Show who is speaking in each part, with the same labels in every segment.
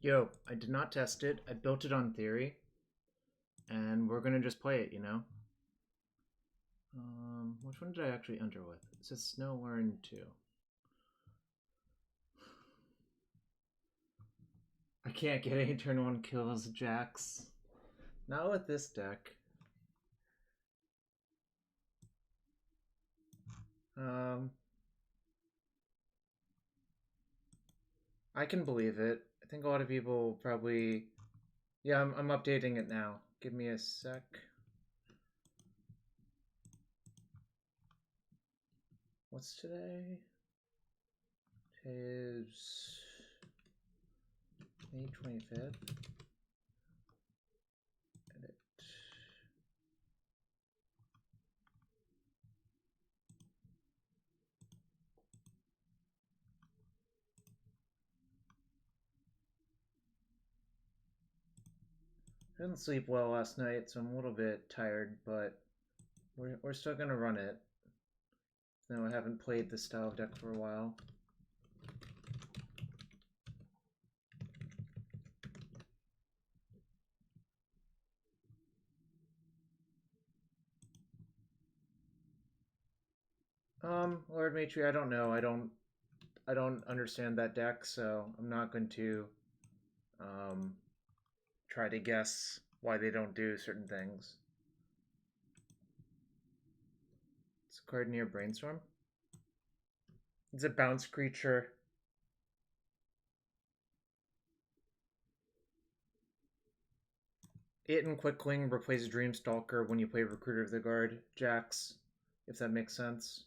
Speaker 1: Yo, I did not test it. I built it on theory, and we're gonna just play it, you know? Which one did I actually enter with? It says Snow Learn 2. I can't get any turn 1 kills, Jax. Not with this deck. I can believe it. I think a lot of people probably... Yeah, I'm updating it now. Give me a sec. What's today? Today's May 25th. Edit. I didn't sleep well last night, so I'm a little bit tired, but we're still gonna run it. No, I haven't played this style of deck for a while. Lord Matri, I don't know. I don't understand that deck, so I'm not going to try to guess why they don't do certain things. It's a card near Brainstorm. It's a bounce creature. It and Quickling replace Dreamstalker when you play Recruiter of the Guard, Jax, if that makes sense.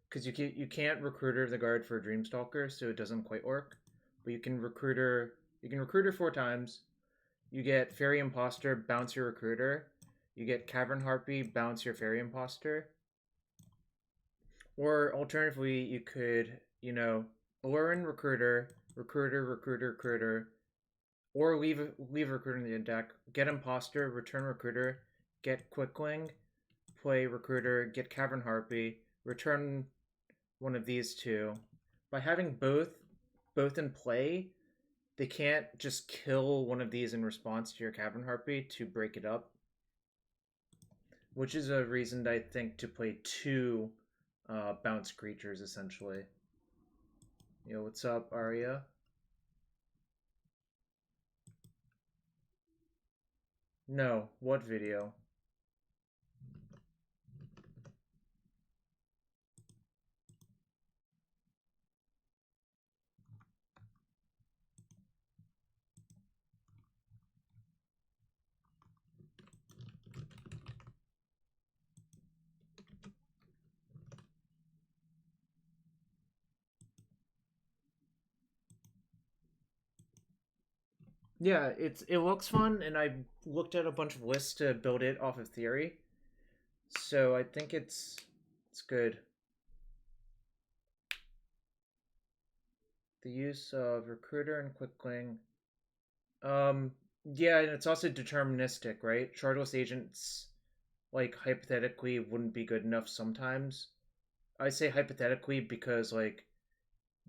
Speaker 1: Because you can't Recruiter of the Guard for a Dreamstalker, so it doesn't quite work. But you can Recruiter 4 times. You get Faerie Impostor, bounce your Recruiter. You get Cavern Harpy, bounce your Faerie Impostor. Or alternatively, you could, Aluren Recruiter, Recruiter, or leave Recruiter in the deck, get Impostor, return Recruiter, get Quickling, play Recruiter, get Cavern Harpy, return one of these two. By having both in play, they can't just kill one of these in response to your Cavern Harpy to break it up. Which is a reason, I think, to play 2 bounce creatures, essentially. Yo, what's up, Arya? No, what video? Yeah, it looks fun, and I looked at a bunch of lists to build it off of theory. So I think it's good. The use of Recruiter and Quickling. Yeah, and it's also deterministic, right? Shardless agents, like, hypothetically wouldn't be good enough sometimes. I say hypothetically because, like,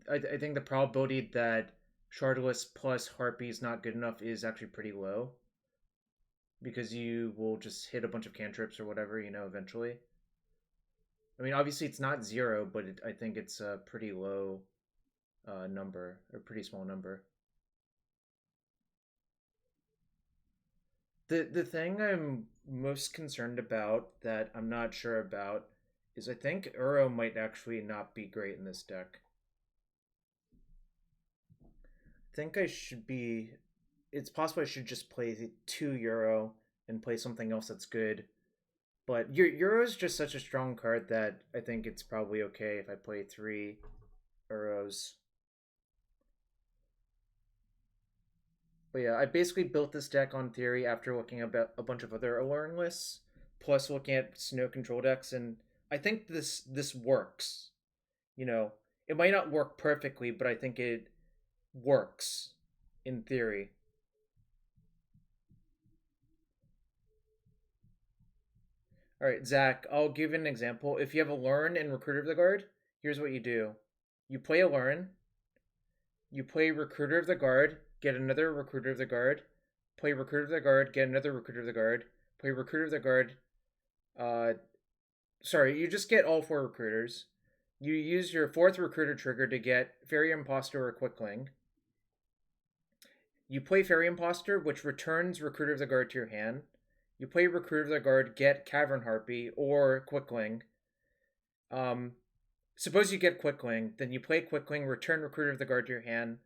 Speaker 1: I think the probability that Shardless plus Harpy is not good enough is actually pretty low. Because you will just hit a bunch of cantrips or whatever, eventually. I mean, obviously it's not 0, but I think it's a pretty low number, or pretty small number. The thing I'm most concerned about that I'm not sure about is I think Uro might actually not be great in this deck. I think I should be... It's possible I should just play 2 Uro and play something else that's good. But Uro is just such a strong card that I think it's probably okay if I play 3 Uros. But yeah, I basically built this deck on theory after looking at a bunch of other Aluren lists, plus looking at Snow control decks, and I think this works. It might not work perfectly, but I think it works in theory. All right, Zach, I'll give you an example. If you have Aluren and Recruiter of the Guard, here's what you do. You play Aluren. You play Recruiter of the Guard, get another Recruiter of the Guard. Play Recruiter of the Guard, get another Recruiter of the Guard. Play Recruiter of the Guard. Sorry, you just get all 4 recruiters. You use your 4th recruiter trigger to get Faerie Impostor or Quickling. You play Faerie Impostor, which returns Recruiter of the Guard to your hand. You play Recruiter of the Guard, get Cavern Harpy or Quickling. Suppose you get Quickling, then you play Quickling, return Recruiter of the Guard to your hand.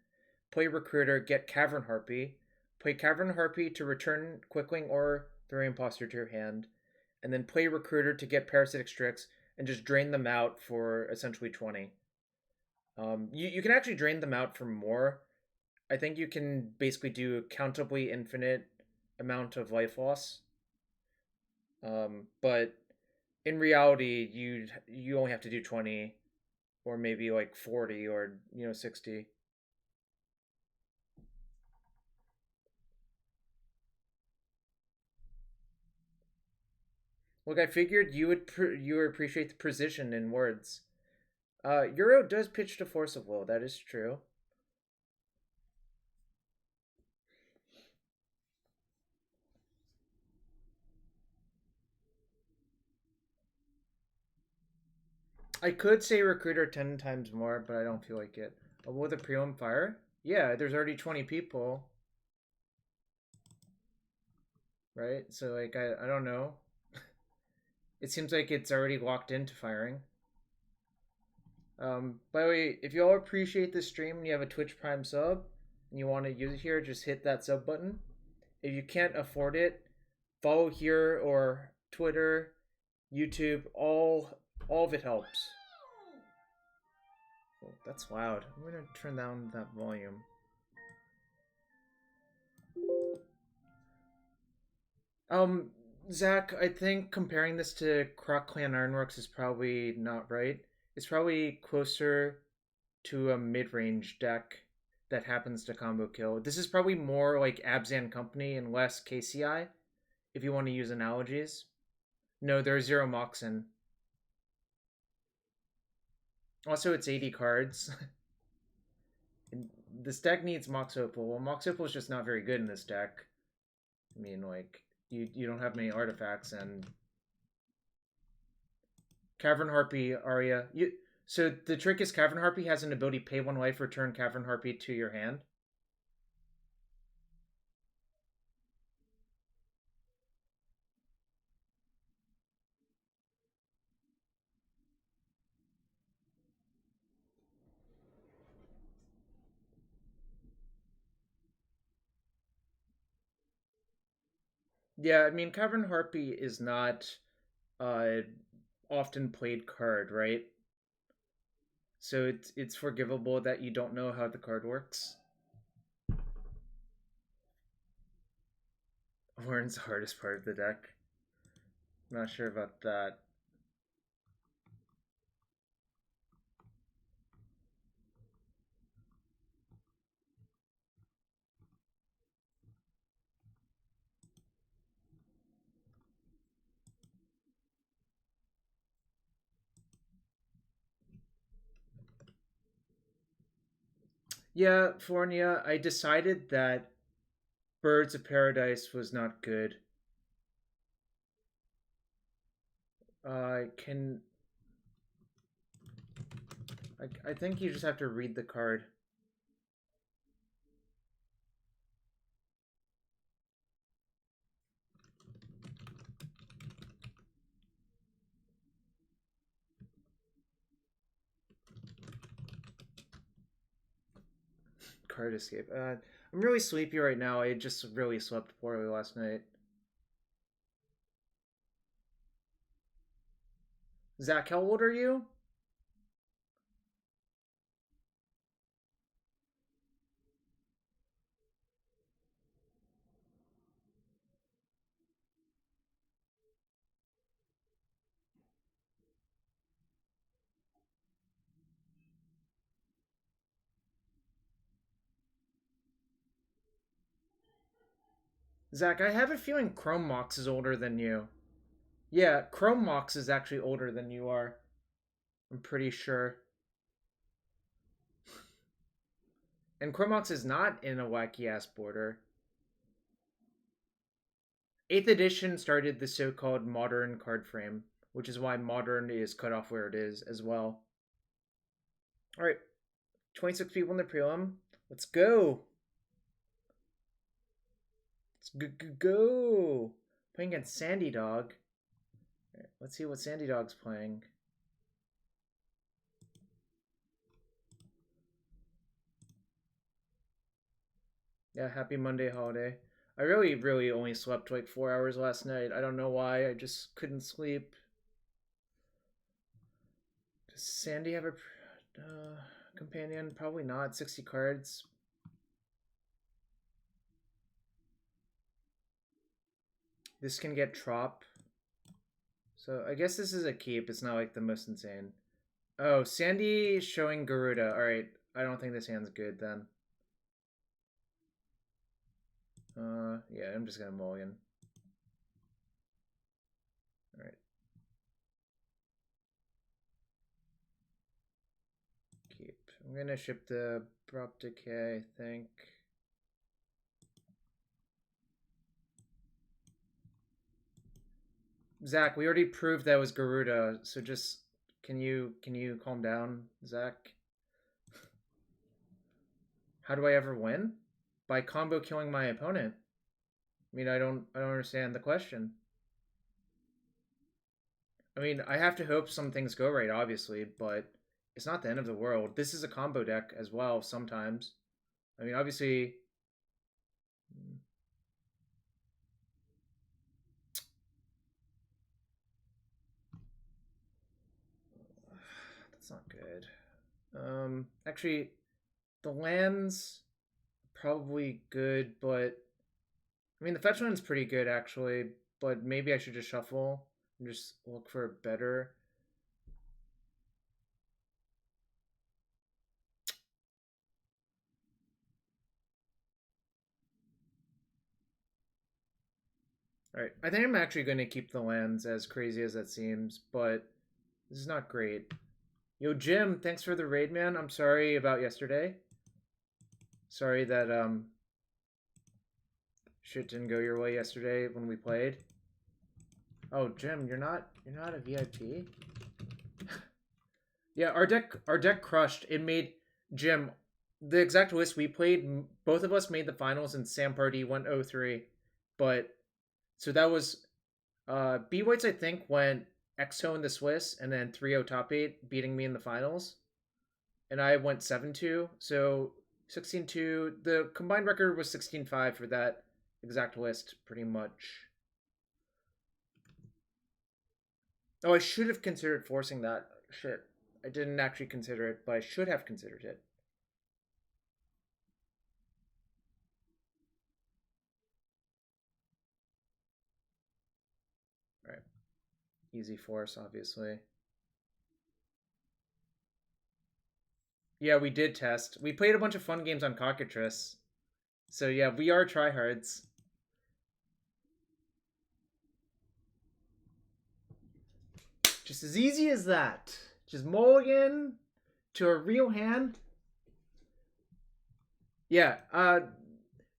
Speaker 1: Play Recruiter, get Cavern Harpy. Play Cavern Harpy to return Quickling or Faerie Impostor to your hand. And then play Recruiter to get Parasitic Strix and just drain them out for essentially 20. You can actually drain them out for more. I think you can basically do a countably infinite amount of life loss. But in reality, you only have to do 20 or maybe like 40 or 60. Look, I figured you would appreciate the precision in words. Euro does pitch to Force of Will. That is true. I could say Recruiter 10 times more, but I don't feel like it. With a prelim fire? Yeah, there's already 20 people. Right? So, like, I don't know. It seems like it's already locked into firing. By the way, if you all appreciate this stream and you have a Twitch Prime sub and you want to use it here, just hit that sub button. If you can't afford it, follow here or Twitter, YouTube. All of it helps. Oh, that's loud. I'm gonna turn down that volume. Zach, I think comparing this to Croc Clan Ironworks is probably not right. It's probably closer to a mid-range deck that happens to combo kill. This is probably more like Abzan Company and less KCI, if you want to use analogies. No, there's 0 Moxen. Also, it's 80 cards. This deck needs Mox Opal. Well, Mox Opal is just not very good in this deck. I mean, like, you don't have many artifacts, and Cavern Harpy Aria. So the trick is Cavern Harpy has an ability pay 1 life, return Cavern Harpy to your hand. Yeah, I mean, Cavern Harpy is not often played card, right? So it's forgivable that you don't know how the card works. Warren's the hardest part of the deck. I'm not sure about that. Yeah, Fornia, I decided that Birds of Paradise was not good. I think you just have to read the card. Card escape. I'm really sleepy right now. I just really slept poorly last night. Zach, how old are you? Zach, I have a feeling Chrome Mox is older than you. Yeah, Chrome Mox is actually older than you are. I'm pretty sure. And Cormox is not in a wacky-ass border. 8th edition started the so-called modern card frame, which is why modern is cut off where it is as well. Alright, 26 people in the prelim. Let's go! Let's go! Playing against Sandy Dog. Right, let's see what Sandy Dog's playing. Yeah, happy Monday holiday. I really only slept like 4 hours last night. I don't know why. I just couldn't sleep. Does Sandy have a companion? Probably not. 60 cards. This can get trop. So I guess this is a keep. It's not like the most insane. Oh, Sandy showing Garuda. Alright, I don't think this hand's good then. Yeah, I'm just gonna mulligan. Alright. Keep. I'm gonna ship the Abrupt Decay, I think. Zach, we already proved that was Garuda, so just can you calm down, Zach? How do I ever win? By combo killing my opponent. I mean, I don't understand the question. I mean, I have to hope some things go right, obviously, but it's not the end of the world. This is a combo deck as well sometimes. I mean, obviously. That's not good. Actually, the lands probably good, but I mean the fetch land's pretty good actually. But maybe I should just shuffle and just look for a better. All right, I think I'm actually going to keep the lands, as crazy as that seems, but this is not great. Yo, Jim, thanks for the raid, man. I'm sorry about yesterday. Sorry that shit didn't go your way yesterday when we played. Oh, Jim, you're not a VIP? Yeah, our deck crushed. It made Jim the exact list we played. Both of us made the finals, and Sam Party went 0-3. But so that was B Whites. I think went Exo in the Swiss, and then 3-0 top 8, beating me in the finals. And I went 7-2. So 16-2. The combined record was 16-5 for that exact list, pretty much. Oh, I should have considered forcing that. Shit. I didn't actually consider it, but I should have considered it. All right. Easy force, obviously. Yeah, we did test. We played a bunch of fun games on Cockatrice. So yeah, we are tryhards. Just as easy as that. Just mulligan to a real hand. Yeah,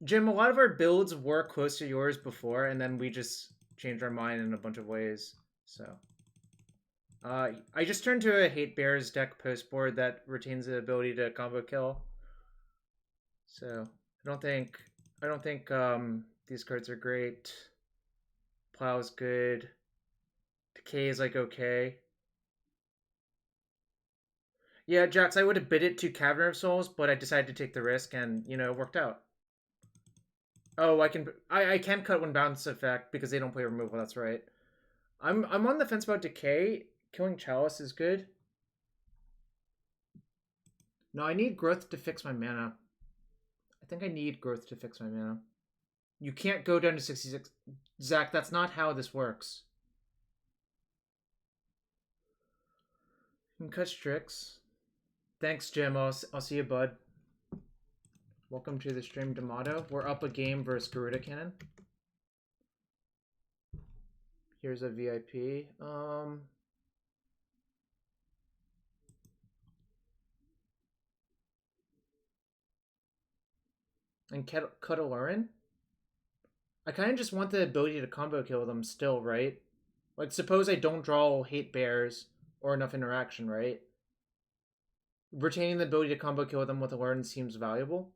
Speaker 1: Jim, a lot of our builds were close to yours before, and then we just changed our mind in a bunch of ways. So I just turned to a Hate Bears deck post board that retains the ability to combo kill. So I don't think these cards are great. Plow's good. Decay is like okay. Yeah, Jax, I would have bid it to Cavern of Souls, but I decided to take the risk, and it worked out. Oh, I can cut when bounce effect because they don't play removal. That's right. I'm on the fence about Decay. Killing Chalice is good. No, I need growth to fix my mana. I think I need growth to fix my mana. You can't go down to 66. Zach, that's not how this works. You can cut Strix. Thanks, Jim. I'll see you, bud. Welcome to the stream, D'Amato. We're up a game versus Garuda Cannon. Here's a VIP. And cut Aluren? I kind of just want the ability to combo kill them still, right? Like, suppose I don't draw Hate Bears or enough interaction, right? Retaining the ability to combo kill them with Aluren seems valuable.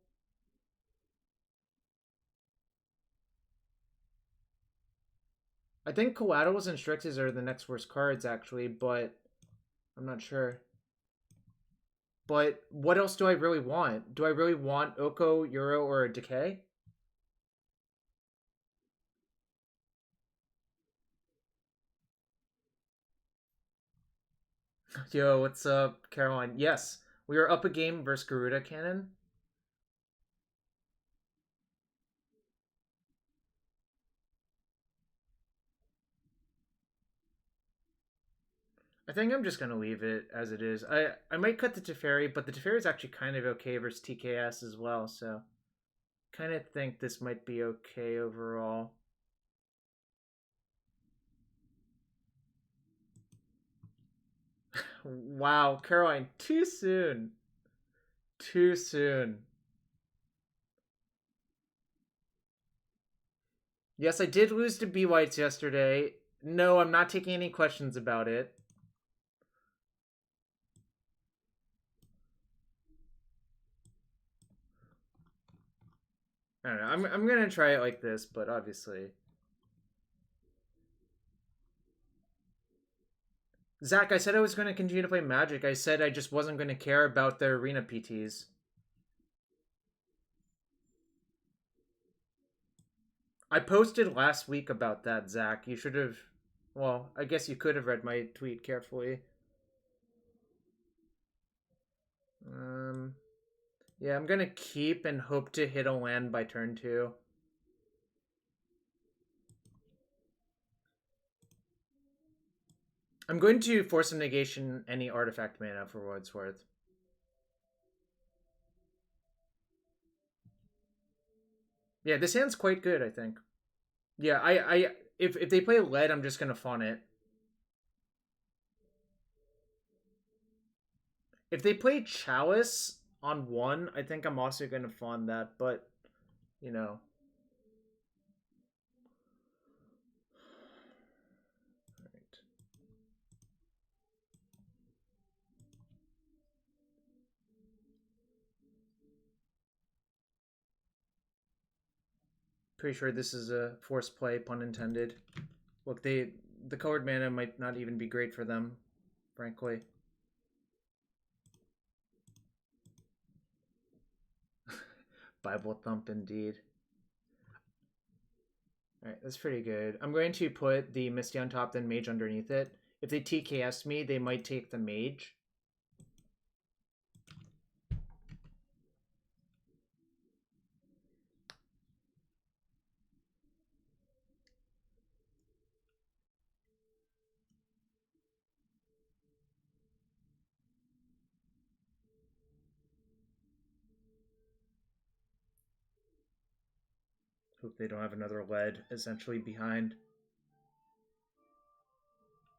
Speaker 1: I think Collaterals and Strixes are the next worst cards, actually, but I'm not sure. But what else do I really want? Do I really want Oko, Euro, or a Decay? Yo, what's up, Caroline? Yes, we are up a game versus Garuda Cannon. I think I'm just gonna leave it as it is. I might cut the Teferi, but the Teferi is actually kind of okay versus TKS as well, so kind of think this might be okay overall. Wow, Caroline, too soon. Too soon. Yes, I did lose to B Whites yesterday. No, I'm not taking any questions about it. I don't know. I'm gonna try it like this, but obviously. Zach, I said I was going to continue to play Magic. I said I just wasn't going to care about the arena PTs. I posted last week about that, Zach. You should have. Well, I guess you could have read my tweet carefully. Yeah, I'm gonna keep and hope to hit a land by turn 2. I'm going to Force of Negation any artifact mana for what it's worth. Yeah, this hand's quite good, I think. Yeah, if they play lead, I'm just gonna fawn it. If they play Chalice on 1, I think I'm also gonna fawn that, but you know. Right. Pretty sure this is a force play, pun intended. Look, the colored mana might not even be great for them, frankly. Bible thump indeed. Alright, that's pretty good. I'm going to put the Misty on top, then Mage underneath it. If they TKS me, they might take the Mage. Hope they don't have another lead essentially behind.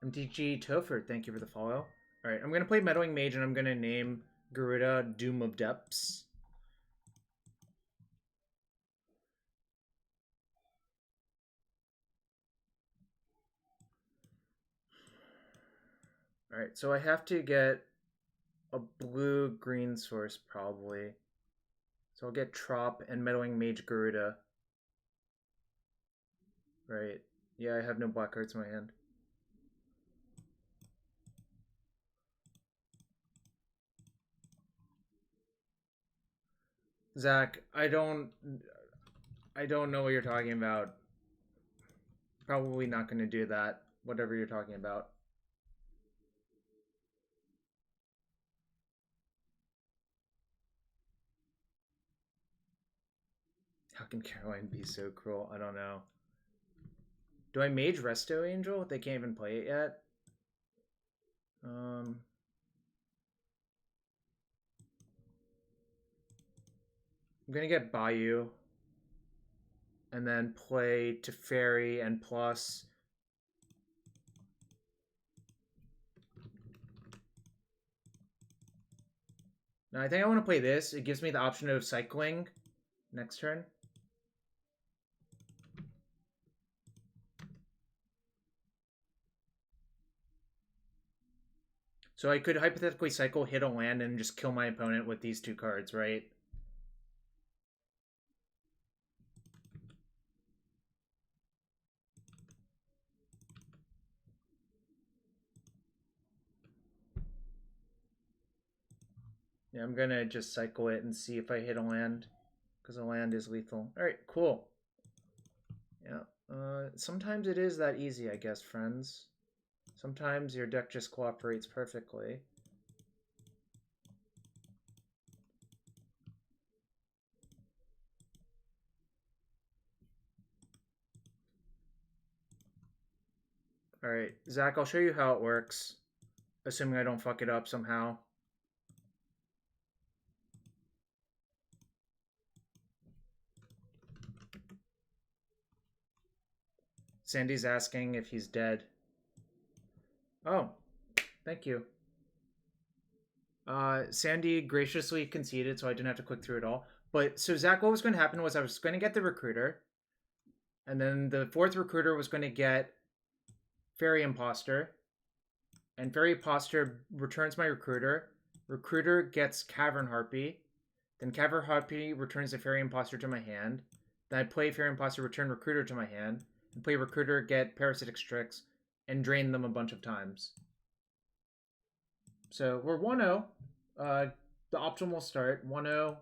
Speaker 1: MTG Topher, thank you for the follow. Alright, I'm going to play Meddling Mage and I'm going to name Garuda Doom of Depths. Alright, so I have to get a blue-green source probably. So I'll get Trop and Meddling Mage Garuda. Right. Yeah, I have no black cards in my hand. Zach, I don't know what you're talking about. Probably not going to do that, whatever you're talking about. How can Caroline be so cruel? I don't know. Do I Mage Resto Angel? They can't even play it yet. I'm gonna get Bayou. And then play Teferi and plus. Now I think I want to play this. It gives me the option of cycling next turn. So I could hypothetically cycle, hit a land, and just kill my opponent with these two cards, right? Yeah, I'm gonna just cycle it and see if I hit a land, because a land is lethal. Alright, cool. Yeah, sometimes it is that easy, I guess, friends. Sometimes your deck just cooperates perfectly. Alright, Zach, I'll show you how it works. Assuming I don't fuck it up somehow. Sandy's asking if he's dead. Oh, thank you. Sandy graciously conceded, so I didn't have to click through it all. But, so Zach, what was going to happen was I was going to get the recruiter, and then the fourth recruiter was going to get Faerie Impostor, and Faerie Impostor returns my recruiter. Recruiter gets Cavern Harpy, then Cavern Harpy returns the Faerie Impostor to my hand. Then I play Faerie Impostor, return recruiter to my hand, and play recruiter, get Parasitic Strix, and drain them a bunch of times. So we're 1-0. The optimal start, 1-0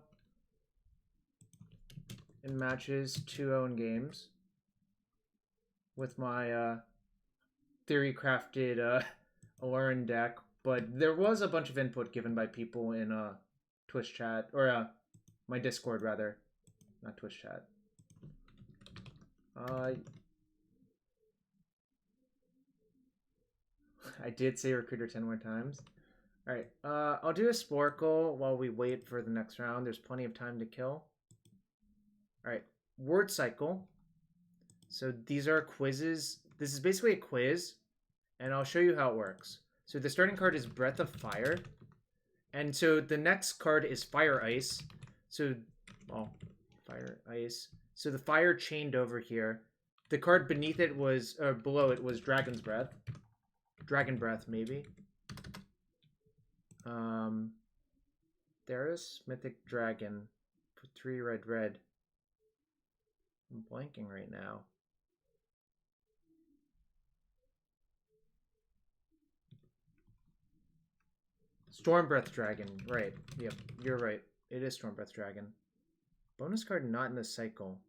Speaker 1: in matches, 2-0 in games. With my theory crafted Aluren deck. But there was a bunch of input given by people in Twitch chat, or my Discord rather, not Twitch chat. I did say recruiter 10 more times. Alright, I'll do a Sporkle while we wait for the next round. There's plenty of time to kill. Alright, word cycle. So these are quizzes. This is basically a quiz, and I'll show you how it works. So the starting card is Breath of Fire. And so the next card is Fire Ice. So, well, Fire Ice. So the fire chained over here. The card beneath it was, or below it was Dragon's Breath. Dragon Breath, maybe. There's Mythic Dragon for 3 red. I'm blanking right now. Stormbreath Dragon, right. Yep, you're right. It is Stormbreath Dragon. Bonus card not in the cycle.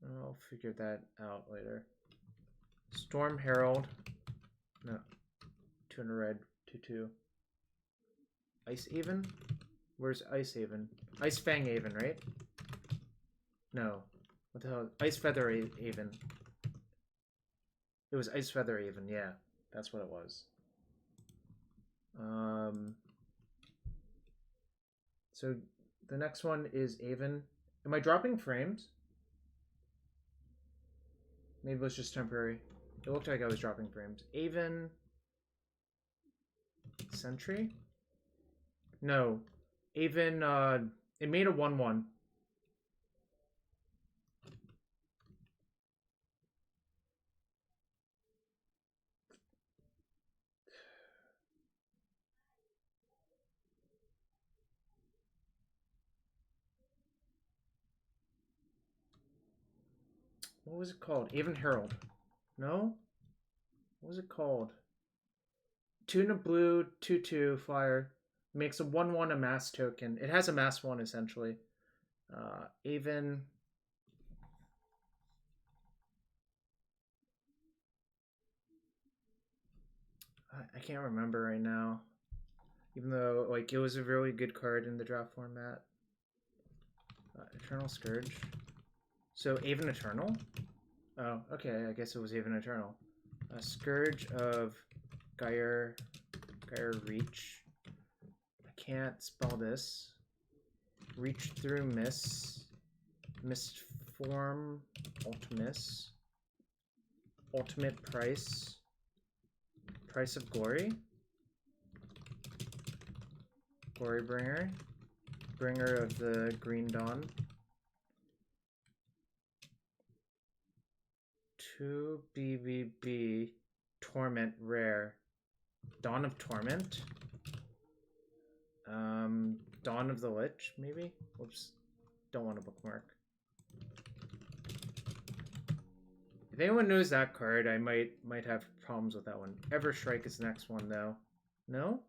Speaker 1: I'll figure that out later. Storm Herald. No. 200 red, 2/2. Ice Haven? Where's Ice Haven? Ice Fang Haven, right? No. What the hell? Ice Feather Haven. It was Ice Feather Haven, yeah. That's what it was. So the next one is Haven. Am I dropping frames? Maybe it was just temporary. It looked like I was dropping frames. Haven. Sentry? No. Haven, it made a 1/1. What was it called? Haven Herald. No? What was it called? 2 in a blue, 2/2 flyer. Makes a 1/1 a mass token. It has a mass 1 essentially. Haven. I can't remember right now. Even though like it was a really good card in the draft format. Eternal Scourge. So Haven Eternal? Oh, okay, I guess it was Haven Eternal. Scourge of Gyre Reach. I can't spell this. Reach through Mist. Mist Form. Ultimus. Ultimate Price. Price of Glory. Glorybringer. Bringer of the Green Dawn. 2 BBB Torment rare. Dawn of Torment. Dawn of the Lich, maybe? Whoops. Don't want to bookmark. If anyone knows that card, I might have problems with that one. Everstrike is the next one, though. No?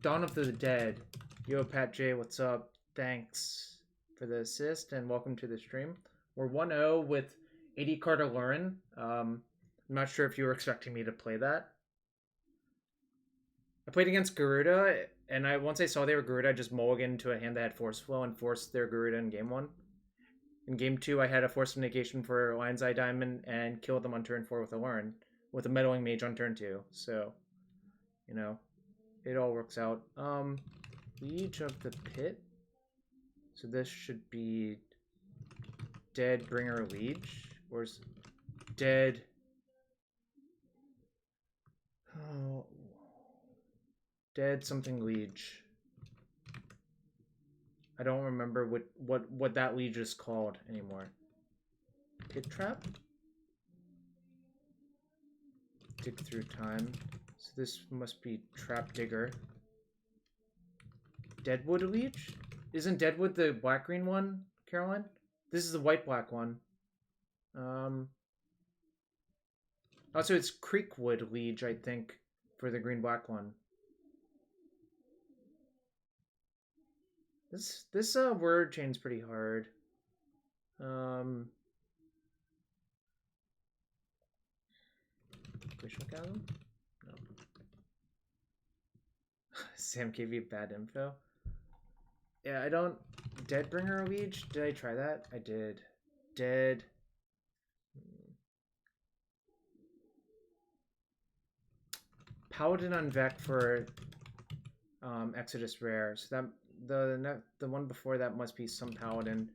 Speaker 1: Dawn of the Dead. Yo, Pat J, what's up? Thanks for the assist, and welcome to the stream. We're 1-0 with 80 card Aluren. I'm not sure if you were expecting me to play that. I played against Garuda, and once I saw they were Garuda, I just mulliganed to a hand that had Force Flow and forced their Garuda in game 1. In game 2, I had a Force of Negation for Lion's Eye Diamond and killed them on turn 4 with Aluren, with a Meddling Mage on turn 2. So, you know, it all works out. Liege of the Pit. So this should be Dead Bringer Liege, or is Dead? Oh, Dead something Liege. I don't remember what that Liege is called anymore. Pit Trap? Dig Through Time. So this must be Trap Digger. Deadwood Liege? Isn't Deadwood the black-green one, Caroline? This is the white-black one. Also, it's Creekwood Liege, I think, for the green-black one. This word chain's pretty hard. Wishing Chasm? No. Sam gave you bad info. Yeah, I don't... Deadbringer Liege? Did I try that? I did. Dead... Paladin on Vec for Exodus Rare. So that the one before that must be some Paladin.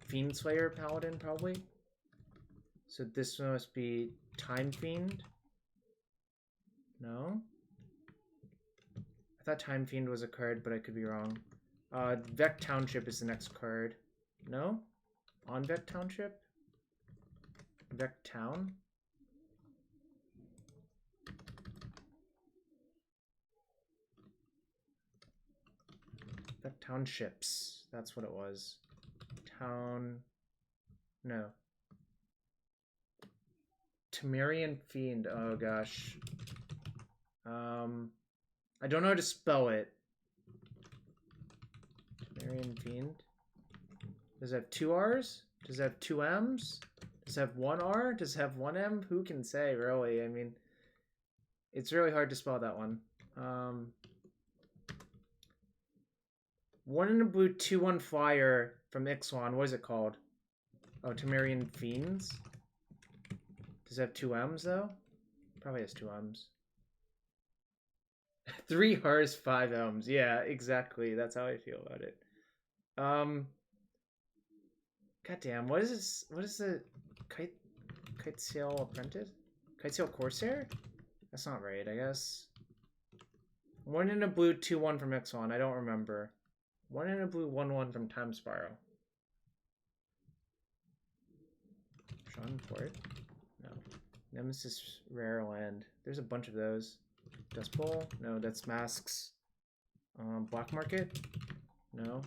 Speaker 1: Fiend Slayer Paladin, probably. So this must be Time Fiend. No? I thought Time Fiend was a card, but I could be wrong. Vec Township is the next card. No? On Vec Township? Vec Town? Vec Townships. That's what it was. Town... No. Temerian Fiend. Oh gosh. I don't know how to spell it. Temerian Fiend. Does it have 2 R's? Does it have 2 M's? Does it have 1 R? Does it have 1 M? Who can say, really? I mean, it's really hard to spell that one. 1 in a blue, 2/1 flyer from Ixalan. What is it called? Oh, Temerian Fiends? Does it have 2 M's, though? Probably has 2 M's. 3 R's, 5 M's. Yeah, exactly. That's how I feel about it. Goddamn, what is this? What is the Kite Sail Apprentice? Kite Sail Corsair? That's not right, I guess. 1 in a blue, 2/1 from Ixalan. I don't remember. 1 in a blue, 1/1 from Time Spiral. Sean Port? No. Nemesis Rare Land. There's a bunch of those. Dust Bowl? No, that's Masks. Black Market? No.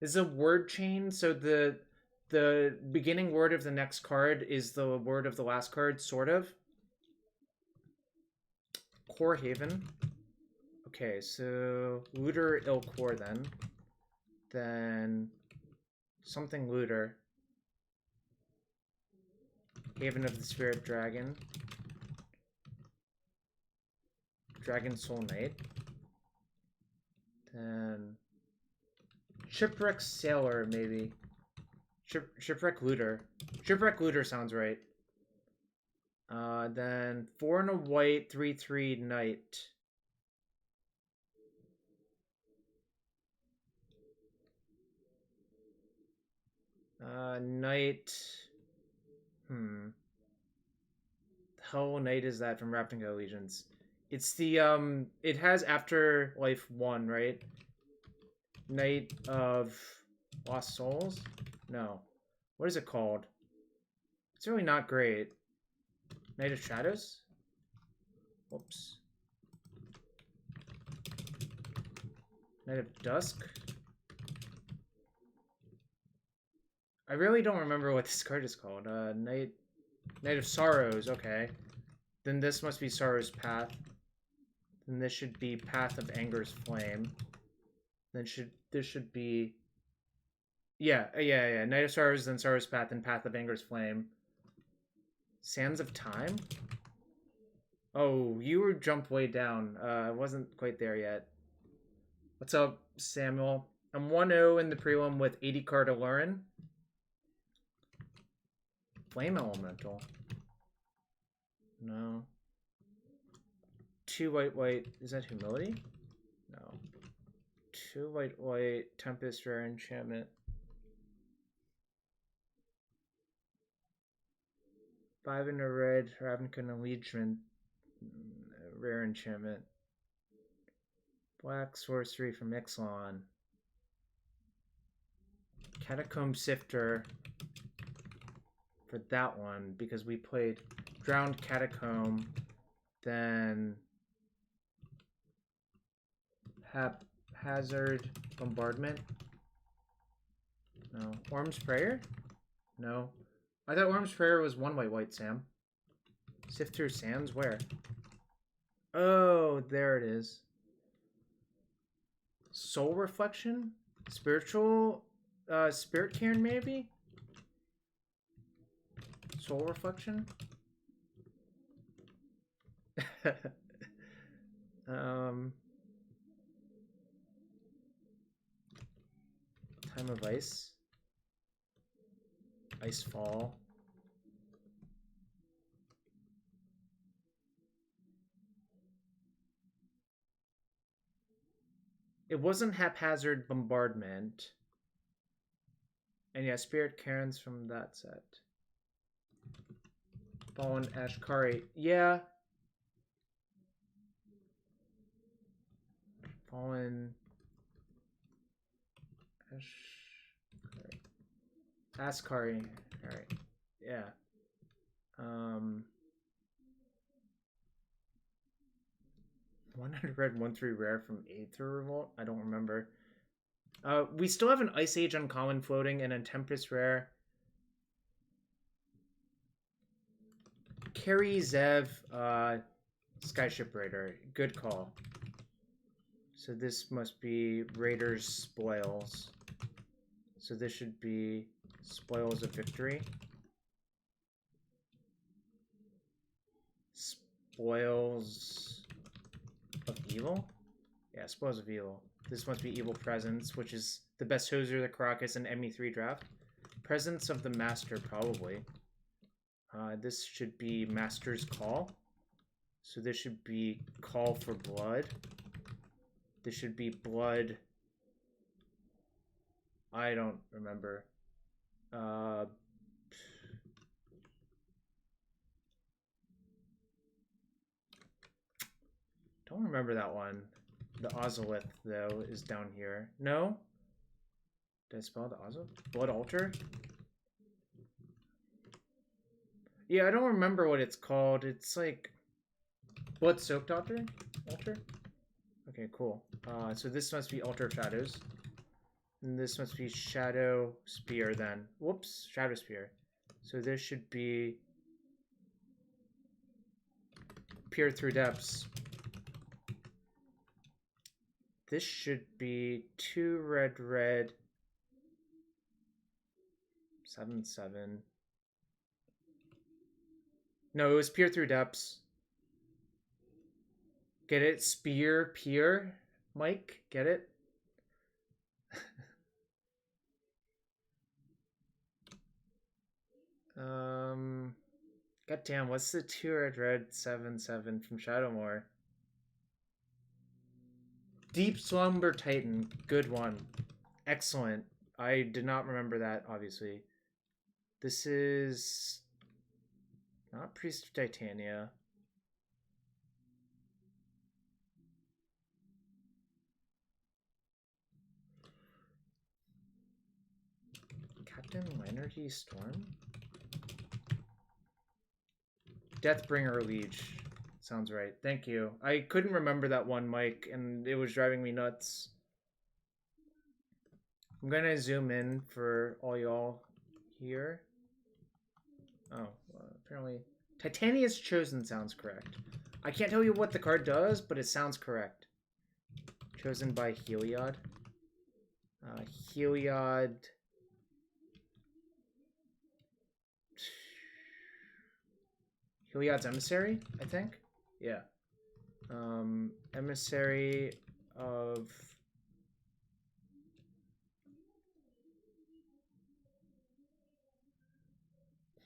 Speaker 1: This is a word chain, so the beginning word of the next card is the word of the last card, sort of. Core Haven. Okay, so Looter Ilcore then. Then something Looter. Haven of the Spirit Dragon. Dragon Soul Knight. Then Shipwreck Sailor, maybe. Shipwreck Looter. Shipwreck Looter sounds right. Then 4 and a white, 3/3 Knight. Knight. The hell Knight is that from Ravnica Allegiance? It's the it has Afterlife 1, right? Night of Lost Souls? No. What is it called? It's really not great. Night of Shadows? Whoops. Night of Dusk? I really don't remember what this card is called. Night of Sorrows, okay. Then this must be Sorrow's Path. Then this should be Path of Anger's Flame. Then this should be... Yeah. Night of Sorrows, then Sorrow's Path, and Path of Anger's Flame. Sands of Time? Oh, you were jumped way down. I wasn't quite there yet. What's up, Samuel? I'm 1-0 in the prelim with 80 card Aluren. Flame Elemental. No. 2 white. Is that Humility? No. 2 white. Tempest Rare Enchantment. 5 in a red. Ravencon Allegiance. Rare Enchantment. Black Sorcery from Ixalan. Catacomb Sifter. For that one, because we played Drowned Catacomb, then Haphazard Bombardment. No. Orm's Prayer? No. I thought Orm's Prayer was 1 white, Sam. Sift through sands? Where? Oh, there it is. Soul Reflection? Spiritual? Spirit Cairn, maybe? Soul Reflection? Time of Ice. Icefall. It wasn't Haphazard Bombardment. And yeah, Spirit Cairns from that set. Fallen Ashkari. Yeah. Fallen Ashkari. Alright. Yeah. 100 red, 1/3 rare from Aether Revolt? I don't remember. We still have an Ice Age uncommon floating and a Tempest rare. Carry Zev, Skyship Raider. Good call. So this must be Raider's Spoils. So this should be Spoils of Victory. Spoils of Evil? Yeah, Spoils of Evil. This must be Evil Presence, which is the best Hoser, the Karakas, and ME3 draft. Presence of the Master, probably. This should be Master's Call. So this should be Call for Blood. This should be Blood. I don't remember. Don't remember that one. The Ozolith, though, is down here. No? Did I spell the Ozolith? Blood Altar? Yeah, I don't remember what it's called. It's like... Blood Soaked Altar? Okay, cool. So this must be Altar of Shadows. And this must be Shadow Spear, then. Whoops, Shadow Spear. So this should be... Peer Through Depths. This should be 2 red. 7/7. No, it was Peer Through Depths. Get it? Spear, Peer? Mike? Get it? Goddamn, what's the 2 red 7/7 from Shadowmoor? Deep Slumber Titan. Good one. Excellent. I did not remember that, obviously. This is... not Priest of Titania. Captain Energy Storm? Deathbringer Liege. Sounds right. Thank you. I couldn't remember that one, Mike, and it was driving me nuts. I'm gonna zoom in for all y'all here. Oh, apparently Titania's Chosen sounds correct. I can't tell you what the card does, but it sounds correct. Chosen by Heliod. Heliod. Heliod's Emissary, I think? Yeah. Emissary of...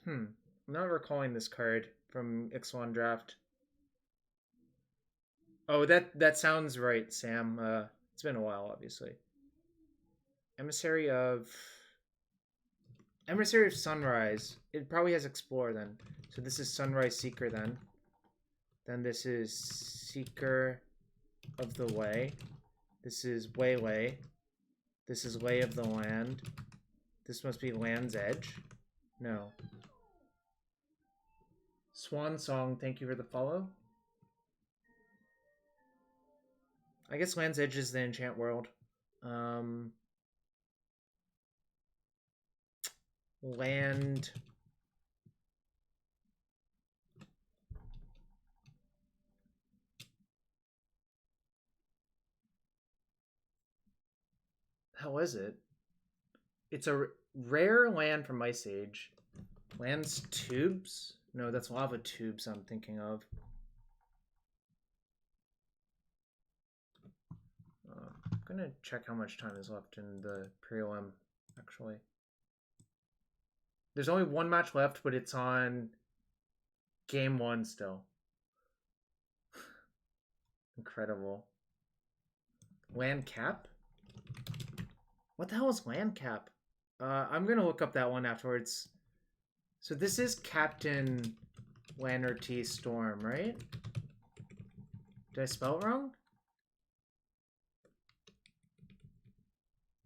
Speaker 1: I'm not recalling this card from Ixalan Draft. Oh, that sounds right, Sam. It's been a while, obviously. Emissary of Sunrise. It probably has Explore then. So this is Sunrise Seeker then. Then this is Seeker of the Way. This is Waylay. This is Lay of the Land. This must be Land's Edge. No. Swan Song, thank you for the follow. I guess Land's Edge is the enchant world. Land. How is it? It's a rare land from Ice Age. Land's Tubes? No, that's Lava Tubes I'm thinking of. I'm gonna check how much time is left in the prelim, actually. There's only one match left, but it's on game 1 still. Incredible. Land Cap? What the hell is Land Cap? I'm gonna look up that one afterwards. So this is Captain Lannerty Storm, right? Did I spell it wrong?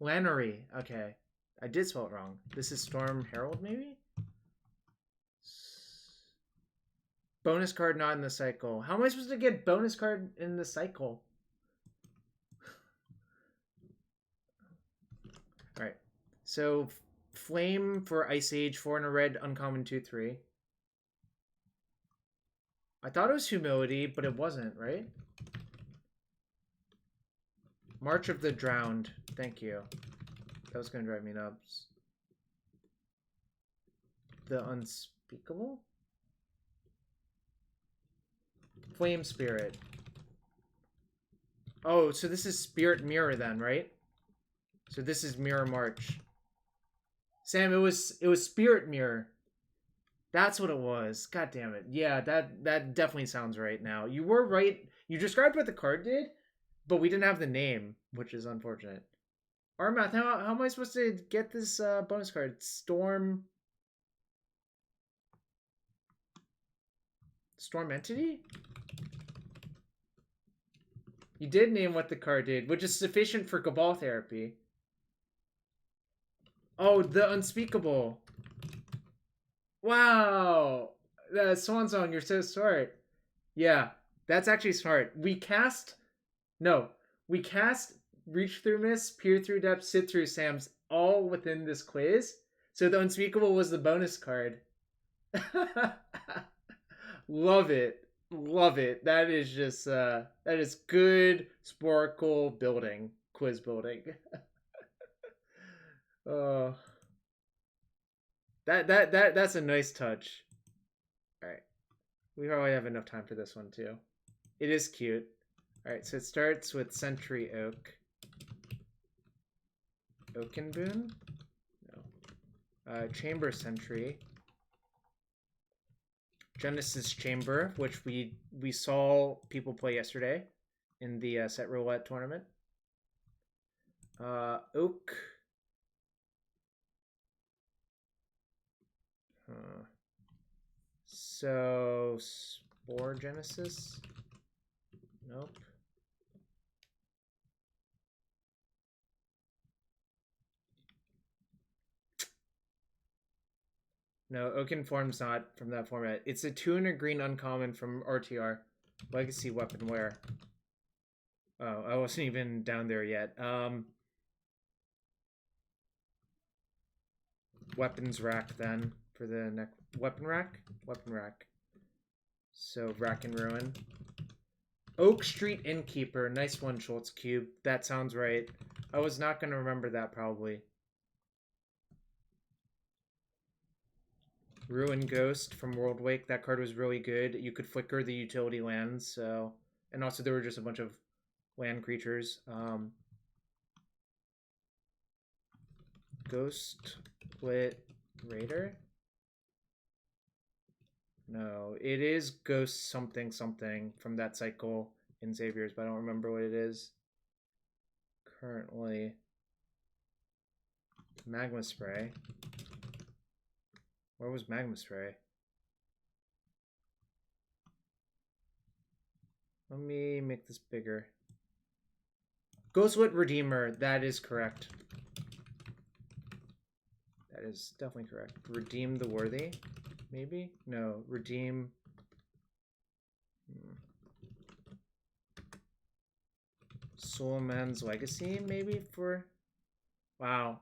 Speaker 1: Lannery. Okay. I did spell it wrong. This is Storm Herald, maybe? Bonus card not in the cycle. How am I supposed to get bonus card in the cycle? Alright. So, Flame for Ice Age, 4 and a red, uncommon 2/3. I thought it was Humility, but it wasn't, right? March of the Drowned. Thank you. That was going to drive me nuts. The Unspeakable? Flame Spirit. Oh, so this is Spirit Mirror then, right? So this is Mirror March. Sam, it was Spirit Mirror. That's what it was. God damn it. Yeah, that definitely sounds right now. You were right. You described what the card did, but we didn't have the name, which is unfortunate. Armath, how am I supposed to get this bonus card? Storm Entity? You did name what the card did, which is sufficient for Cabal Therapy. Oh, the Unspeakable. Wow. The Swan Song, you're so smart. Yeah, that's actually smart. We cast Reach Through Mist, Peer Through Depth, Sit Through Sam's all within this quiz. So the Unspeakable was the bonus card. Love it. Love it. That is just that is good Sporkle building, quiz building. Oh. That's a nice touch. Alright. We probably have enough time for this one too. It is cute. Alright, so it starts with Sentry Oak. Oakenboon? No. Chamber Sentry. Genesis Chamber, which we saw people play yesterday in the Set Roulette tournament. Oak. So Spore Genesis? Nope. No, Oaken Form's not from that format. It's a 2 and a green uncommon from RTR. Legacy Weapon Wear. Oh, I wasn't even down there yet. Weapons rack then for the next weapon rack? Weapon rack. So Rack and Ruin. Oak Street Innkeeper. Nice one, Schultz Cube. That sounds right. I was not going to remember that probably. Ruin Ghost from World Wake. That card was really good. You could flicker the utility lands, so and also there were just a bunch of land creatures. Ghost Lit Raider? No, it is Ghost something something from that cycle in Xavier's, but I don't remember what it is. Currently. Magma Spray. Where was Magma Spray? Let me make this bigger. Ghostlit Redeemer, that is correct. That is definitely correct. Redeem the Worthy, maybe? No, redeem... Soulman's Legacy, maybe, for... Wow.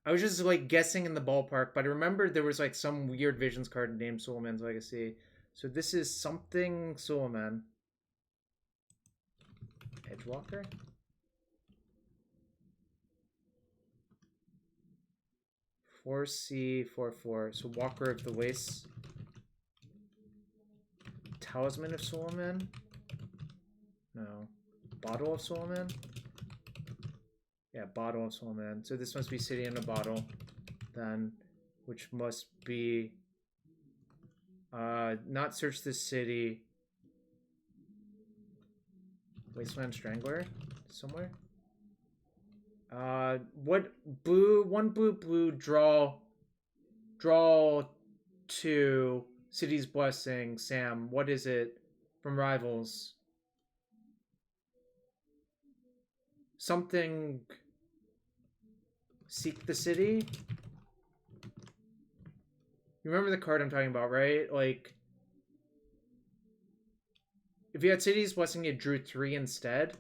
Speaker 1: I was just, like, guessing in the ballpark, but I remember there was, like, some weird Visions card named Soulman's Legacy. So this is something Soulman. Edgewalker? C 4/4. So Walker of the Wastes. Talisman of Soulman? No. Bottle of Soulman? Yeah, Bottle of Soulman. So this must be City in a Bottle, then, which must be not Search the City. Wasteland Strangler somewhere. What blue? One blue. Draw 2. City's Blessing. Sam, what is it from Rivals? Something. Seek the City. You remember the card I'm talking about, right? Like, if you had City's Blessing, it drew 3 instead.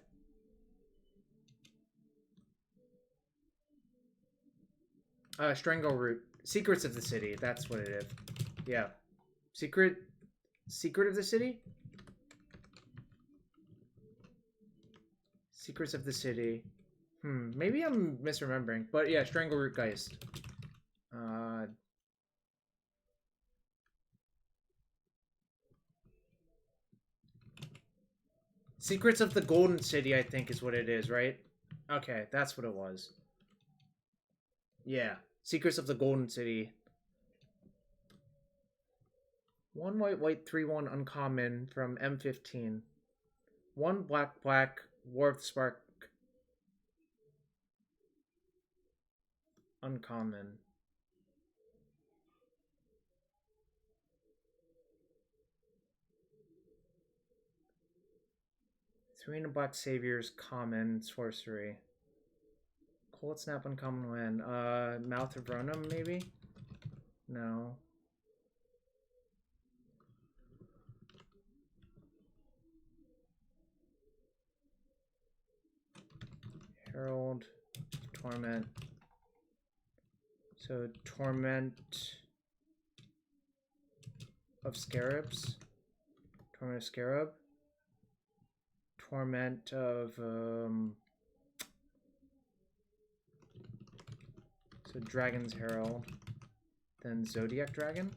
Speaker 1: Strangleroot. Secrets of the City. That's what it is. Yeah. Secret of the City? Secrets of the City. Maybe I'm misremembering. But yeah, Strangleroot Geist. Secrets of the Golden City, I think, is what it is, right? Okay, that's what it was. Yeah. Secrets of the Golden City. 1 white 3/1 uncommon from M15. 1 black War of the Spark uncommon. Three and a black Saviors common sorcery. Cold Snap uncommon land. Mouth of Ronom maybe? No. Herald, Torment. So Torment of Scarabs. Torment of Scarab. Torment of so Dragon's Herald. Then Zodiac Dragon?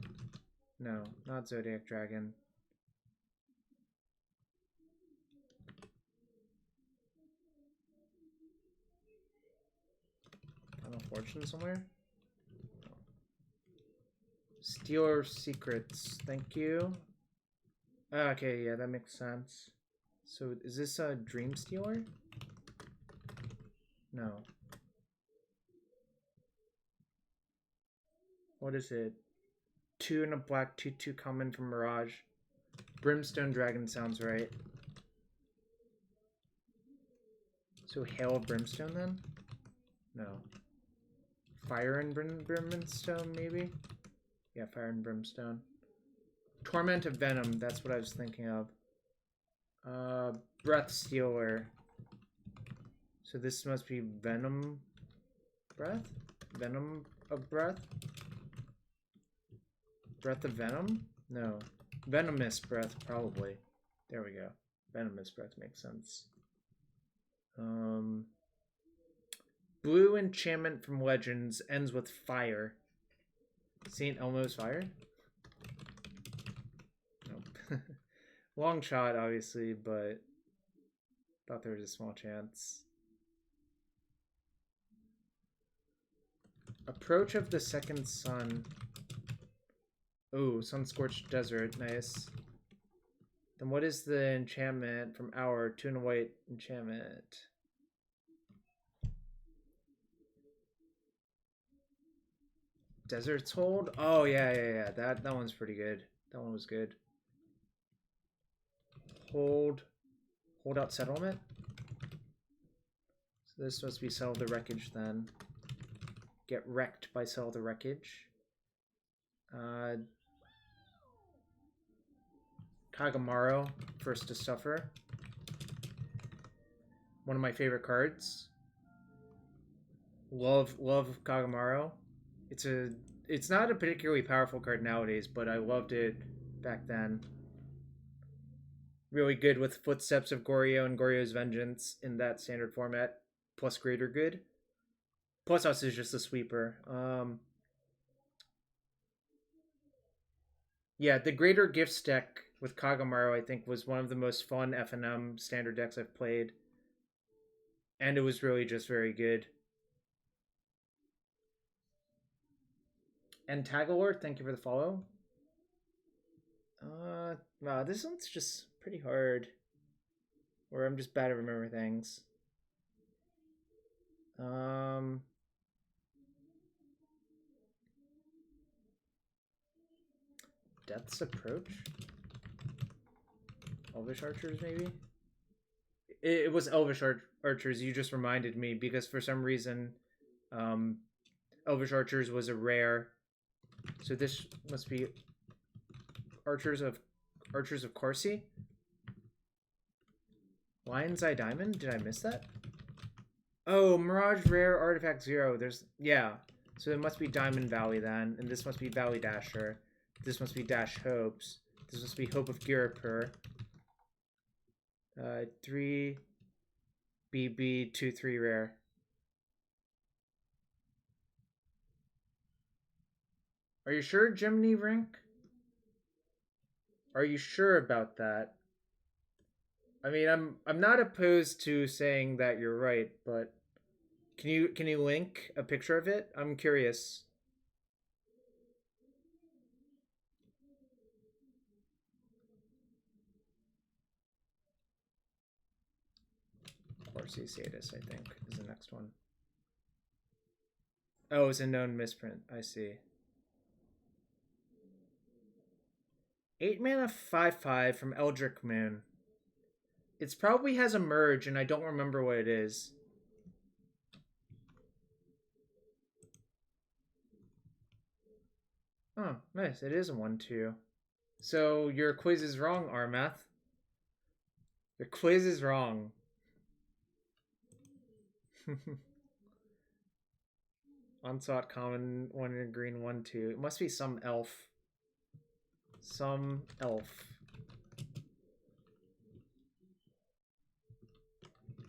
Speaker 1: No, not Zodiac Dragon. Final Fortune somewhere? No. Stealer Secrets, thank you. Okay, yeah, that makes sense. So is this a Dream Stealer? No. What is it? 2 and a black 2/2 common from Mirage. Brimstone Dragon sounds right. So Hail of Brimstone then? No. Fire and Brimstone maybe? Yeah, Fire and Brimstone. Torment of Venom, that's what I was thinking of. Breath Stealer. So this must be Venom Breath? Venom of Breath? Breath of Venom? No. Venomous Breath, probably. There we go. Venomous Breath makes sense. Blue enchantment from Legends ends with fire. St. Elmo's Fire? Nope. Long shot, obviously, but thought there was a small chance. Approach of the Second Sun. Oh, Sun-Scorched Desert, nice. Then what is the enchantment from Hour? 2 and a white enchantment. Desert's Hold? Oh, yeah. That one's pretty good. That one was good. Hold out settlement? So this must be Settle the Wreckage then. Get wrecked by Settle the Wreckage. Kagamaru, First to Suffer. One of my favorite cards. Love Kagamaru. It's not a particularly powerful card nowadays, but I loved it back then. Really good with Footsteps of Goryo and Goryo's Vengeance in that standard format, plus Greater Good. Plus us is just a sweeper. Yeah, the Greater Gifts deck with Kagamaru, I think, was one of the most fun FNM standard decks I've played. And it was really just very good. And Tagalore, thank you for the follow. Wow, this one's just pretty hard. Or I'm just bad at remembering things. Death's Approach? Elvish Archers, maybe? It was Elvish Archers, you just reminded me, because for some reason, Elvish Archers was a rare. So this must be Archers of Corsi? Lion's Eye Diamond? Did I miss that? Oh, Mirage Rare Artifact 0. Yeah. So it must be Diamond Valley then, and this must be Valley Dasher. This must be Dash Hopes. This must be Hope of Girapur. 3 BB 2/3 rare. Are you sure, Jiminy Rink? Are you sure about that? I mean, I'm not opposed to saying that you're right, but can you link a picture of it? I'm curious. Corsi Sadis, I think, is the next one. Oh, it's a known misprint. I see. 8 mana 5/5 from Eldritch Moon. It probably has a merge, and I don't remember what it is. Oh, nice. It is a 1/2. So your quiz is wrong, Armath. Your quiz is wrong. Onslaught common, 1 in green, 1/2. It must be some elf. Some elf.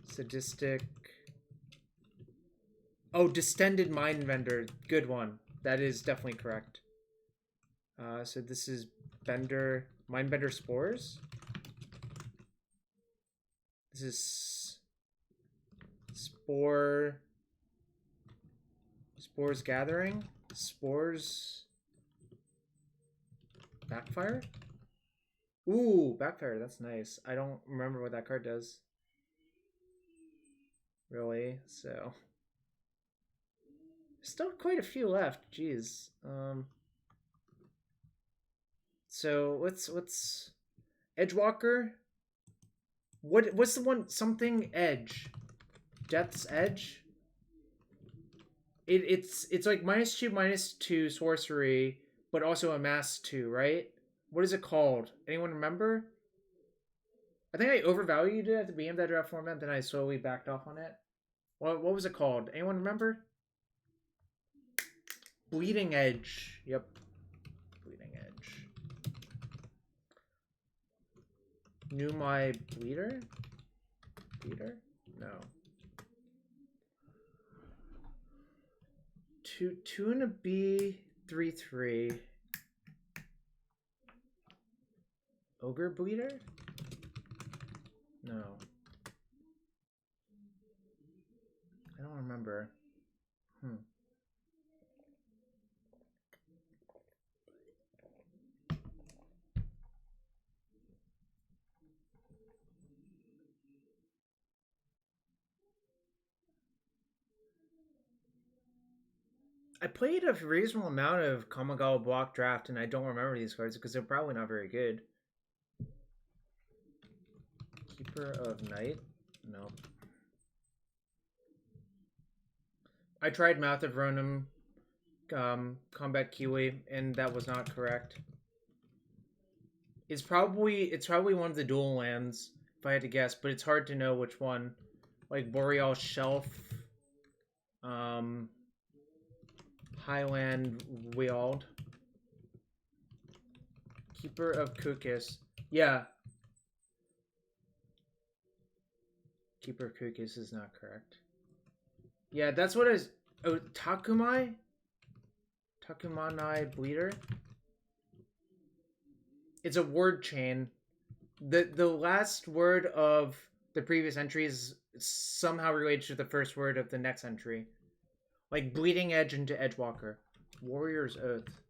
Speaker 1: Sadistic. Oh, Distended Mindbender. Good one. That is definitely correct. So this is Mindbender Spores. This is Spores Gathering. Spores Backfire. Ooh, Backfire. That's nice. I don't remember what that card does. Really? So still quite a few left. Jeez. So what's Edgewalker? What's the one? Something Edge. Death's Edge. It's like -2/-2 sorcery but also a mass too, right? What is it called? Anyone remember? I think I overvalued it at the beginning of that draft format, then I slowly backed off on it. What was it called? Anyone remember? Bleeding Edge. Yep. Bleeding Edge. Knew my bleeder? Bleeder? No. Two and a B, 3/3. Ogre Bleeder? No. I don't remember. I played a reasonable amount of Kamigawa block draft, and I don't remember these cards because they're probably not very good. Keeper of Night? Nope. I tried Mouth of Ronim, Combat Kiwi, and that was not correct. It's probably one of the dual lands, if I had to guess, but it's hard to know which one. Like Boreal Shelf, Highland Weald, Keeper of Kukis. Yeah. Keeper of Kukis is not correct. Yeah, that's what is. Oh, Takumai? Takumanai Bleeder? It's a word chain. The last word of the previous entry is somehow related to the first word of the next entry. Like Bleeding Edge into Edgewalker. Warrior's Oath.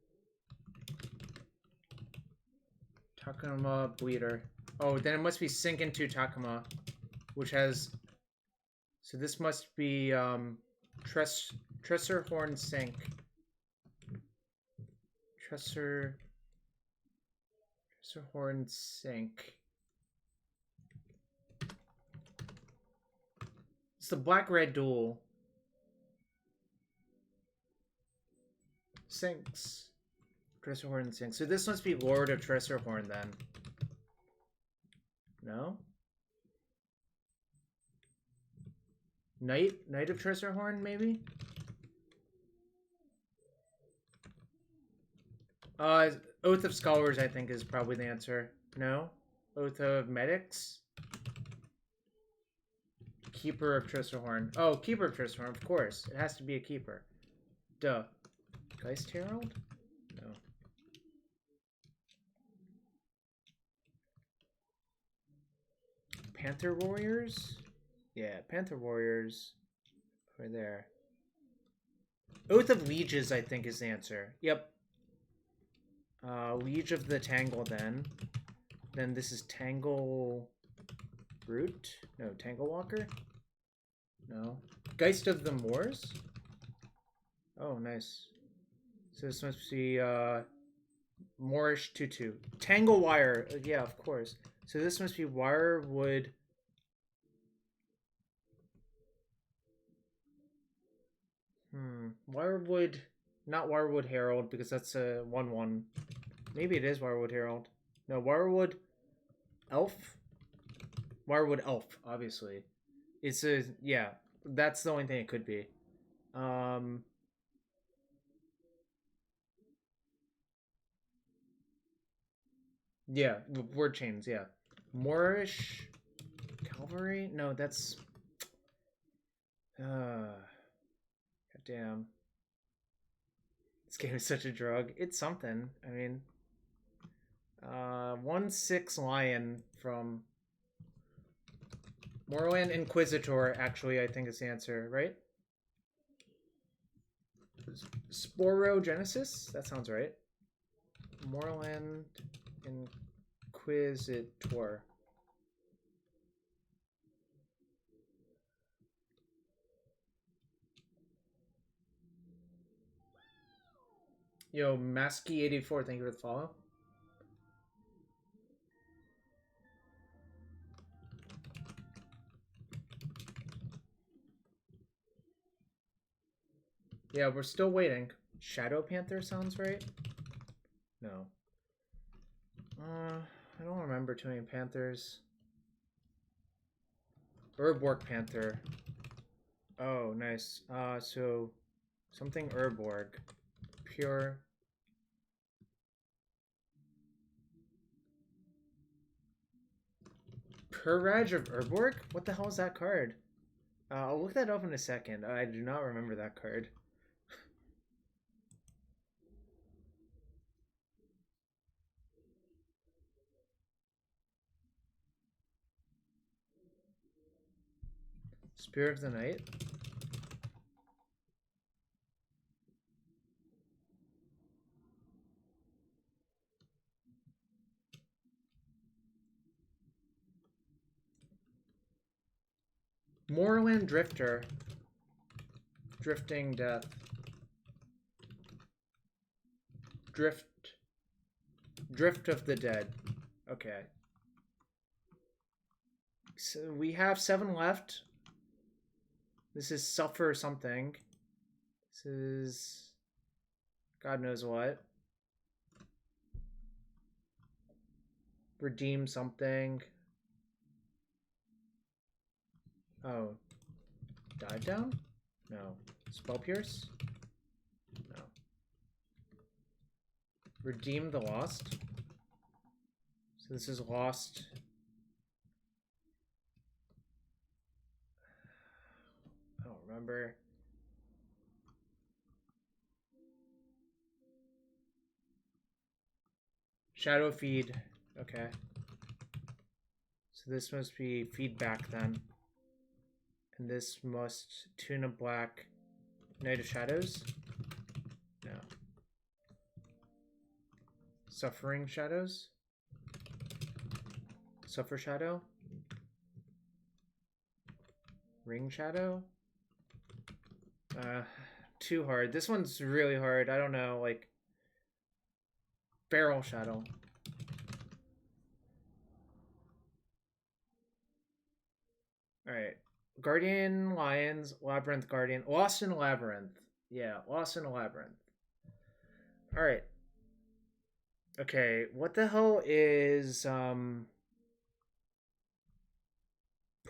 Speaker 1: Takuma Bleeder. Oh, then it must be Sink into Takuma, which has... So this must be Tresser Horn Sink. Tresser Horn Sink. It's the black-red duel. Sinks. Tresser Horn Sinks. So this must be Lord of Tresser Horn then. No? Knight of Tresser Horn, maybe? Oath of Scholars, I think, is probably the answer. No? Oath of Medics? Keeper of Tresser Horn. Oh, Keeper of Tresser Horn, of course. It has to be a keeper. Duh. Geist Herald? No. Panther Warriors? Yeah, Panther Warriors. Right there. Oath of Lieges, I think, is the answer. Yep. Liege of the Tangle, then. Then this is Tangle... Brute? No, Tangle Walker? No. Geist of the Moors? Oh, nice. So this must be, Moorish 2/2. Tangle Wire. Yeah, of course. So this must be Wirewood... Wirewood... Not Wirewood Herald, because that's a 1/1. Maybe it is Wirewood Herald. No, Wirewood Elf? Wirewood Elf, obviously. It's a... Yeah, that's the only thing it could be. Yeah, word chains, yeah. Moorish Cavalry? No, that's... Goddamn. This game is such a drug. It's something. I mean... 1/6 Lion from... Moorland Inquisitor, actually, I think is the answer, right? Sporogenesis? That sounds right. Moorland Inquisitor. Yo, Masky84, thank you for the follow. Yeah, we're still waiting. Shadow Panther sounds right. No. I don't remember too many panthers. Urborg Panther. Oh, nice. So something Urborg. Pure. Purage of Urborg? What the hell is that card? I'll look that up in a second. I do not remember that card. Spirit of the Night? Moorland Drifter. Drifting Death. Drift of the Dead. Okay. So we have 7 left. This is Suffer something. This is God knows what. Redeem something. Oh. Dive Down? No. Spell Pierce? No. Redeem the Lost? So this is Lost. I don't remember. Shadow Feed. Okay. So this must be feedback then. And this must Tune of Black. Night of Shadows? No. Suffering Shadows? Suffer Shadow? Ring Shadow? Too hard. This one's really hard. I don't know, like Feral Shadow. Alright. Guardian Lions, Labyrinth Guardian. Lost in Labyrinth. Yeah, Lost in a Labyrinth. Alright. Okay, what the hell is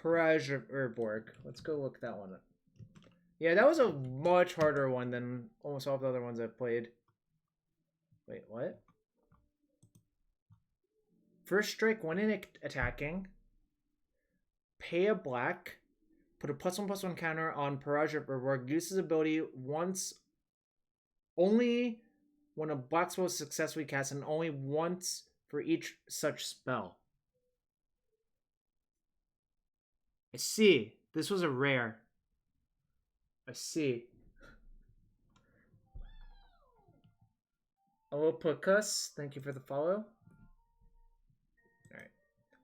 Speaker 1: Parage of Urborg? Let's go look that one up. Yeah, that was a much harder one than almost all the other ones I've played. Wait, what? First strike when in attacking. Pay a black. Put a +1/+1 counter on Parage of Urborg. Use his ability once. Only when a black spell is successfully cast, and only once for each such spell. I see. This was a rare. I see. Hello, Puckus. Thank you for the follow. Alright.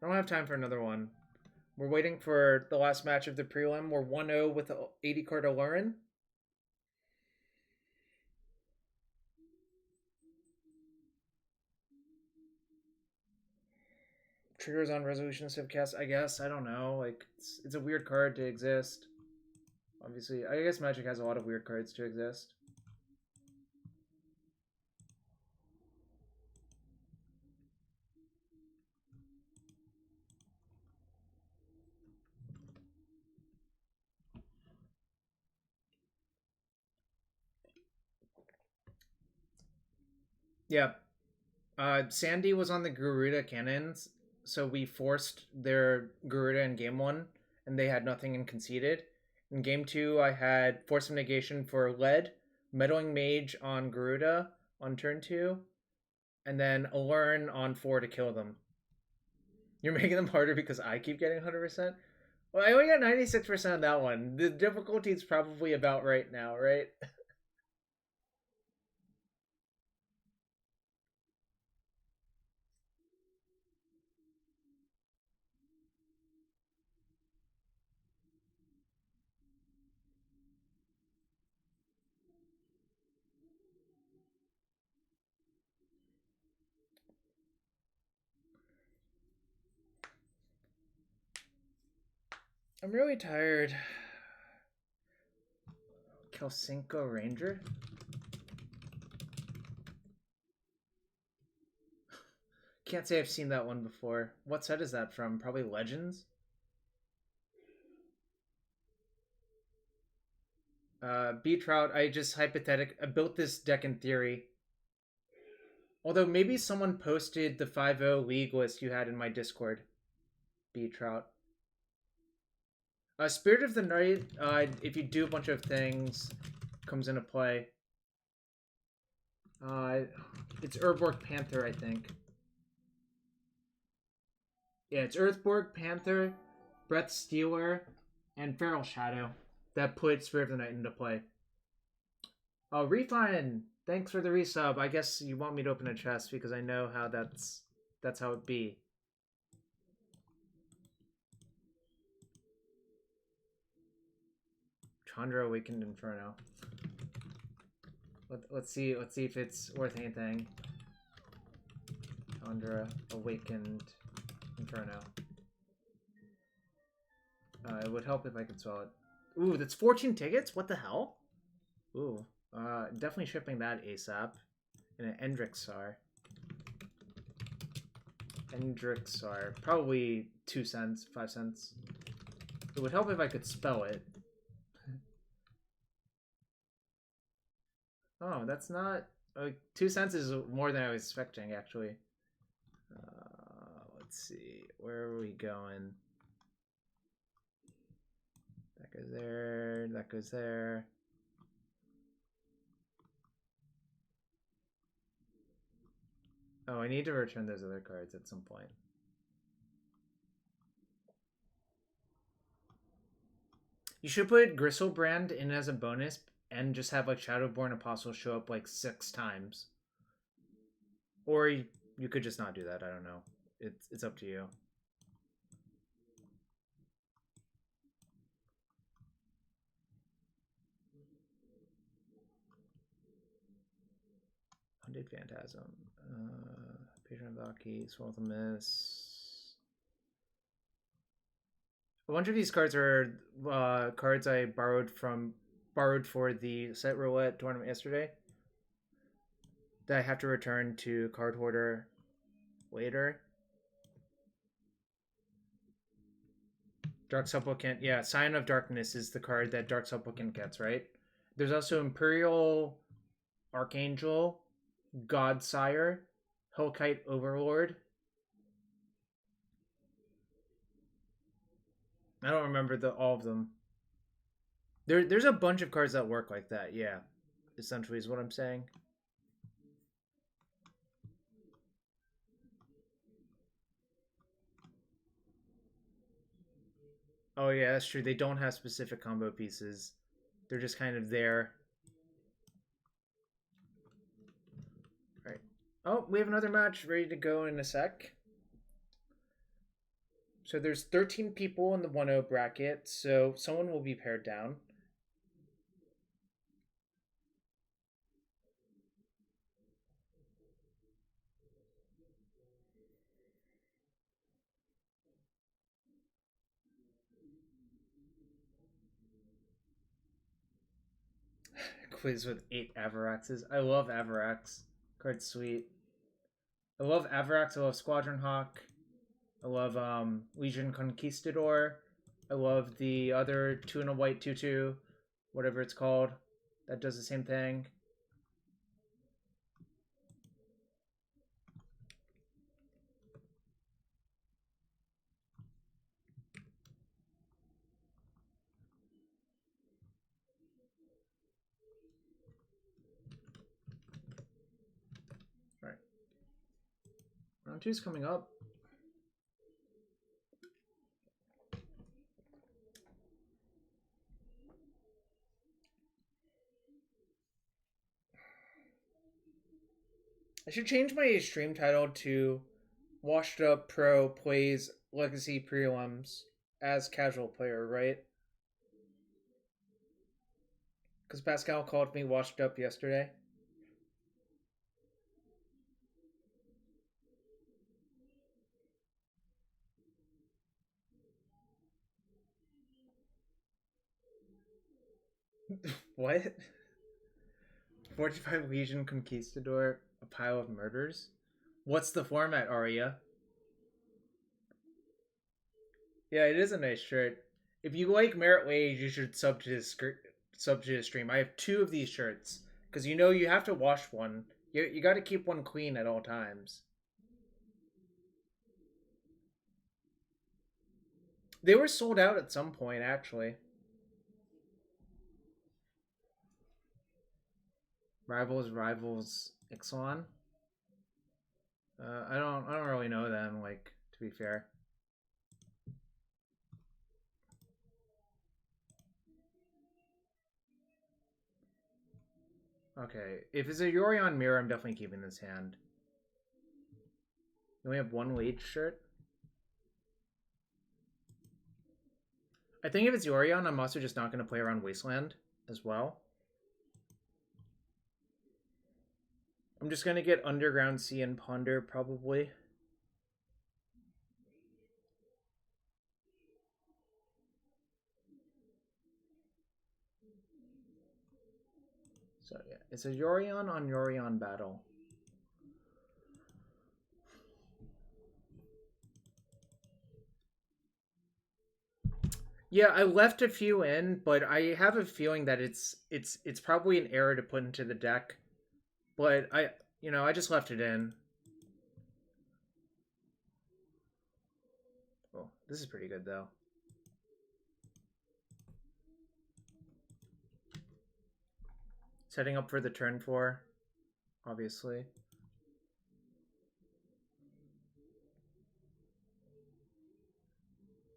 Speaker 1: I don't have time for another one. We're waiting for the last match of the prelim. We're 1-0 with the 80 card Aluren. Triggers on resolution of cast, I guess. I don't know. Like, it's a weird card to exist. Obviously, I guess Magic has a lot of weird cards to exist. Yeah. Sandy was on the Garuda cannons, so we forced their Garuda in game 1, and they had nothing and conceded. In game 2, I had Force of Negation for lead, Meddling Mage on Garuda on turn 2, and then Aluren on 4 to kill them. You're making them harder because I keep getting 100%? Well, I only got 96% on that one. The difficulty is probably about right now, right? I'm really tired. Kelsinko Ranger? Can't say I've seen that one before. What set is that from? Probably Legends? Beetrout, I built this deck in theory. Although maybe someone posted the 5-0 league list you had in my Discord. Beetrout. Spirit of the Night, if you do a bunch of things, comes into play. It's Urborg Panther, I think. Yeah, it's Earthborg Panther, Breath Stealer, and Feral Shadow that put Spirit of the Night into play. Refine, thanks for the resub. I guess you want me to open a chest because I know how that's how it be. Tundra Awakened Inferno. Let's see if it's worth anything. Tundra Awakened Inferno. It would help if I could sell it. Ooh, that's 14 tickets? What the hell? Ooh. Definitely shipping that ASAP. And an Endrixar. Probably 2 cents, 5 cents. It would help if I could spell it. Oh, that's not... 2 cents is more than I was expecting, actually. Let's see. Where are we going? That goes there. That goes there. Oh, I need to return those other cards at some point. You should put Gristlebrand in as a bonus and just have like Shadowborn Apostle show up like 6 times. Or you could just not do that. I don't know. It's up to you. Undead Phantasm. Patron of Valky, Swirl the Mist. A bunch of these cards are cards I borrowed for the Set Roulette tournament yesterday that I have to return to Card Hoarder later. Dark Supplicant, yeah, Sign of Darkness is the card that Dark Supplicant gets, right? There's also Imperial Archangel, Godsire, Hellkite Overlord. I don't remember all of them. There's a bunch of cards that work like that, yeah. Essentially is what I'm saying. Oh yeah, that's true. They don't have specific combo pieces. They're just kind of there. Alright. Oh, we have another match ready to go in a sec. So there's 13 people in the 1-0 bracket, so someone will be paired down. Quiz with 8 Avaraxes. I love Avarax. Card's sweet. I love Avarax. I love Squadron Hawk. I love Legion Conquistador. I love the other 2 and a white 2/2, whatever it's called. That does the same thing. Alright. Round 2's coming up. I should change my stream title to Washed Up Pro Plays Legacy Prelims as Casual Player, right? Because Pascal called me washed up yesterday. What? 45 Legion Conquistador, a pile of murders? What's the format, Arya? Yeah, it is a nice shirt. If you like Merit Wage, you should sub to his stream. I have 2 of these shirts because you have to wash one. You got to keep one clean at all times. They were sold out at some point, actually. Rivals, Ixalan. I don't really know them. Like, to be fair. Okay, if it's a Yorion mirror, I'm definitely keeping this hand. We only have 1 Wage shirt. I think if it's Yorion, I'm also just not going to play around Wasteland as well. I'm just going to get Underground Sea and Ponder, probably. So yeah, it's a Yorion on Yorion battle. Yeah, I left a few in, but I have a feeling that it's probably an error to put into the deck. But I just left it in. Oh, this is pretty good though. Setting up for the turn 4, obviously.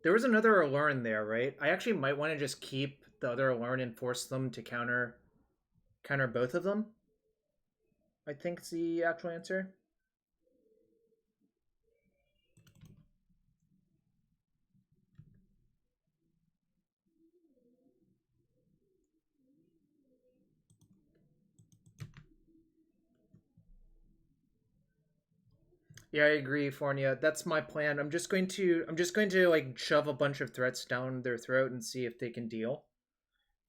Speaker 1: There was another Aluren there, right? I actually might want to just keep the other Aluren and force them to counter both of them. I think it's the actual answer. Yeah, I agree, Fornia. That's my plan. I'm just going to like shove a bunch of threats down their throat and see if they can deal.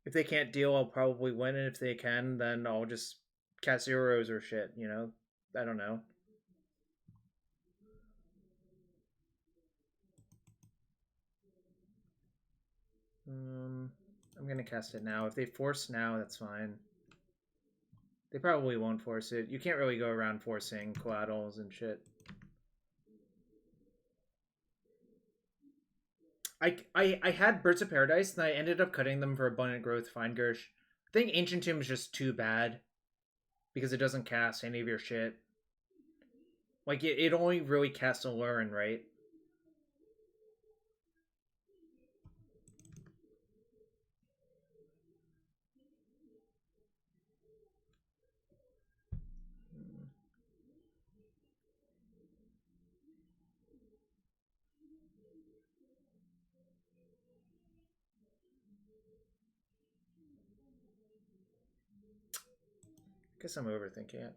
Speaker 1: If they can't deal, I'll probably win, and if they can, then I'll just cast zeros or shit, I don't know. I'm gonna cast it now. If they force now, that's fine. They probably won't force it. You can't really go around forcing collaterals and shit. I had Birds of Paradise, and I ended up cutting them for Abundant Growth, Fine Gersh. I think Ancient Tomb is just too bad because it doesn't cast any of your shit. Like, it only really casts Aluren, right? Guess I'm overthinking it.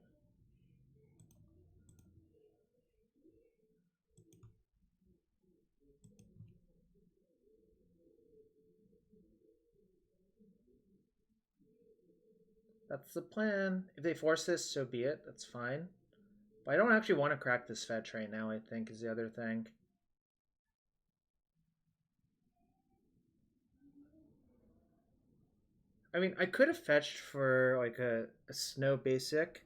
Speaker 1: That's the plan. If they force this, so be it. That's fine. But I don't actually want to crack this fetch right now, I think, is the other thing. I mean, I could have fetched for like a snow basic,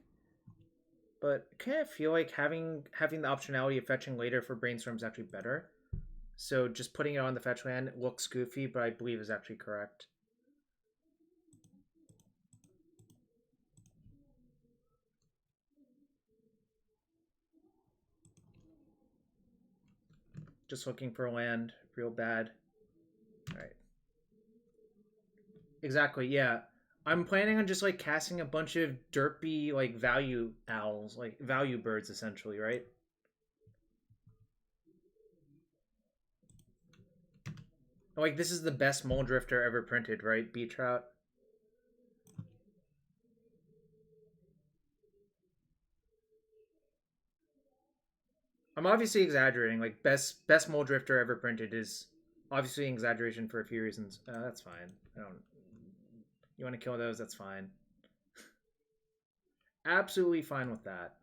Speaker 1: but I kind of feel like having the optionality of fetching later for Brainstorm is actually better. So just putting it on the fetch land looks goofy, but I believe is actually correct. Just looking for land real bad. All right. Exactly, yeah. I'm planning on just like casting a bunch of derpy like value owls, like value birds essentially, right? Like this is the best mole drifter ever printed, right? Beach trout. I'm obviously exaggerating. Like best mole drifter ever printed is obviously an exaggeration for a few reasons. That's fine. I don't. You want to kill those? That's fine. Absolutely fine with that.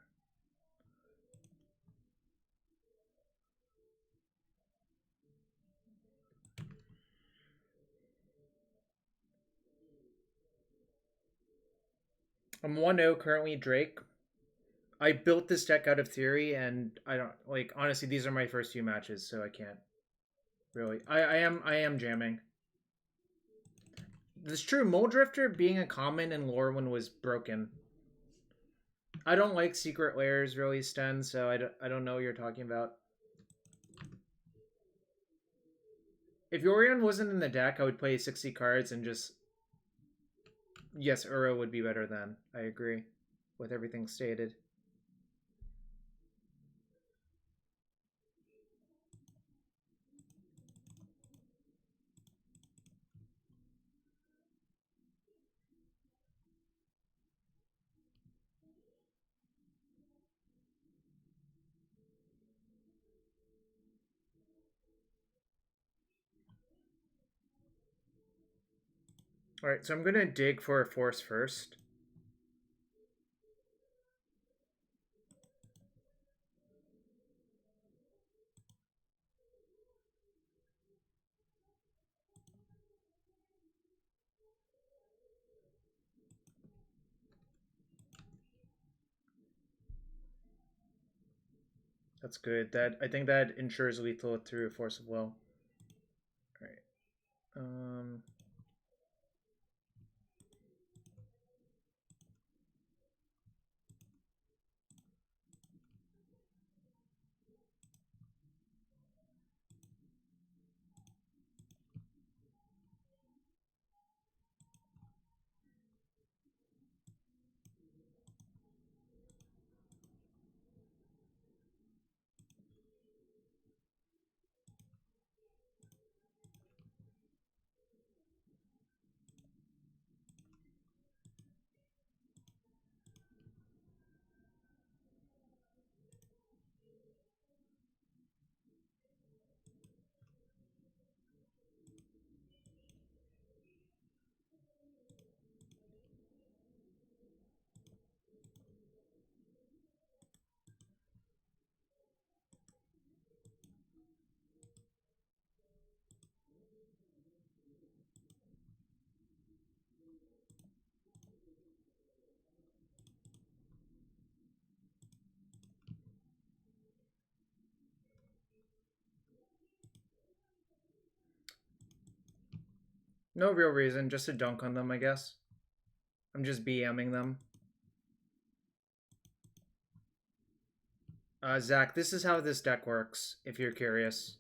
Speaker 1: I'm 1-0 currently, Drake. I built this deck out of theory, and I don't like honestly. These are my first few matches, so I can't really. I am jamming. It's true. Mole Drifter being a common in Lorwyn was broken. I don't like Secret Lairs really, Sten. So I don't know what you're talking about. If Yorion wasn't in the deck, I would play 60 cards and just. Yes, Uro would be better then. I agree with everything stated. Alright, so I'm going to dig for a force first. That's good. I think that ensures lethal through Force of Will. Alright. No real reason, just to dunk on them, I guess. I'm just BMing them. Zach, this is how this deck works, if you're curious.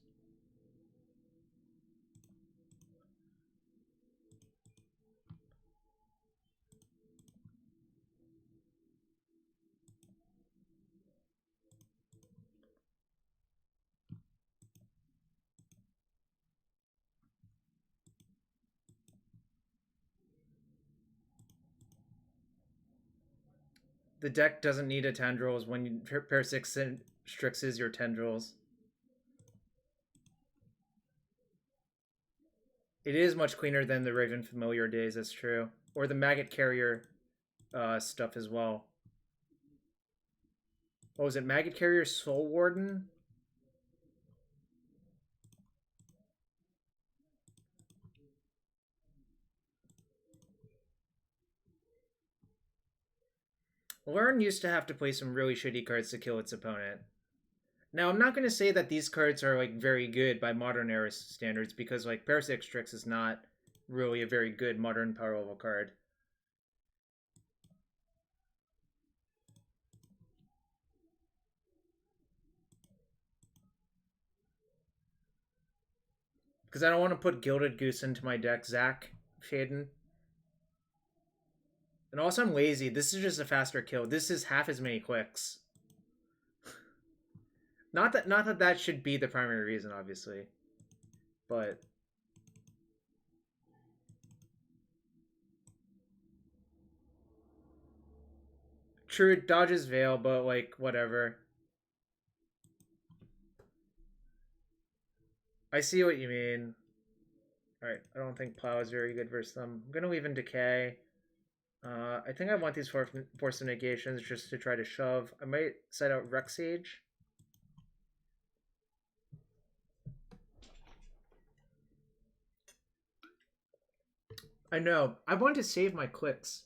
Speaker 1: The deck doesn't need a tendrils when you Parasitic Strixes your tendrils. It is much cleaner than the Raven Familiar days, that's true. Or the Maggot Carrier stuff as well. What was it? Maggot Carrier Soul Warden? Aluren used to have to play some really shitty cards to kill its opponent. Now, I'm not going to say that these cards are like very good by modern era standards because like Parasitic Strix is not really a very good modern power level card. Because I don't want to put Gilded Goose into my deck, Zach Shaden. And also, I'm lazy. This is just a faster kill. This is half as many clicks. Not that that should be the primary reason, obviously, but true, it dodges Veil, but like whatever. I see what you mean. All right, I don't think Plow is very good versus them. I'm gonna leave in Decay. I think I want these Force of Negations just to try to shove. I might set out Rec Sage. I know. I want to save my clicks.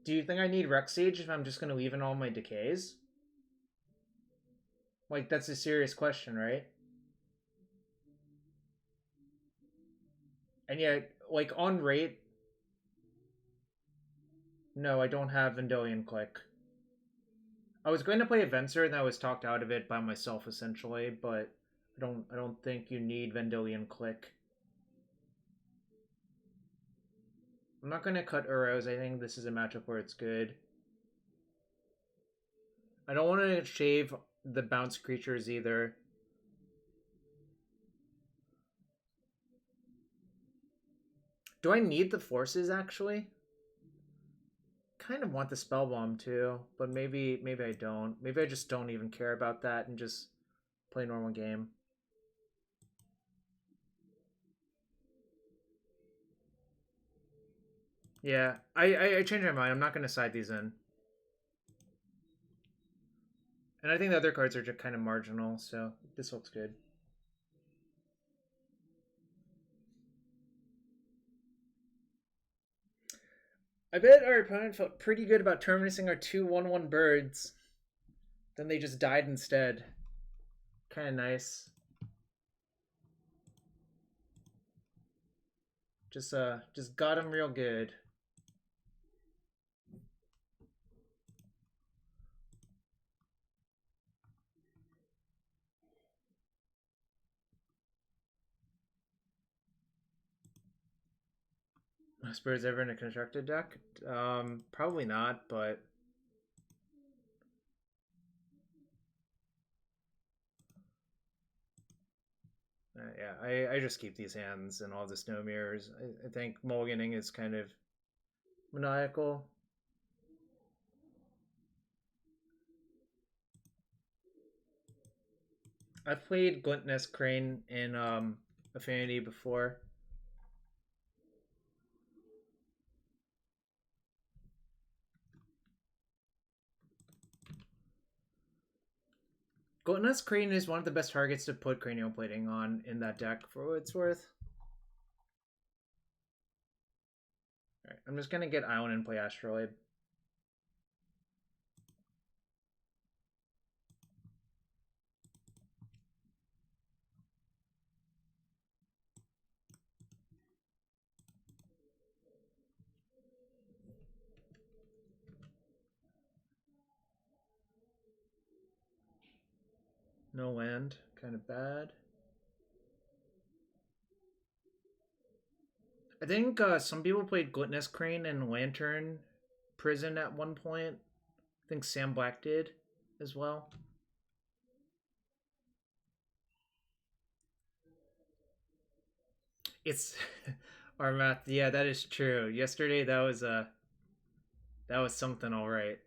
Speaker 1: Do you think I need Rex Sage if I'm just gonna leave in all my decays? Like, that's a serious question, right? And yet, like, on rate, no, I don't have Vendilion Click. I was going to play a Venser and I was talked out of it by myself essentially, but I don't think you need Vendilion Click. I'm not gonna cut Uros. I think this is a matchup where it's good. I don't want to shave the bounce creatures either. Do I need the forces actually? Kind of want the Spellbomb too, but maybe I don't. Maybe I just don't even care about that and just play normal game. Yeah, I changed my mind. I'm not going to side these in. And I think the other cards are just kind of marginal, so this looks good. I bet our opponent felt pretty good about terminating our 2/1/1 birds. Then they just died instead. Kind of nice. Just got him real good. Most birds ever in a constructed deck? Probably not, but yeah, I just keep these hands and all the snow mirrors. I think mulliganing is kind of maniacal. I've played Gluttonous Crane in Affinity before. Gluttonous Crane is one of the best targets to put Cranial Plating on in that deck for what it's worth. Alright, I'm just gonna get Island and play Astrolabe. No land, kind of bad. I think some people played Gluttonous Crane and Lantern Prison at one point. I think Sam Black did as well. It's our math. Yeah, that is true. Yesterday that was something all right.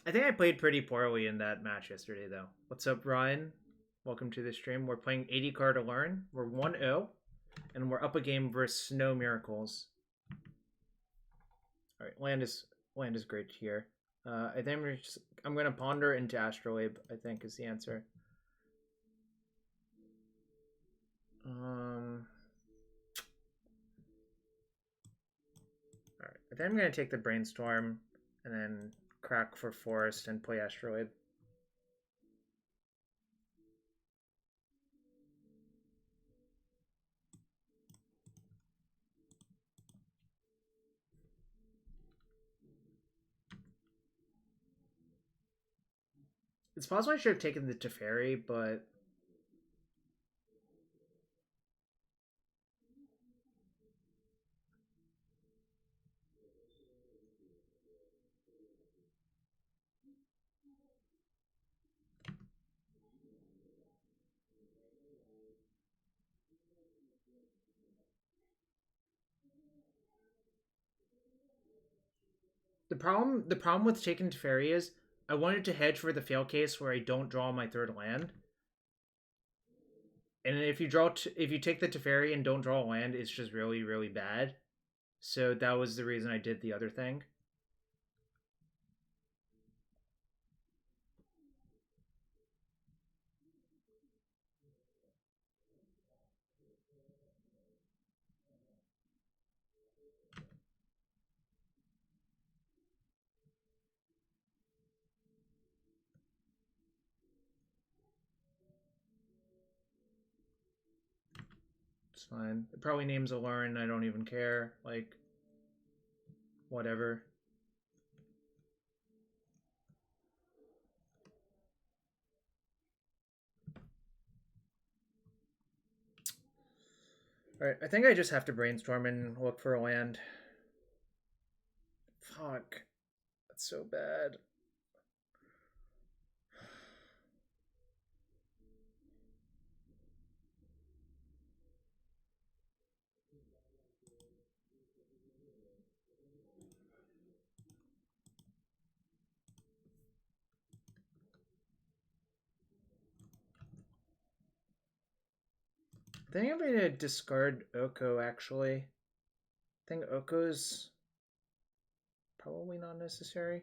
Speaker 1: I think I played pretty poorly in that match yesterday, though. What's up, Ryan? Welcome to the stream. We're playing 80 card Aluren. We're 1-0, and we're up a game versus Snow Miracles. All right, land is great here. I think I'm gonna ponder into Astrolabe. I think is the answer. All right, I think I'm gonna take the Brainstorm and then crack for Forest and play Astrolabe. It's possible I should have taken the Teferi, but the problem with taking Teferi is I wanted to hedge for the fail case where I don't draw my third land. And if you take the Teferi and don't draw a land, it's just really, really bad. So that was the reason I did the other thing. It's fine. It probably names Aluren. I don't even care. Like, whatever. Alright, I think I just have to brainstorm and look for a land. Fuck. That's so bad. I think I'm going to discard Oko, actually. I think Oko's probably not necessary.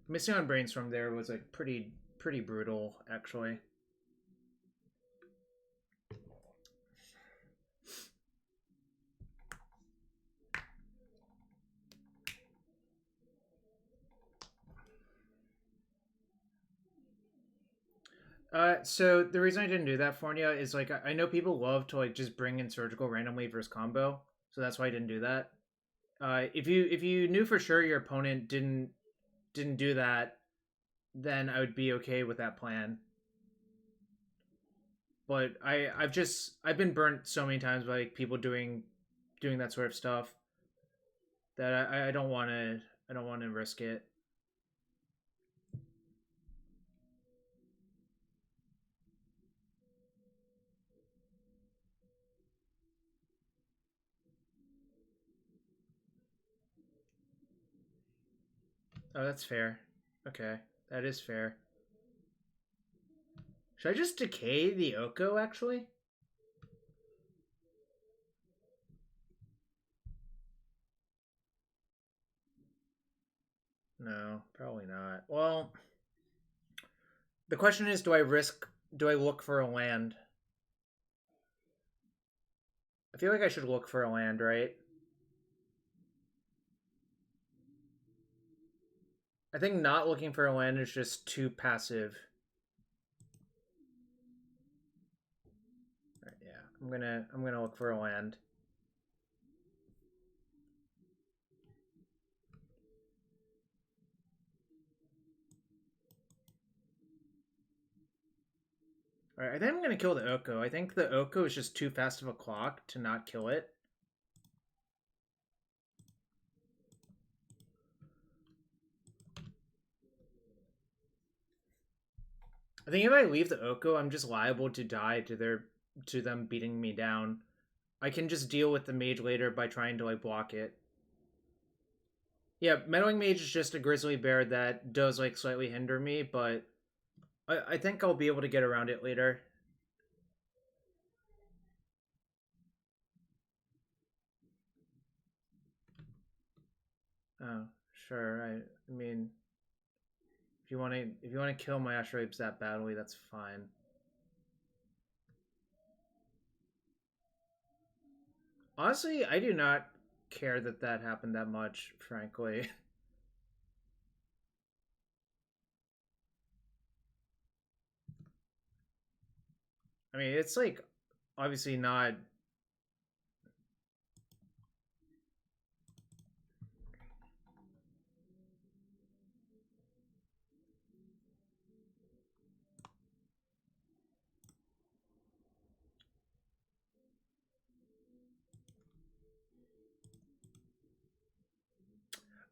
Speaker 1: Missing on Brainstorm there was like pretty brutal, actually. So the reason I didn't do that for you is like I know people love to like just bring in surgical randomly versus combo, so that's why I didn't do that. If you knew for sure your opponent didn't do that, then I would be okay with that plan. But I've been burnt so many times by like, people doing that sort of stuff that I don't want to risk it. Oh, that's fair. Okay, that is fair. Should I just decay the Oko, actually? No, probably not. Well, the question is, do I look for a land? I feel like I should look for a land, right? I think not looking for a land is just too passive. Right, yeah, I'm gonna look for a land. Alright, I think I'm gonna kill the Oko. I think the Oko is just too fast of a clock to not kill it. I think if I leave the Oko, I'm just liable to die to them beating me down. I can just deal with the mage later by trying to like block it. Yeah, Meddling Mage is just a grizzly bear that does like slightly hinder me, but I think I'll be able to get around it later. Oh, sure. I mean, if you want to kill my Astrolabes that badly, that's fine. Honestly, I do not care that that happened that much, frankly. I mean, it's like obviously not.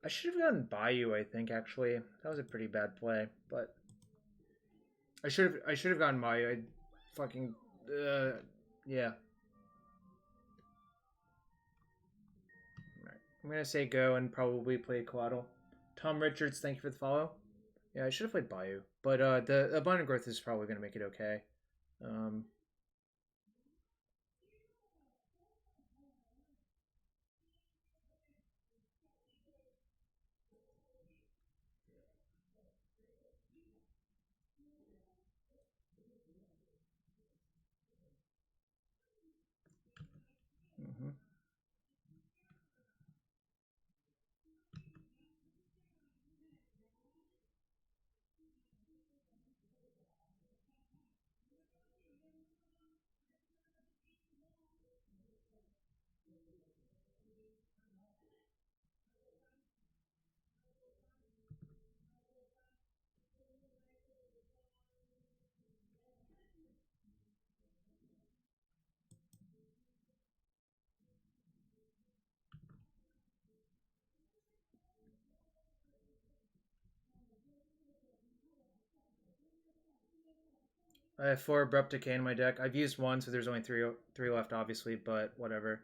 Speaker 1: I should have gone Bayou, I think, actually. That was a pretty bad play, but I should have gone Bayou. I fucking yeah. Right. I'm gonna say go and probably play Coatl. Tom Richards, thank you for the follow. Yeah, I should have played Bayou, but the abundant growth is probably gonna make it okay. Um, I have 4 Abrupt Decay in my deck. I've used 1, so there's only three left, obviously, but whatever.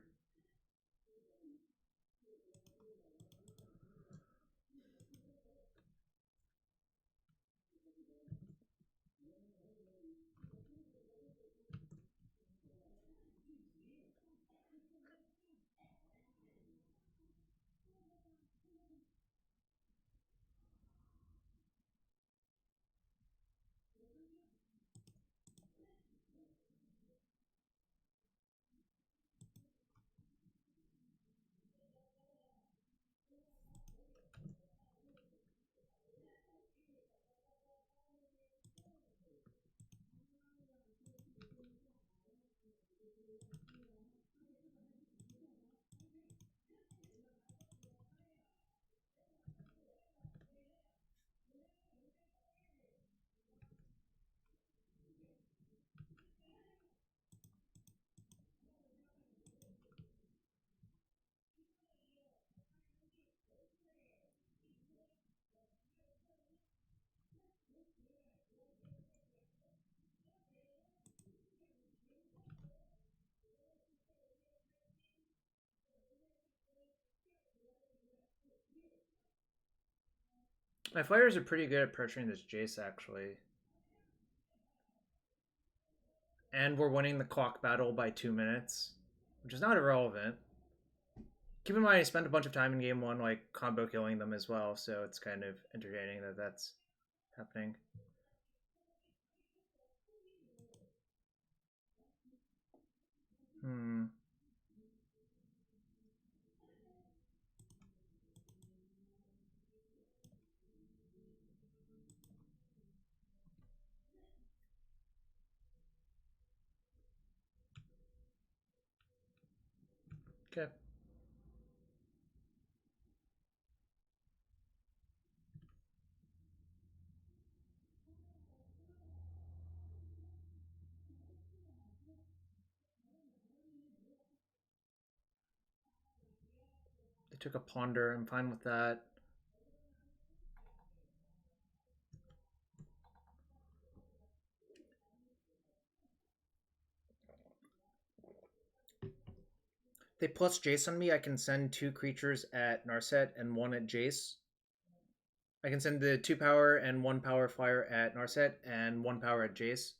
Speaker 1: My flyers are pretty good at pressuring this Jace, actually. And we're winning the clock battle by 2 minutes, which is not irrelevant. Keep in mind, I spent a bunch of time in game 1, like, combo killing them as well, so it's kind of entertaining that that's happening. Okay. They took a Ponder. I'm fine with that. They plus Jace on me. I can send 2 creatures at Narset and 1 at Jace. I can send the 2 power and 1 power flyer at Narset and 1 power at Jace.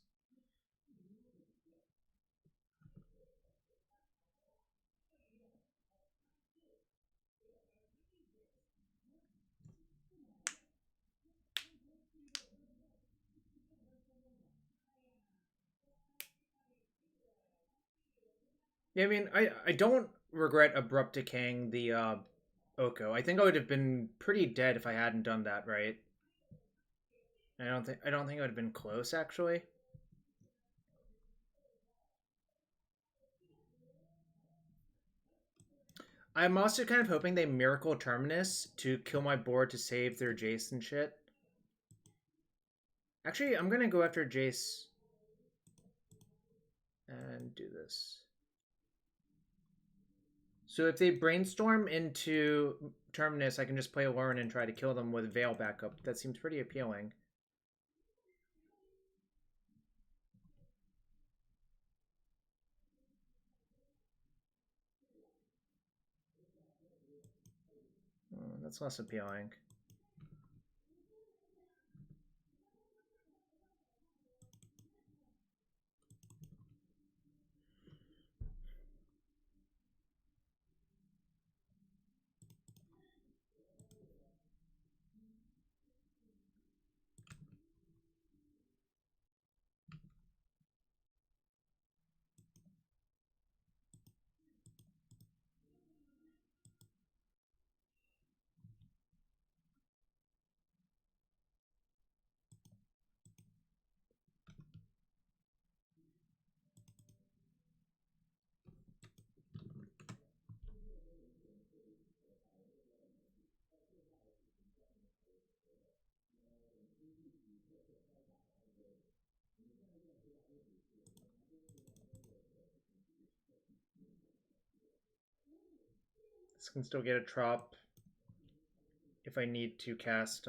Speaker 1: Yeah, I mean, I don't regret Abrupt Decaying the Oko. I think I would have been pretty dead if I hadn't done that, right? I don't think it would have been close, actually. I'm also kind of hoping they Miracle Terminus to kill my board to save their Jace and shit. Actually, I'm gonna go after Jace and do this. So if they Brainstorm into Terminus, I can just play Aluren and try to kill them with Veil backup. That seems pretty appealing. That's less appealing. This can still get a Trop if I need to cast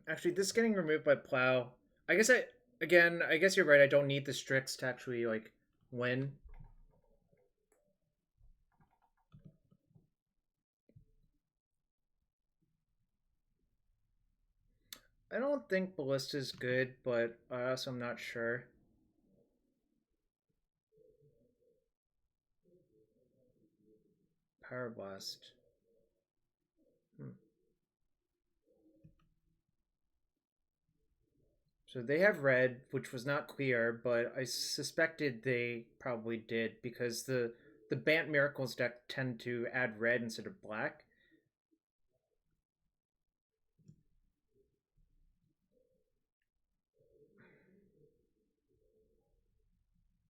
Speaker 1: Actually, this is getting removed by Plow. I guess I guess you're right. I don't need the Strix to actually, like, win. I don't think Ballista is good, but I also am not sure. Power Blast. So they have red, which was not clear, but I suspected they probably did because the Bant Miracles deck tend to add red instead of black.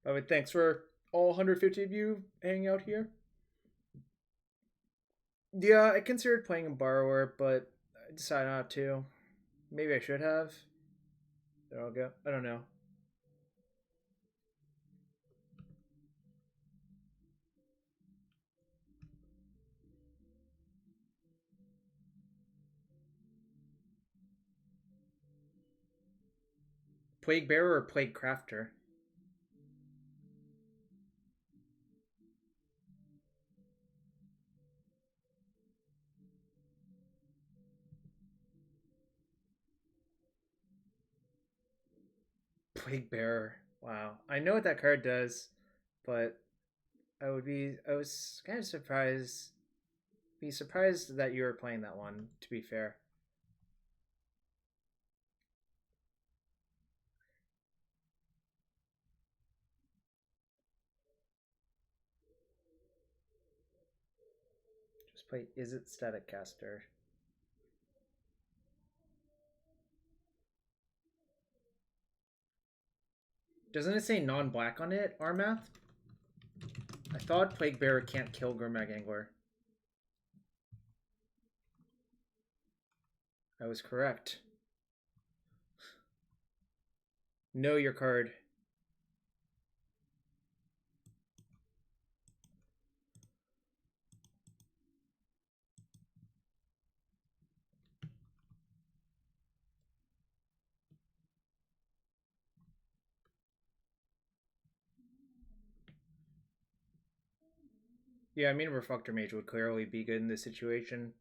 Speaker 1: But thanks for all 150 of you hanging out here. Yeah, I considered playing a Borrower, but I decided not to. Maybe I should have. There I'll go. I don't know. Plague Bearer or Plague Crafter? Plague Bearer. Wow. I know what that card does, but I was kind of surprised. Be surprised that you were playing that one, to be fair. Just play Izzet Static Caster. Doesn't it say non-black on it, Armath? I thought Plague Bearer can't kill Gurmag Angler. I was correct. Know your card. Yeah, I mean, Reflector Mage would clearly be good in this situation.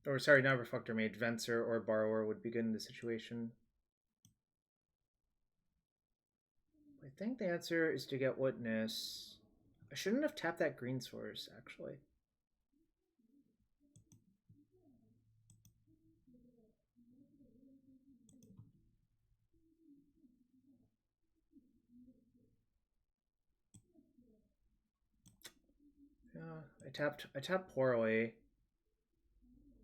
Speaker 1: Or, sorry, not Reflector Mage. Venser or Borrower would be good in this situation. I think the answer is to get Witness. I shouldn't have tapped that green source, actually. Yeah, I tapped poorly.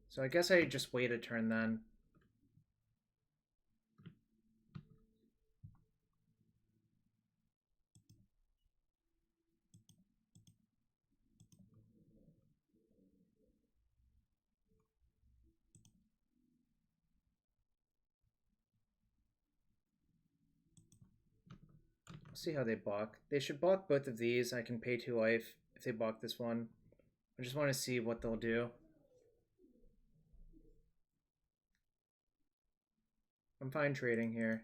Speaker 1: So I guess I just wait a turn then. See how they block. They should block both of these. I can pay 2 life if they block this one. I just want to see what they'll do. I'm fine trading here.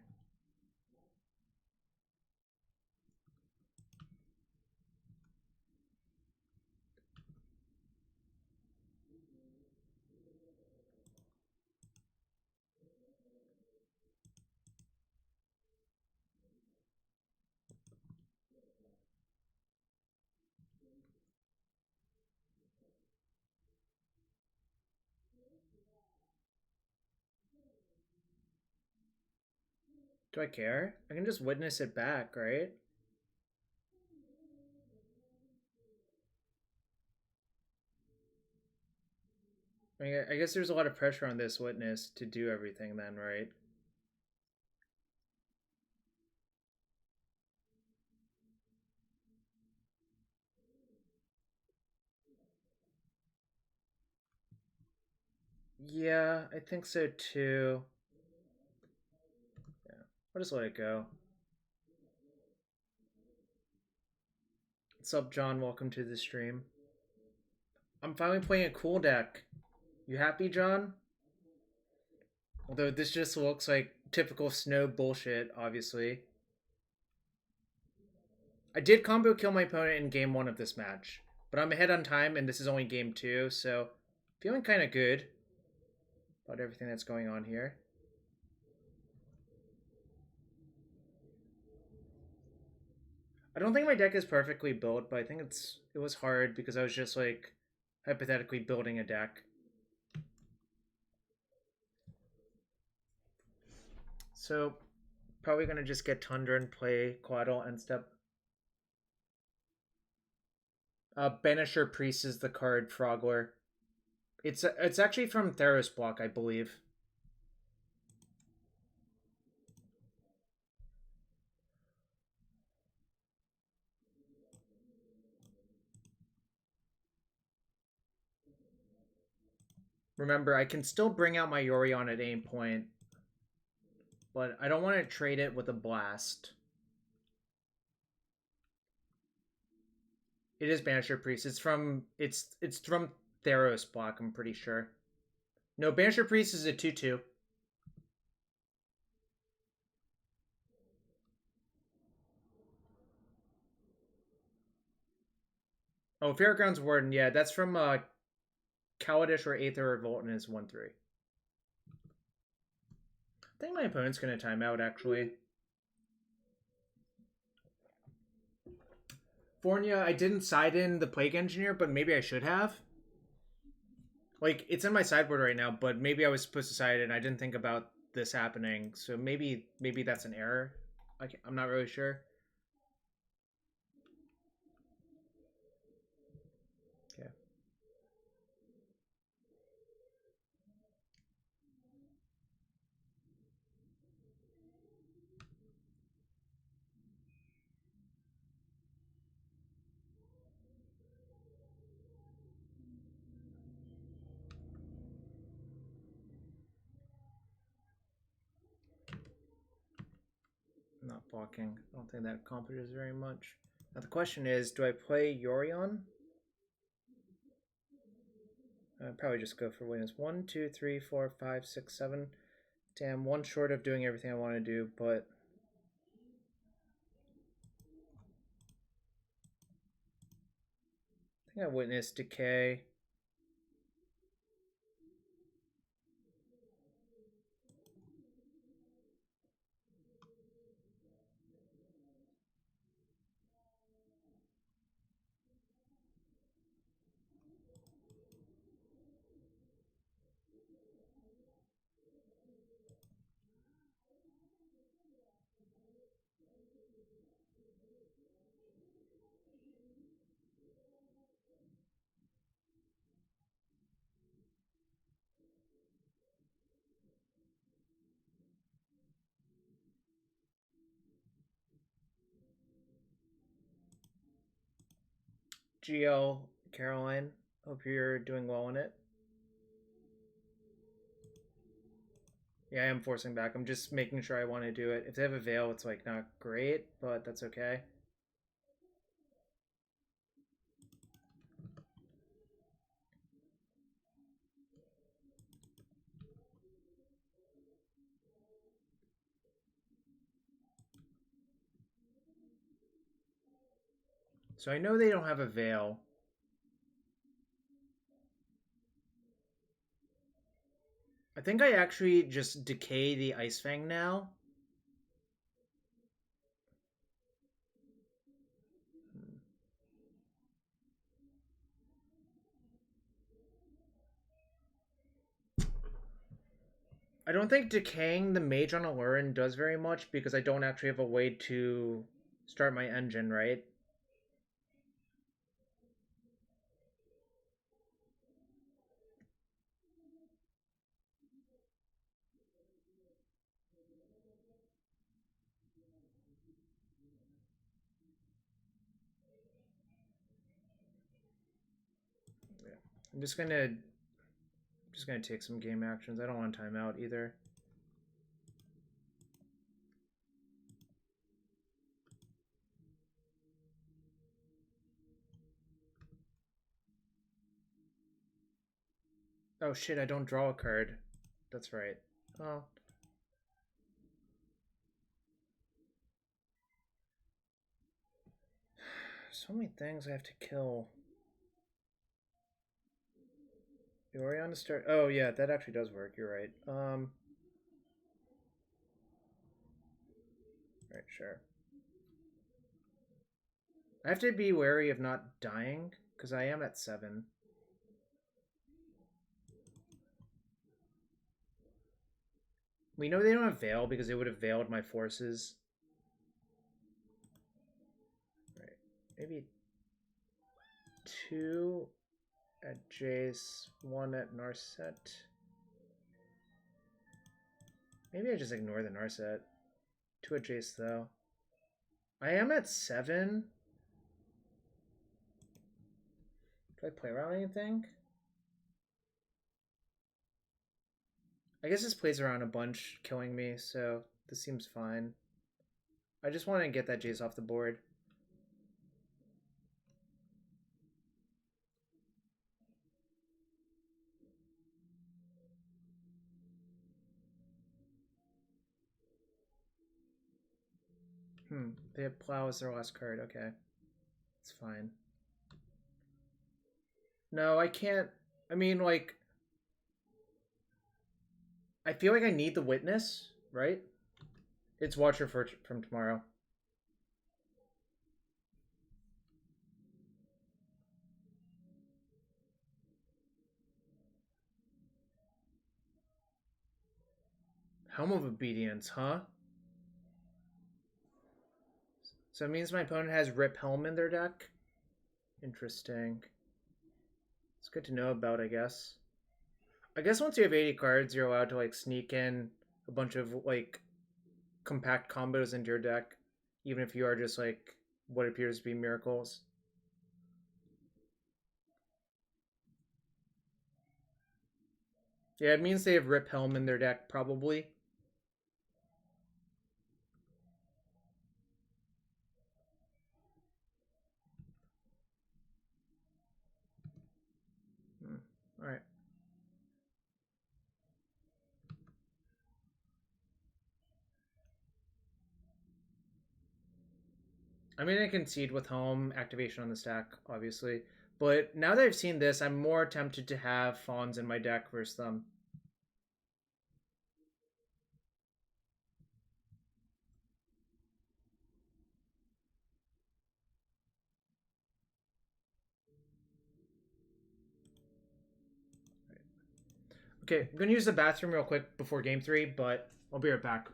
Speaker 1: Do I care? I can just witness it back, right? I guess there's a lot of pressure on this witness to do everything then, right? Yeah, I think so too. Yeah, I'll just let it go. What's up, John? Welcome to the stream. I'm finally playing a cool deck. You happy, John? Although this just looks like typical snow bullshit, obviously. I did combo kill my opponent in game 1 of this match, but I'm ahead on time and this is only game 2, so feeling kind of good about everything that's going on here. I don't think my deck is perfectly built, but I think it was hard because I was just like hypothetically building a deck. So probably gonna just get Tundra and play Quaddle end step. Banisher Priest is the card Frogler. It's actually from Theros block, I believe. Remember, I can still bring out my Yorion at any point, but I don't want to trade it with a blast. It is Banisher Priest. It's from Theros block, I'm pretty sure. No, Banisher Priest is a 2/2. Oh, Fairgrounds Warden, yeah, that's from Kaladesh or Aether Revolt and is 1/3. I think my opponent's gonna time out actually. Fornia, I didn't side in the Plague Engineer, but maybe I should have. Like, it's in my sideboard right now, but maybe I was supposed to side it and I didn't think about this happening. So maybe that's an error. I'm not really sure. Okay. Not blocking. I don't think that accomplishes very much. Now the question is, do I play Yorion? I'd probably just go for wins. 1, 2, 3, 4, 5, 6, 7. Damn, one short of doing everything I want to do, but I think I witnessed Decay. GL, Caroline, hope you're doing well in it. Yeah, I am forcing back. I'm just making sure I want to do it. If they have a Veil, it's like not great, but that's okay. So I know they don't have a Veil. I think I actually just decay the Ice Fang now. I don't think decaying the Mage on Aluren does very much because I don't actually have a way to start my engine, right? Yeah. I'm just gonna take some game actions. I don't want timeout either. Oh shit, I don't draw a card. That's right. Oh. So many things I have to kill. Yorion to start. Oh yeah, that actually does work. You're right. Right, sure. I have to be wary of not dying because I am at 7. We know they don't have Veil because they would have veiled my forces. Right. Maybe 2 at Jace, 1 at Narset. Maybe I just ignore the Narset. 2 at Jace though. I am at 7. Do I play around anything? I guess this plays around a bunch, killing me, so this seems fine. I just want to get that Jace off the board. They have Plow as their last card. Okay. It's fine. No, I can't. I mean, like, I feel like I need the Witness, right? It's Watcher from tomorrow. Helm of Obedience, huh? So it means my opponent has Rip Helm in their deck? Interesting. It's good to know about, I guess. I guess once you have 80 cards, you're allowed to, like, sneak in a bunch of, like, compact combos into your deck, even if you are just, like, what appears to be miracles. Yeah, it means they have Rip Helm in their deck, probably. Alright. I'm going to concede with Helm activation on the stack, obviously. But now that I've seen this, I'm more tempted to have Fawns in my deck versus them. Okay, I'm going to use the bathroom real quick before game 3, but I'll be right back.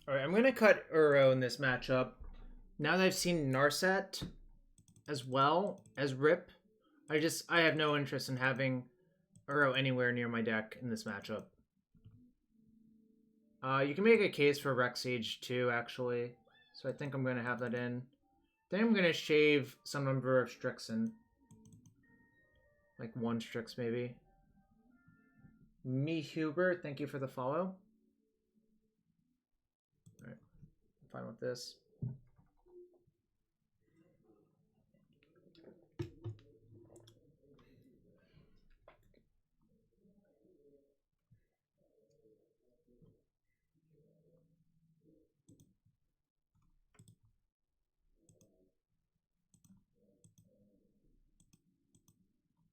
Speaker 1: Alright, I'm going to cut Uro in this matchup. Now that I've seen Narset as well as Rip, I have no interest in having Uro anywhere near my deck in this matchup. You can make a case for Rec Sage too, actually. So I think I'm going to have that in. Then I'm going to shave some number of Strixen. Like 1 Strix, maybe. Me Hubert, thank you for the follow. Alright, I'm fine with this.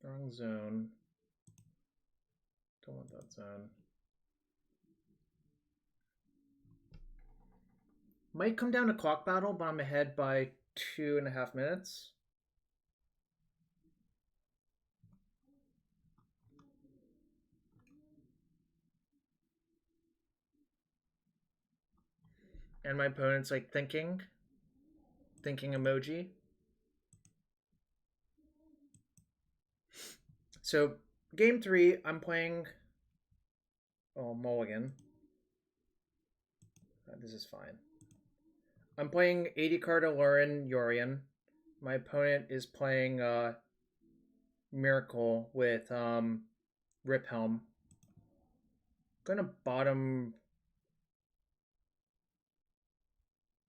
Speaker 1: Wrong zone. Don't want that zone. Might come down to clock battle, but I'm ahead by 2.5 minutes. and my opponent's like thinking emoji. So game 3, I'm playing. Oh, mulligan. This is fine. I'm playing 80 card Aluren Yorion. My opponent is playing Miracle with Rip Helm. I'm gonna bottom.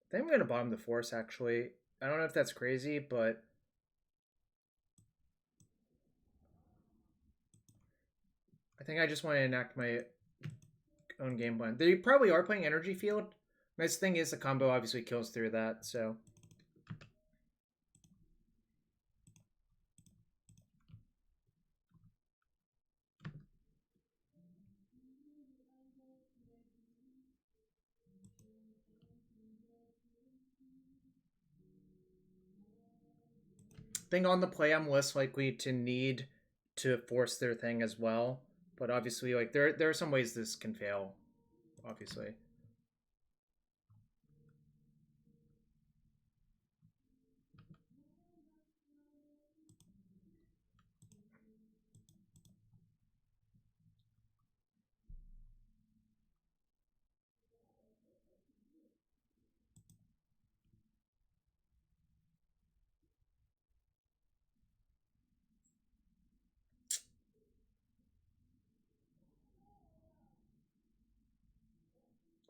Speaker 1: I think I'm gonna bottom the Force actually. I don't know if that's crazy, but I think I just want to enact my own game plan. They probably are playing Energy Field. Nice thing is the combo obviously kills through that, so. I think on the play I'm less likely to need to force their thing as well. But obviously, like there are some ways this can fail, obviously.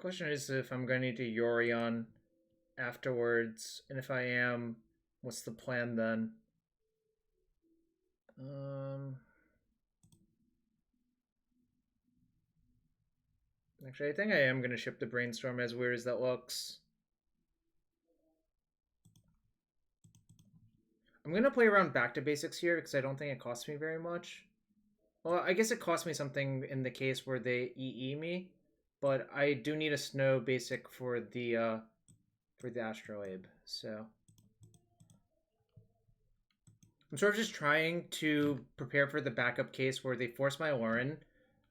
Speaker 1: Question is if I'm going to do Yorion afterwards, and if I am, what's the plan then? Actually, I think I am going to ship the Brainstorm, as weird as that looks. I'm going to play around back to basics here, because I don't think it costs me very much. Well, I guess it cost me something in the case where they EE me, but I do need a snow basic for the Astrolabe, so I'm sort of just trying to prepare for the backup case where they force my Aluren,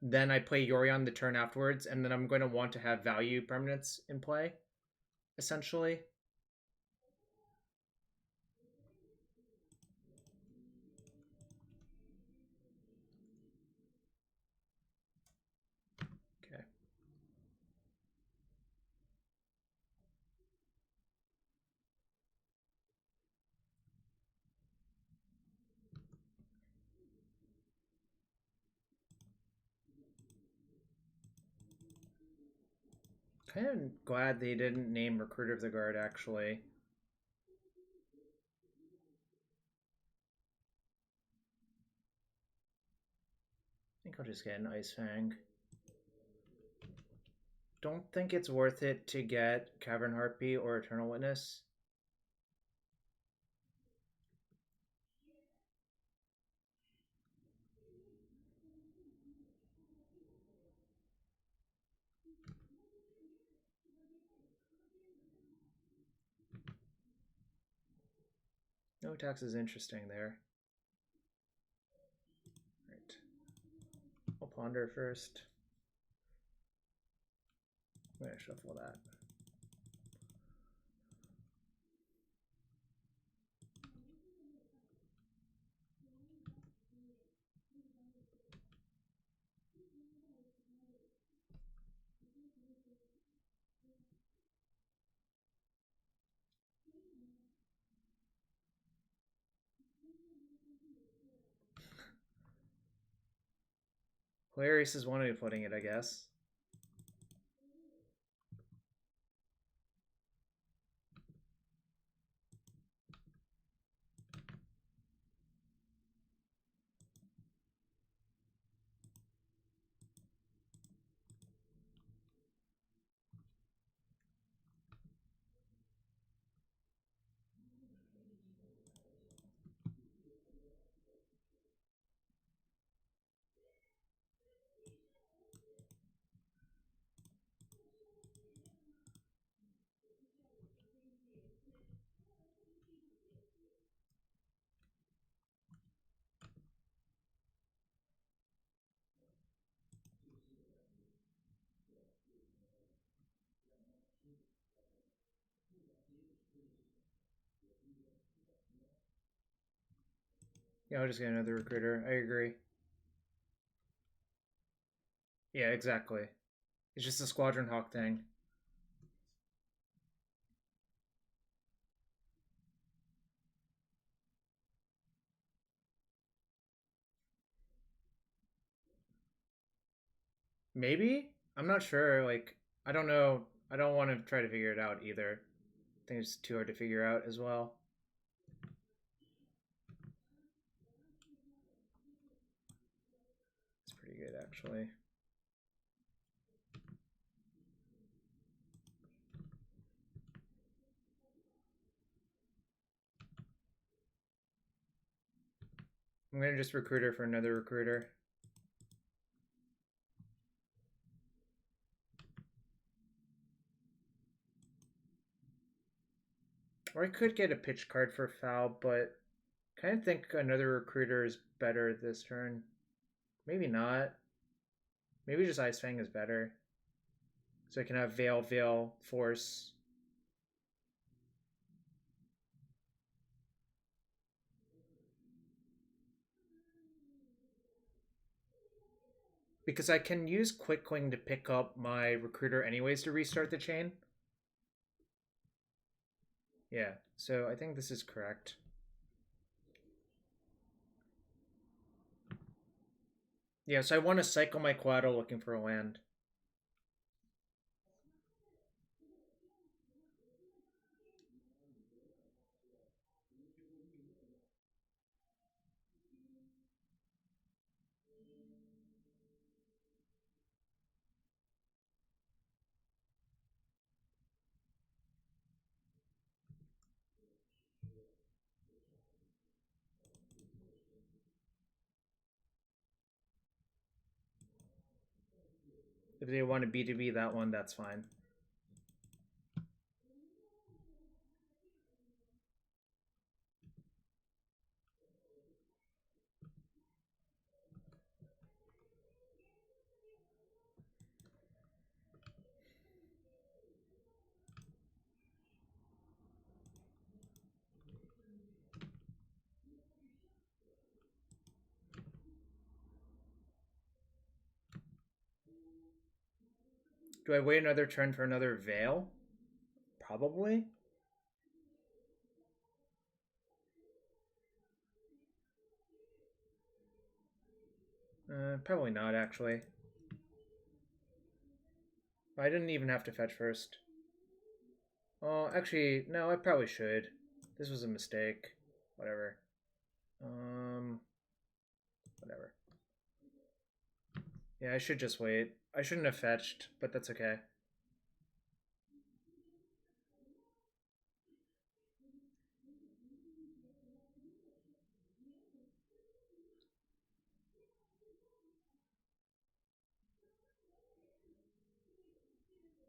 Speaker 1: then I play Yorion the turn afterwards, and then I'm going to want to have value permanents in play, essentially. Okay. Kind of glad they didn't name Recruiter of the Guard, actually. I think I'll just get an Ice Fang. Don't think it's worth it to get Cavern Harpy or Eternal Witness. No tax is interesting there. Right. I'll ponder first. I'm gonna shuffle that. Hilarious is one way of putting it, I guess. Yeah, I'll just get another recruiter. I agree. Yeah, exactly. It's just a Squadron Hawk thing. Maybe? I'm not sure. Like, I don't know. I don't want to try to figure it out either. I think it's too hard to figure out as well. It's pretty good, actually. I'm gonna just recruiter for another recruiter. Or I could get a pitch card for foul, but I kind of think another recruiter is better this turn. Maybe not. Maybe just Ice Fang is better. So I can have Veil, Veil, Force. Because I can use Quickling to pick up my recruiter anyways to restart the chain. Yeah, so I think this is correct. Yeah, so I want to cycle my Quaddle looking for a land. If they want to B2B that one, that's fine. Do I wait another turn for another Veil? Probably. Probably not, actually. I didn't even have to fetch first. Oh, actually, no, I probably should. This was a mistake. Whatever. Whatever. Yeah, I should just wait. I shouldn't have fetched, but that's okay.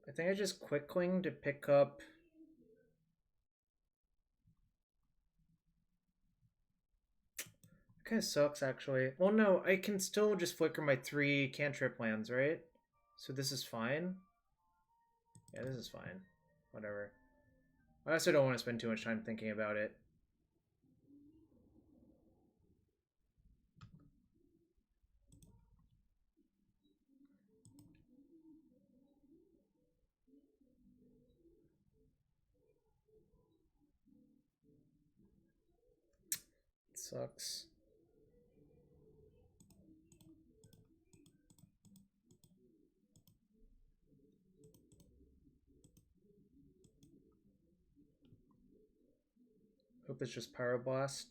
Speaker 1: I think I just Quickling to pick up. Kind of sucks, actually. Well, no, I can still just flicker my 3 cantrip lands, right? So this is fine. Yeah, this is fine. Whatever. I also don't want to spend too much time thinking about it. It sucks. Hope it's just Pyroblast.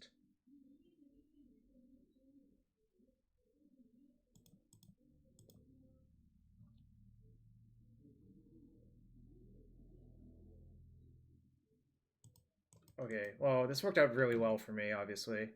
Speaker 1: Okay, well, this worked out really well for me, obviously.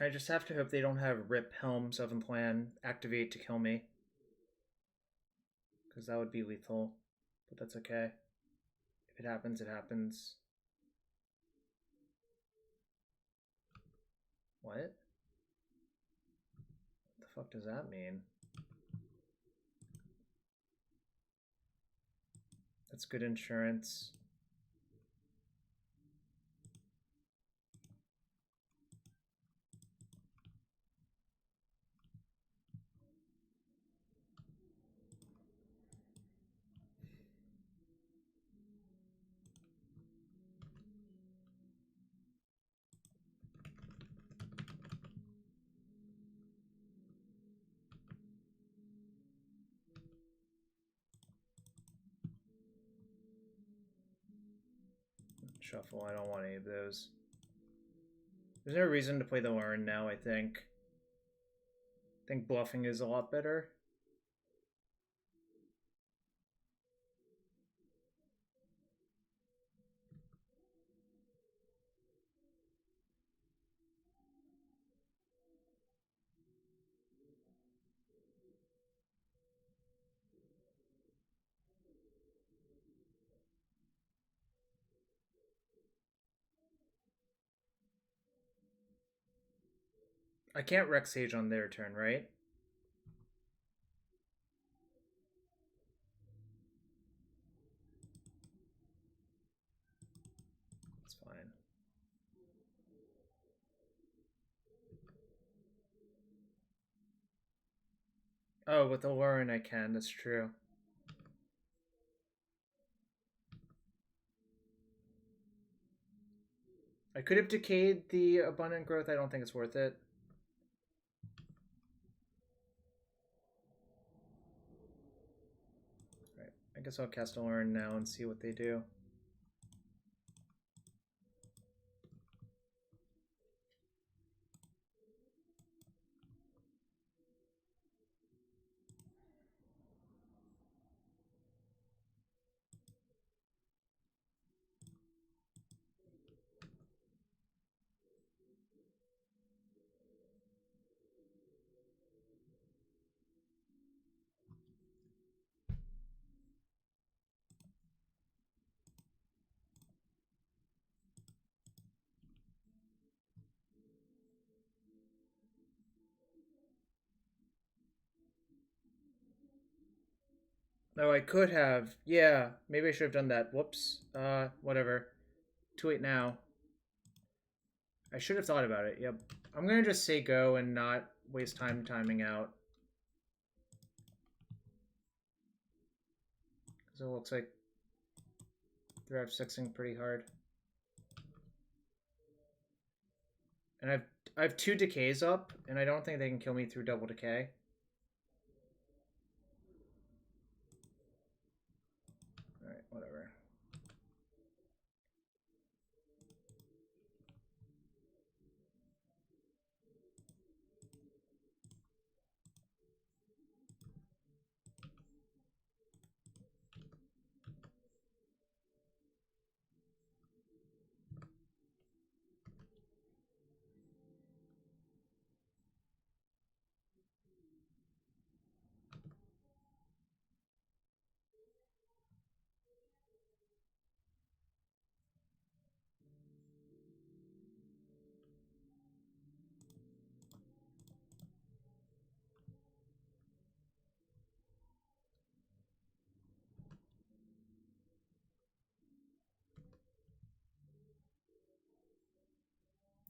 Speaker 1: I just have to hope they don't have Rip Helm 7th Land activate to kill me? Because that would be lethal. But that's okay. If it happens, it happens. What? What the fuck does that mean? That's good insurance. Shuffle, I don't want any of those. There's no reason to play the Aluren now, I think. I think bluffing is a lot better. I can't Rec Sage on their turn, right? It's fine. Oh, with Aluren I can, that's true. I could have decayed the Abundant Growth, I don't think it's worth it. Alright, I guess I'll cast Aluren now and see what they do. Oh, I could have. Yeah, maybe I should have done that. Whoops. Whatever. Too late now. I should have thought about it. Yep. I'm gonna just say go and not waste time timing out. Because it looks like they're F6ing pretty hard. And I have 2 decays up, and I don't think they can kill me through double decay. Alright, whatever.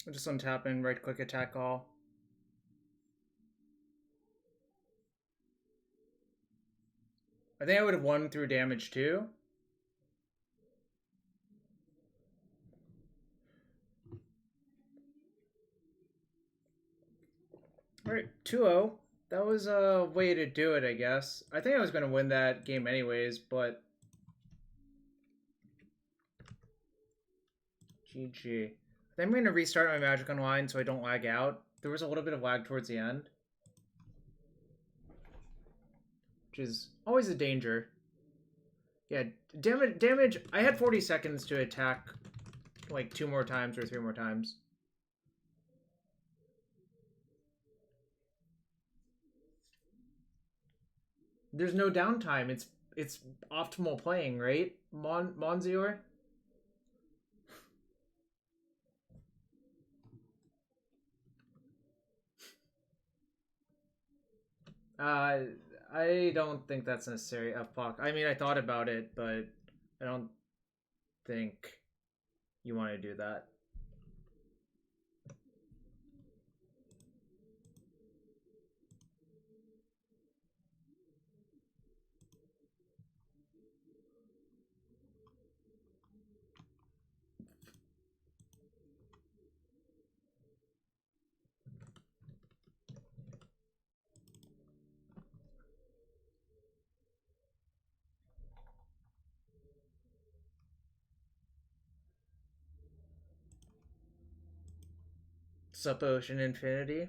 Speaker 1: I'll just untap and right click attack all. I think I would have won through damage too. Alright, 2-0. That was a way to do it, I guess. I think I was going to win that game anyways, but... GG. I think I'm going to restart my Magic Online so I don't lag out. There was a little bit of lag towards the end. Which is always a danger. Yeah, damage. I had 40 seconds to attack like 2 more times or 3 more times. there's no downtime. It's optimal playing, right? Monzior? I don't think that's necessary. Fuck. I mean, I thought about it, but I don't think you want to do that. Sup Ocean Infinity.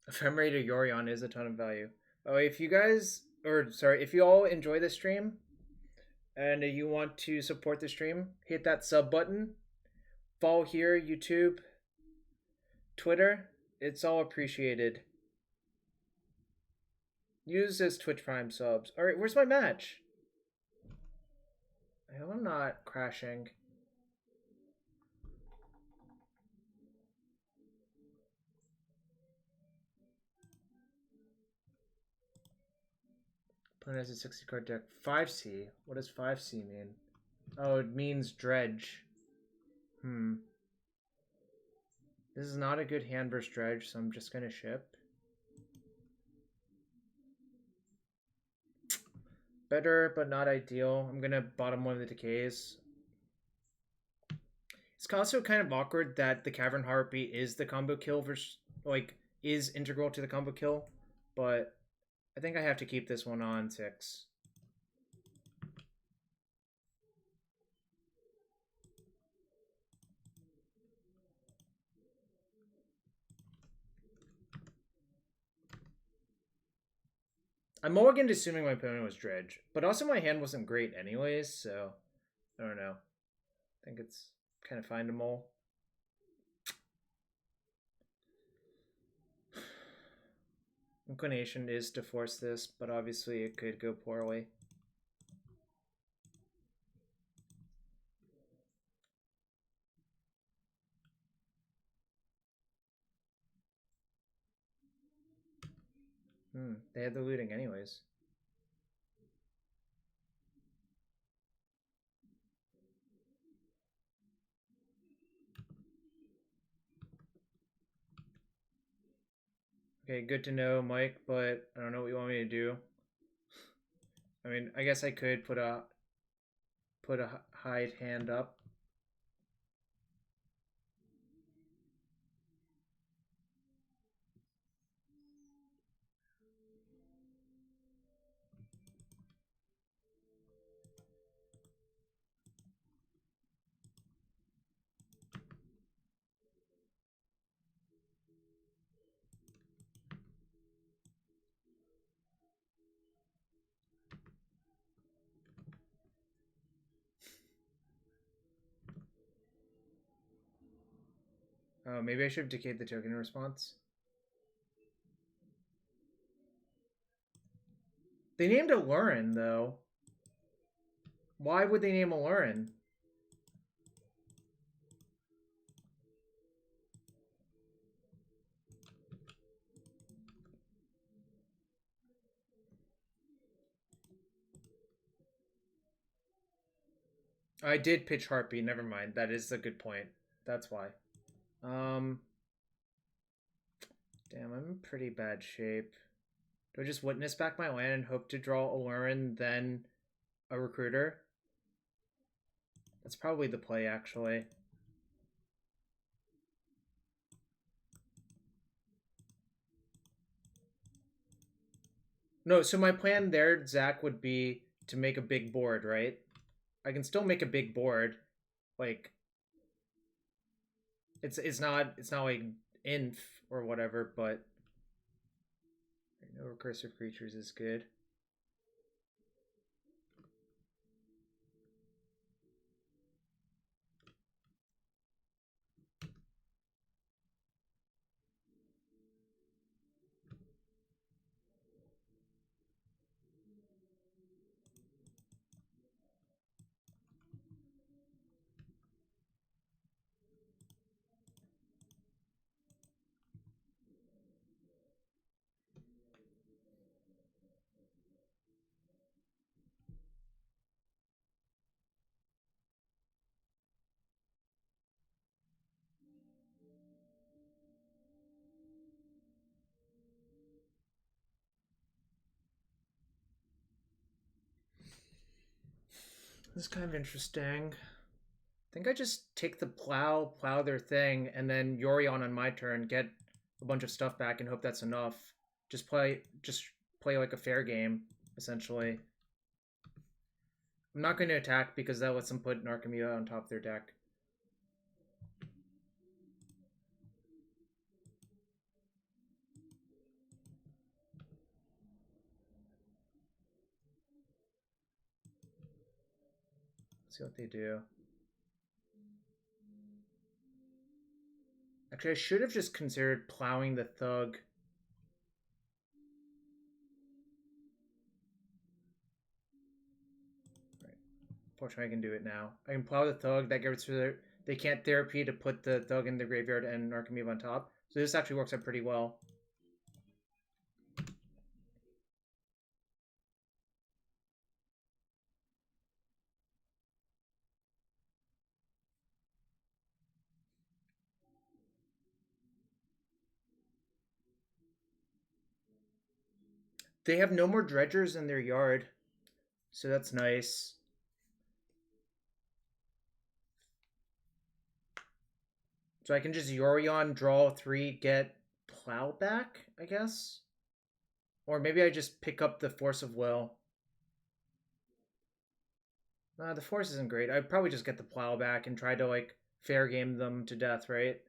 Speaker 1: Ephemerate to Yorion is a ton of value. Oh, if you guys, or sorry, if you all enjoy the stream and you want to support the stream, hit that sub button. Follow here, YouTube, Twitter. It's all appreciated. Use as Twitch Prime subs. Alright, where's my match? I hope I'm not crashing. Opponent has a 60 card deck. 5C? What does 5C mean? Oh, it means dredge. This is not a good hand versus dredge, so I'm just gonna ship. Better, but not ideal. I'm gonna bottom one of the decays. It's also kind of awkward that the Cavern Harpy is the combo kill versus, like, is integral to the combo kill, but I think I have to keep this one on 6. I'm mulliganed assuming my opponent was dredge, but also my hand wasn't great anyways, so I don't know. I think it's kind of fine to mull. Inclination is to force this, but obviously it could go poorly. They had the looting anyways. Okay, good to know, Mike, but I don't know what you want me to do. I mean, I guess I could put a hide hand up. Oh, maybe I should have decayed the token response. They named Aluren, though. Why would they name Aluren? I did pitch Harpy, never mind. That is a good point. That's why. Damn, I'm in pretty bad shape. Do I just witness back my land and hope to draw Aluren, then a recruiter? That's probably the play, actually. No, so my plan there, Zach, would be to make a big board, right? I can still make a big board. Like, it's not like inf or whatever, but no recursive creatures is good. This is kind of interesting. I think I just take the plow their thing, and then Yorion on my turn, get a bunch of stuff back, and hope that's enough. Just play like a fair game, essentially. I'm not going to attack because that lets them put an Arcum on top of their deck. Let's see what they do. Actually, I should have just considered plowing the Thug. Right. Fortunately, I can do it now. I can plow the Thug. That gets rid of they can't therapy to put the Thug in the graveyard and Arcum on top. So this actually works out pretty well. They have no more dredgers in their yard, so that's nice. So I can just Yorion, draw 3, get plow back, I guess? Or maybe I just pick up the Force of Will. The Force isn't great. I'd probably just get the plow back and try to, like, fair game them to death, right?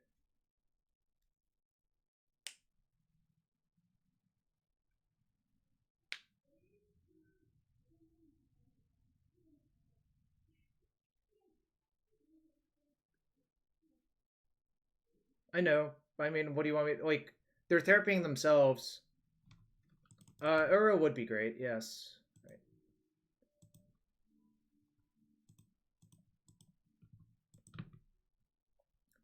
Speaker 1: I know. I mean, what do you want me to, like, they're therapying themselves. Uro would be great, yes. Right.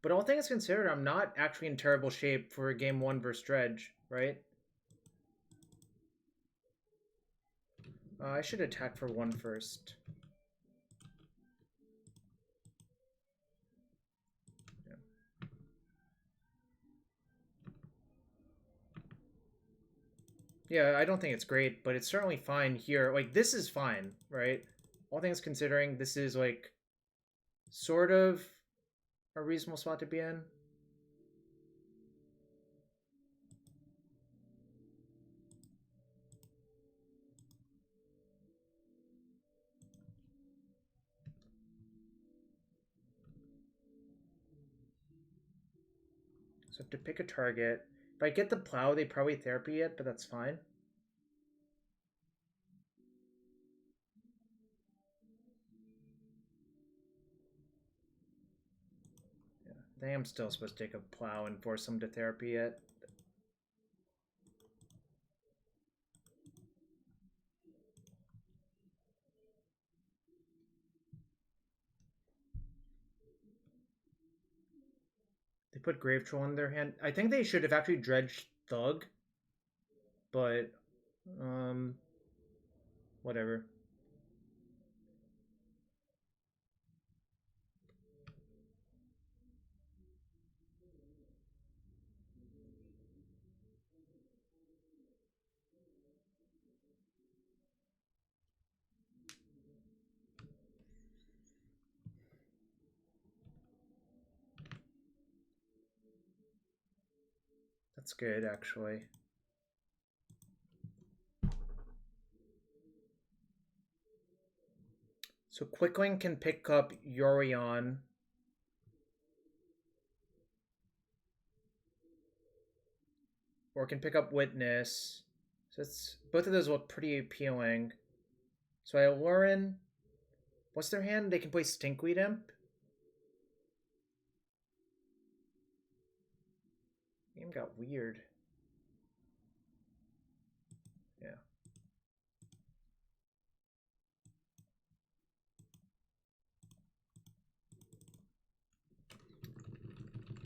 Speaker 1: But all things considered, I'm not actually in terrible shape for a game 1 versus Dredge, right? I should attack for 1 first. Yeah, I don't think it's great, but it's certainly fine here. Like, this is fine, right? All things considering, this is, like, sort of a reasonable spot to be in. So I have to pick a target. If I get the plow, they probably therapy it, but that's fine. Yeah, I think I'm still supposed to take a plow and force them to therapy it. They put Grave Troll in their hand. I think they should have actually dredged Thug, but whatever. That's good, actually. So Quickling can pick up Yorion. Or can pick up Witness. So it's both of those look pretty appealing. So I Aluren. What's their hand? They can play Stinkweed Imp. Game got weird. Yeah.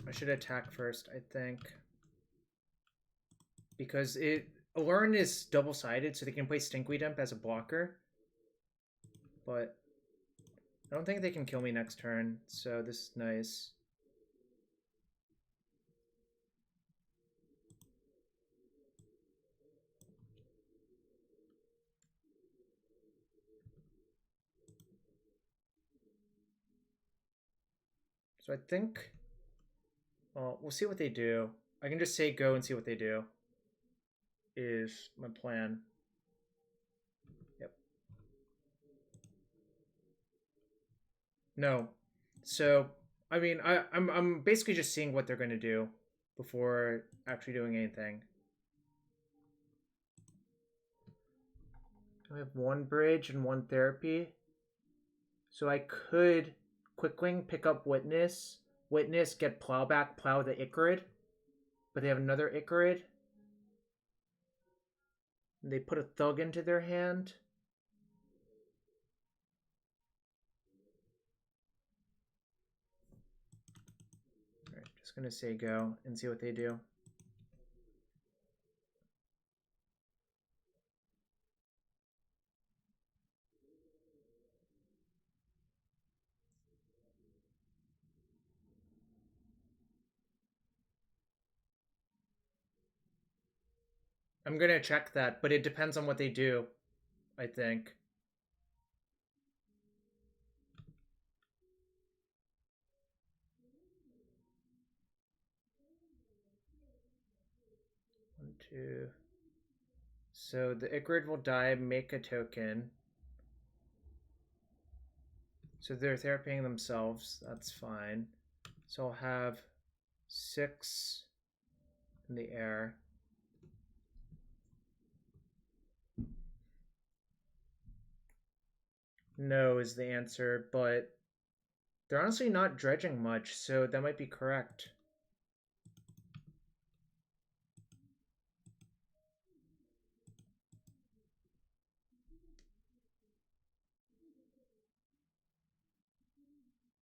Speaker 1: I should attack first, I think. Because Aluren is double-sided, so they can play Stinkweed Imp as a blocker. But I don't think they can kill me next turn, so this is nice. So I think... Well, we'll see what they do. I can just say go and see what they do. Is my plan. Yep. No. So, I mean, I'm basically just seeing what they're going to do before actually doing anything. I have one bridge and one therapy. So I could Quickling, pick up Witness, get Plowback, plow the Icarid. But they have another Icarid. And they put a Thug into their hand. Alright, just gonna say go and see what they do. I'm gonna check that, but it depends on what they do, I think. One, two. So the Icarid will die, make a token. So they're therapying themselves, that's fine. So I'll have 6 in the air. No is the answer, but they're honestly not dredging much, so that might be correct.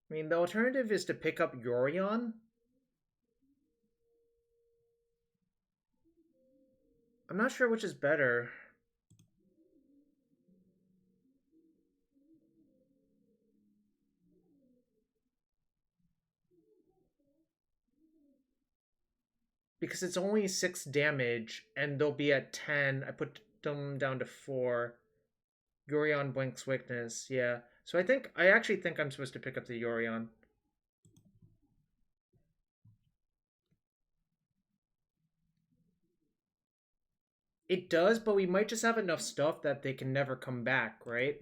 Speaker 1: I mean, the alternative is to pick up Yorion. I'm not sure which is better. Because it's only 6 damage, and they'll be at 10. I put them down to 4. Yorion blinks weakness, yeah. So I actually think I'm supposed to pick up the Yorion. It does, but we might just have enough stuff that they can never come back, right?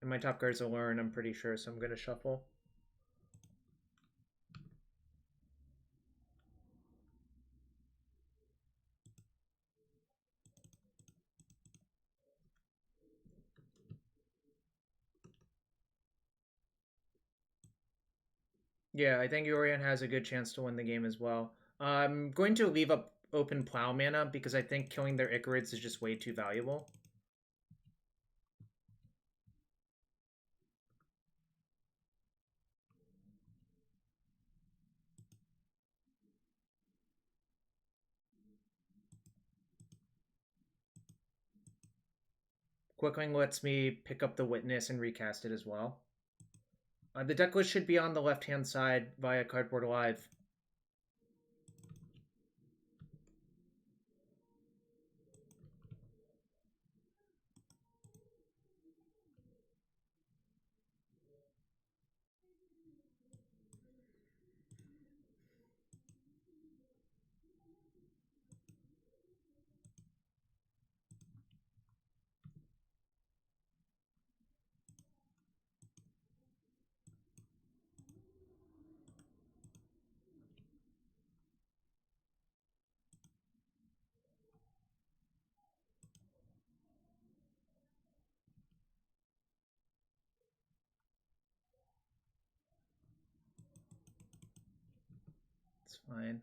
Speaker 1: And my top card's Aluren, I'm pretty sure, so I'm gonna shuffle. Yeah, I think Yorion has a good chance to win the game as well. I'm going to leave up open Plow mana because I think killing their Icarids is just way too valuable. Quickling lets me pick up the Witness and recast it as well. The deck list should be on the left-hand side via Cardboard Live. It's fine.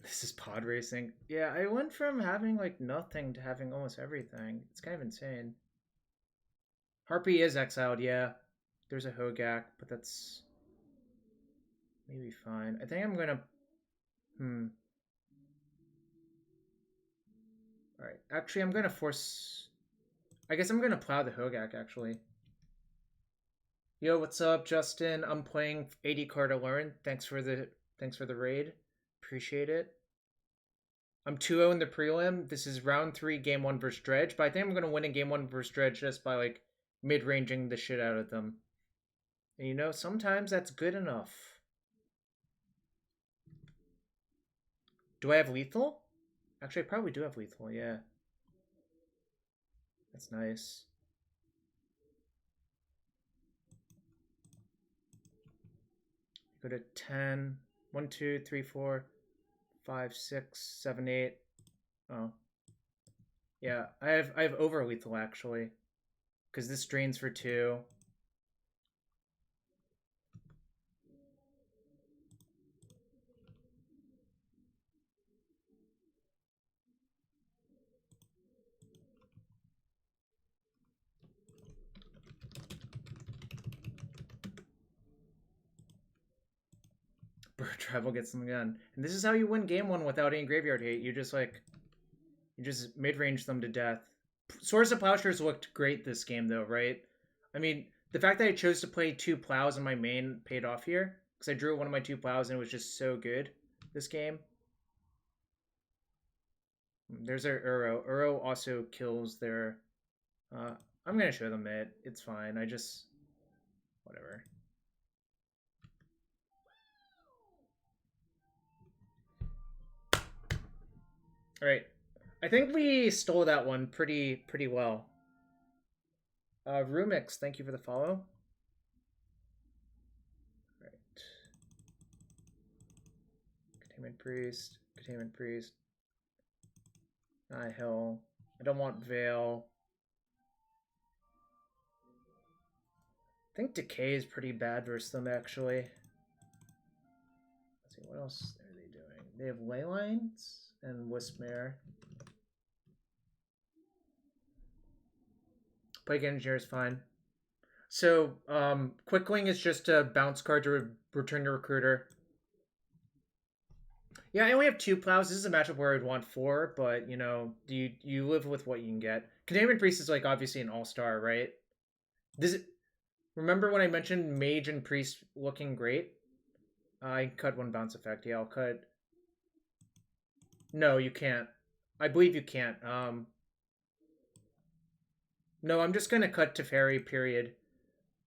Speaker 1: This is pod racing. Yeah, I went from having like nothing to having almost everything. It's kind of insane. Harpy is exiled, yeah. There's a Hogak, but that's maybe fine. I think I'm gonna... Alright, actually I'm gonna force... I guess I'm gonna plow the Hogak, actually. Yo, what's up, Justin? I'm playing 80 card Aluren. Thanks for the Thanks for the raid. Appreciate it. I'm 2-0 in the prelim. This is round 3, game 1 versus Dredge, but I think I'm going to win in game 1 versus Dredge just by, like, mid-ranging the shit out of them. And you know, sometimes that's good enough. Do I have lethal? Actually, I probably do have lethal, yeah. That's nice. Go to 10. 1, 2, 3, 4, 5, 6, 7, 8. Oh. Yeah, I have over lethal actually. Because this drains for 2. Bird Travel gets them again. And this is how you win game 1 without any graveyard hate. You just mid-range them to death. Swords of Plowshares looked great this game though, right? I mean, the fact that I chose to play 2 plows in my main paid off here. Because I drew one of my 2 plows and it was just so good this game. There's our Uro. Uro also kills their... I'm going to show them it. It's fine. I just... Whatever. Alright. I think we stole that one pretty well. Rumix, thank you for the follow. Right. Containment Priest. Containment Priest. Nihil. I don't want Veil. I think Decay is pretty bad versus them, actually. Let's see, what else are they doing? They have Leylines and Wispmare. Plague Engineer is fine. So, Quickling is just a bounce card to return your Recruiter. Yeah, I only have 2 plows. This is a matchup where I'd want 4, but, you know, you live with what you can get. Containment Priest is, like, obviously an all-star, right? Remember when I mentioned Mage and Priest looking great? I cut 1 bounce effect. Yeah, I'll cut... No, you can't. I believe you can't. No, I'm just going to cut Teferi, period.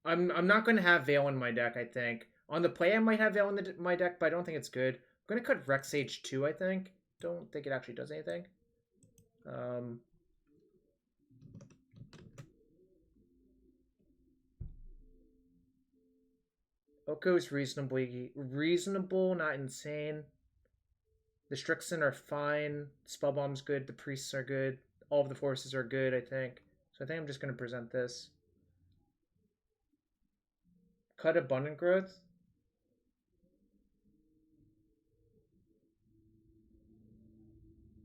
Speaker 1: I'm not going to have Veil in my deck, I think. On the play, I might have Veil in my deck, but I don't think it's good. I'm going to cut Rex Sage 2, I think. Don't think it actually does anything. Oko is reasonable, not insane. The Strixen are fine. Spellbomb's good. The Priests are good. All of the forces are good, I think. So I think I'm just going to present this. Cut Abundant Growth.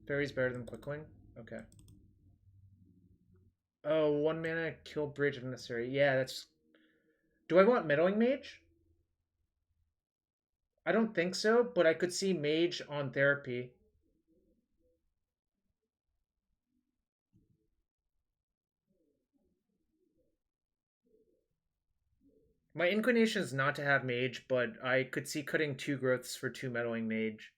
Speaker 1: Fairy's better than Quickling? Okay. Oh, 1 mana, kill bridge if necessary. Yeah, that's... Do I want Meddling Mage? I don't think so, but I could see Mage on Therapy. My inclination is not to have Mage, but I could see cutting 2 growths for 2 Meddling Mage.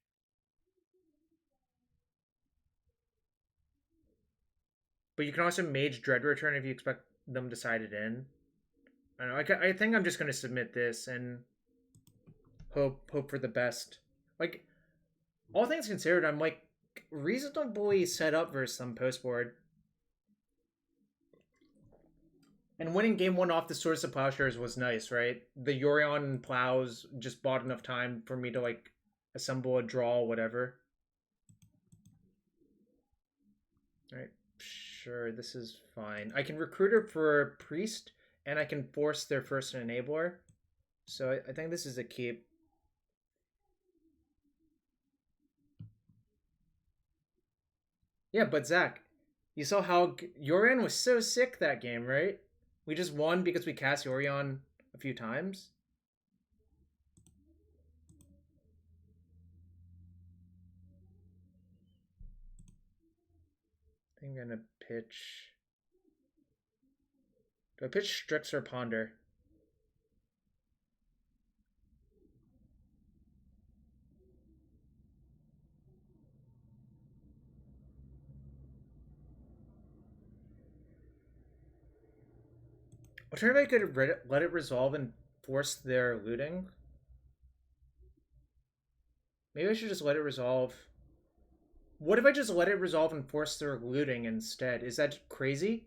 Speaker 1: But you can also Mage Dread Return if you expect them to side it in. I don't know. I think I'm just going to submit this and hope for the best. Like, all things considered, I'm like reasonably set up versus some post board. And winning game 1 off the Source of Plowshares was nice, right? The Yorion plows just bought enough time for me to like assemble a draw, whatever. Alright, sure, this is fine. I can recruit her for Priest, and I can force their first enabler. So I think this is a keep. Yeah, but Zach, you saw how Yorion was so sick that game, right? We just won because we cast Yorion a few times. I think I'm gonna pitch... Do I pitch Strix or Ponder? I wonder if I could let it resolve and force their looting. Maybe I should just let it resolve. What if I just let it resolve and force their looting instead? Is that crazy?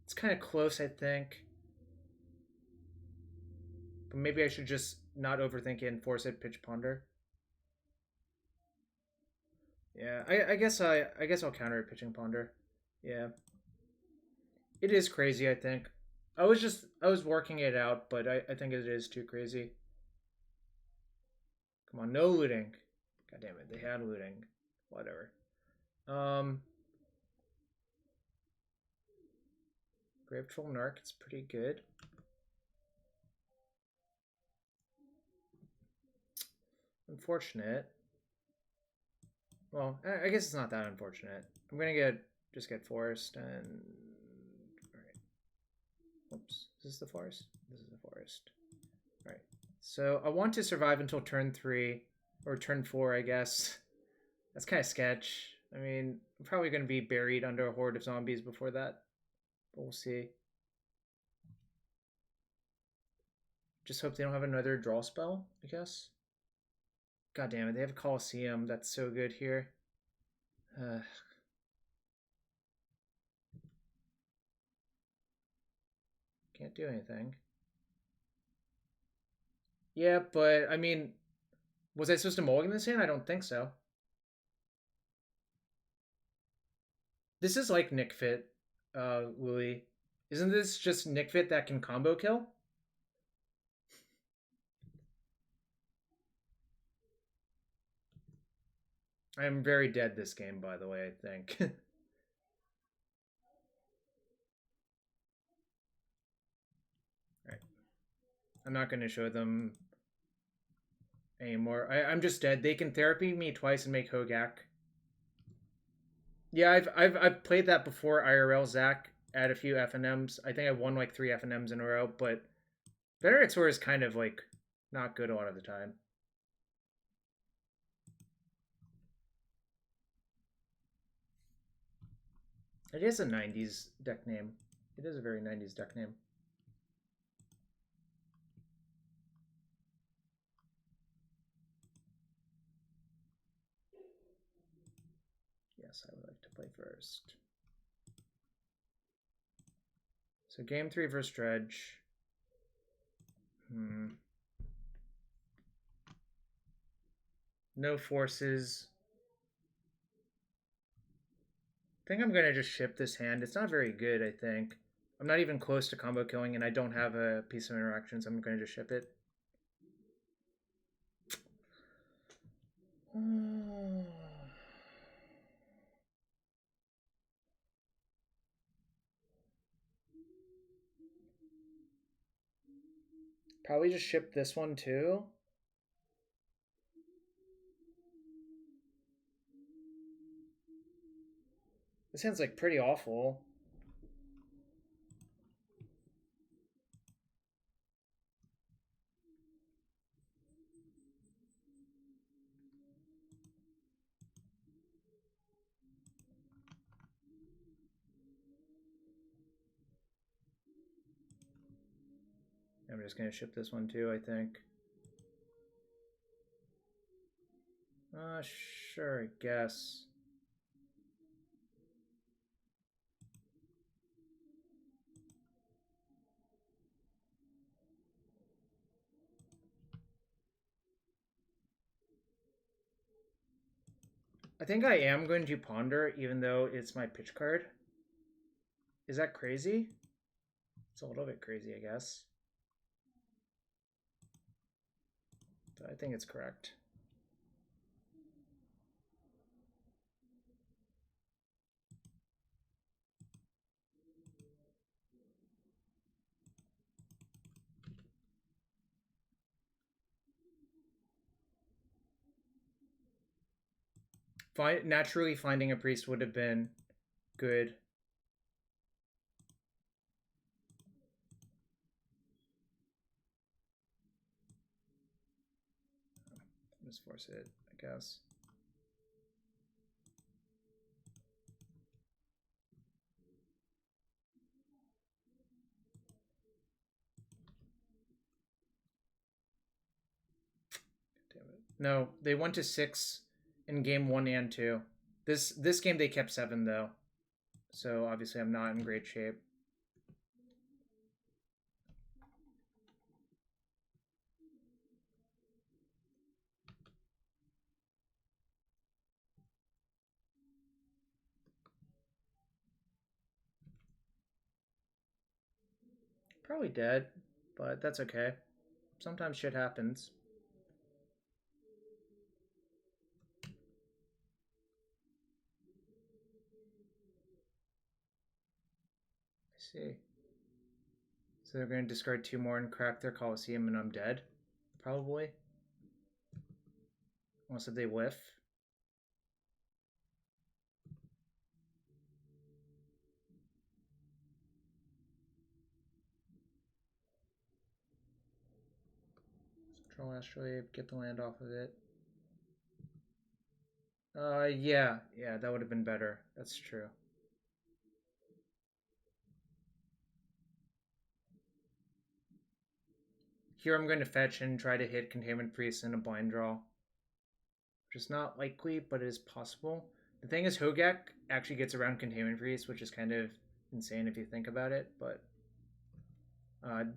Speaker 1: It's kind of close, I think. But maybe I should just not overthink it and force it pitch ponder. Yeah, I guess I'll counter it pitching ponder. Yeah. It is crazy, I think. I was working it out, but I think it is too crazy. Come on, no looting. God damn it, they had looting. Whatever. Grave Troll Narc, it's pretty good. Unfortunate. Well, I guess it's not that unfortunate. I'm gonna just get forest and alright. Whoops. Is this the forest? This is the forest. Alright. So I want to survive until turn 3. Or turn 4, I guess. That's kind of sketch. I mean, I'm probably gonna be buried under a horde of zombies before that. But we'll see. Just hope they don't have another draw spell, I guess. God damn it, they have a Colosseum. That's so good here. Can't do anything. Yeah, but I mean, was I supposed to mulligan this in? I don't think so. This is like Nick Fit, Louis. Isn't this just Nick Fit that can combo kill? I am very dead this game, by the way, I think. Right. I'm not going to show them anymore. I'm just dead. They can therapy me twice and make Hogak. Yeah, I've played that before IRL, Zach, at a few FNMs. I think I won like 3 FNMs in a row, but Venerate Sword is kind of like not good a lot of the time. It is a 90s deck name. It is a very 90s deck name. Yes, I would like to play first. So game 3 versus Dredge. No forces. I think I'm going to just ship this hand. It's not very good, I think. I'm not even close to combo killing, and I don't have a piece of interaction, so I'm going to just ship it. Probably just ship this one too. This hand's like pretty awful. I'm just going to ship this one too, I think. Sure, I guess. I think I am going to ponder, even though it's my pitch card. Is that crazy? It's a little bit crazy, I guess. But I think it's correct. Naturally, finding a priest would have been good. Just force it, I guess. Damn it. No, they went to 6 in game 1 and 2. This game they kept 7 though. So obviously I'm not in great shape. Probably dead, but that's okay. Sometimes shit happens. See. So they're going to discard 2 more and crack their Colosseum and I'm dead? Probably. Unless if they whiff. Control Astrolabe, get the land off of it. Yeah, that would have been better. That's true. Here I'm going to fetch and try to hit Containment Priest in a blind draw. Which is not likely, but it is possible. The thing is, Hogak actually gets around Containment Priest, which is kind of insane if you think about it, but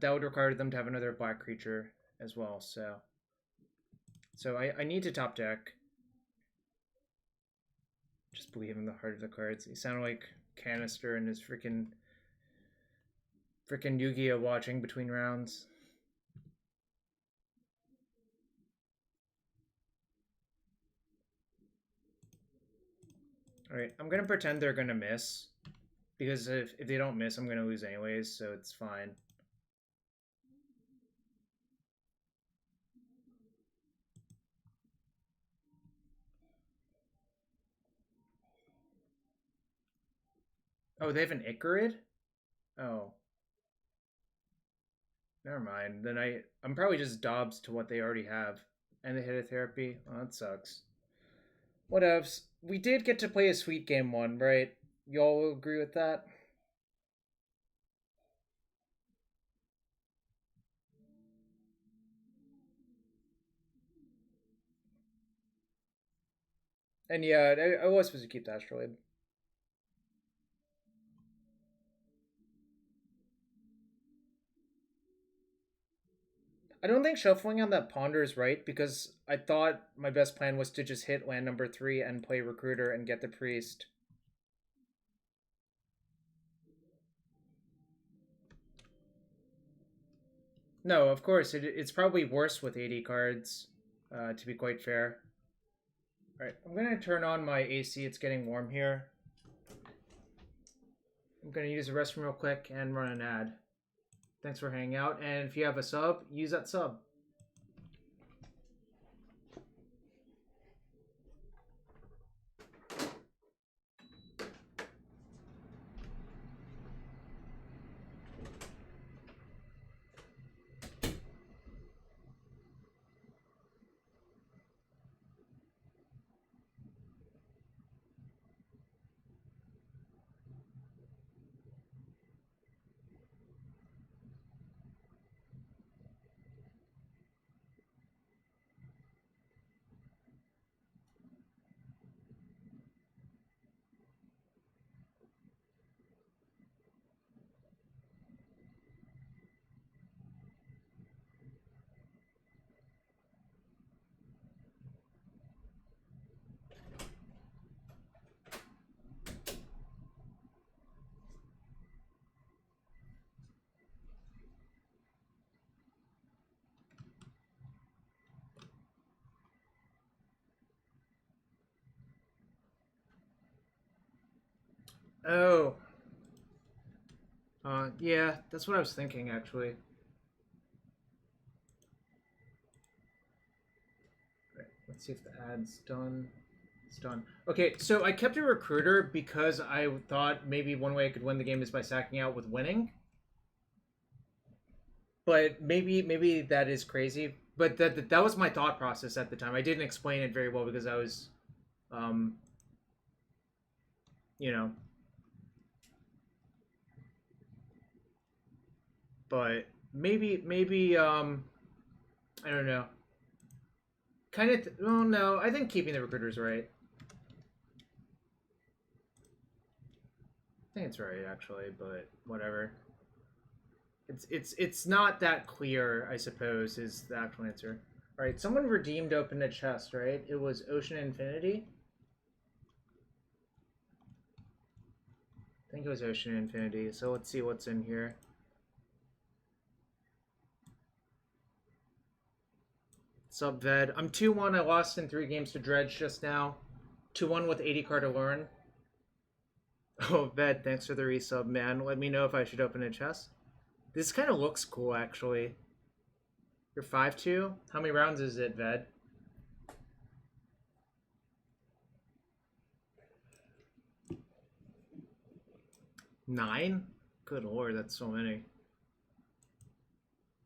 Speaker 1: that would require them to have another black creature as well, so I need to top deck. Just believe in the heart of the cards. He sounded like Canister and his freaking Yu-Gi-Oh watching between rounds. Alright, I'm gonna pretend they're gonna miss. Because if they don't miss, I'm gonna lose anyways, so it's fine. Oh, they have an Icarid? Oh. Never mind. Then I'm probably just Dobbs to what they already have. And they hit a therapy. Oh, that sucks. Whatevs. We did get to play a sweet game 1, right? Y'all agree with that? And yeah, I was supposed to keep the Astrolabe. I don't think shuffling on that Ponder is right, because I thought my best plan was to just hit land number 3 and play Recruiter and get the Priest. No, of course, it's probably worse with 80 cards, to be quite fair. Alright, I'm going to turn on my AC, it's getting warm here. I'm going to use the restroom real quick and run an ad. Thanks for hanging out, and if you have a sub, use that sub. Oh. Yeah, that's what I was thinking, actually. Right, let's see if the ad's done. It's done. Okay, so I kept a Recruiter because I thought maybe one way I could win the game is by sacking out with winning. But maybe that is crazy. but that was my thought process at the time. I didn't explain it very well because I was, you know, but maybe I don't know. Kind of. Well, no, I think keeping the recruiters right. I think it's right actually, but whatever. It's not that clear, I suppose, is the actual answer. All right, someone redeemed open a chest, right? It was Ocean Infinity. I think it was Ocean Infinity. So let's see what's in here. Sub Ved. I'm 2-1. I lost in 3 games to Dredge just now. 2-1 with 80 card Aluren. Oh, Ved, thanks for the resub, man. Let me know if I should open a chest. This kind of looks cool, actually. You're 5-2? How many rounds is it, Ved? Nine? Good lord, that's so many.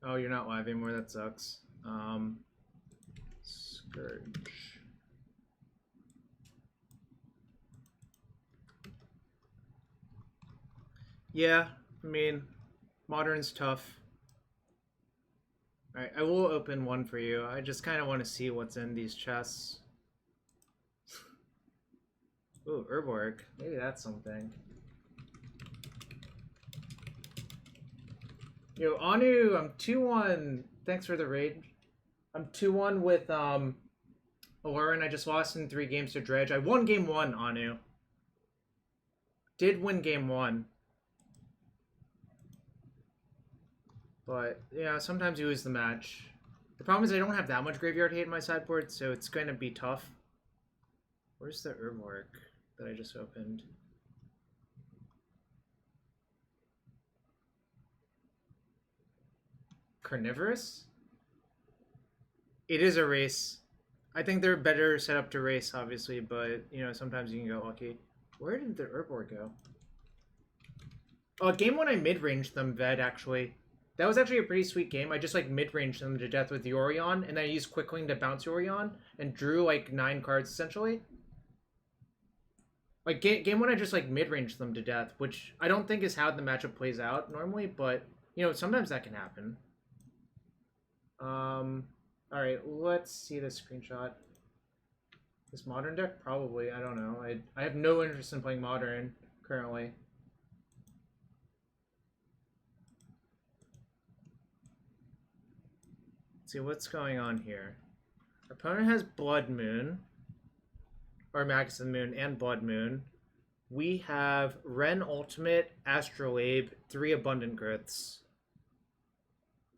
Speaker 1: Oh, you're not live anymore. That sucks. Scourge. Yeah, I mean, Modern's tough. Alright, I will open one for you. I just kind of want to see what's in these chests. Ooh, Herborg. Maybe that's something. Yo, Anu, I'm 2-1. Thanks for the raid. I'm 2-1 with Aluren. I just lost in 3 games to Dredge. I won game 1, Anu. Did win game 1. But, yeah, sometimes you lose the match. The problem is I don't have that much graveyard hate in my sideboard, so it's going to be tough. Where's the Herborg that I just opened? Carnivorous? It is a race. I think they're better set up to race, obviously, but, you know, sometimes you can get lucky. Where did the Herborg go? Oh, game 1 I mid-ranged them, Ved, actually. That was actually a pretty sweet game. I just, like, mid-ranged them to death with Yorion, and then I used Quickling to bounce Yorion, and drew, like, 9 cards, essentially. Like, game 1 I just, like, mid-ranged them to death, which I don't think is how the matchup plays out normally, but, you know, sometimes that can happen. Alright, let's see the screenshot. This Modern deck? Probably, I don't know. I have no interest in playing Modern, currently. Let's see what's going on here. Our opponent has Blood Moon, or Magus of the Moon, and Blood Moon. We have Ren Ultimate, Astrolabe, 3 Abundant Growths.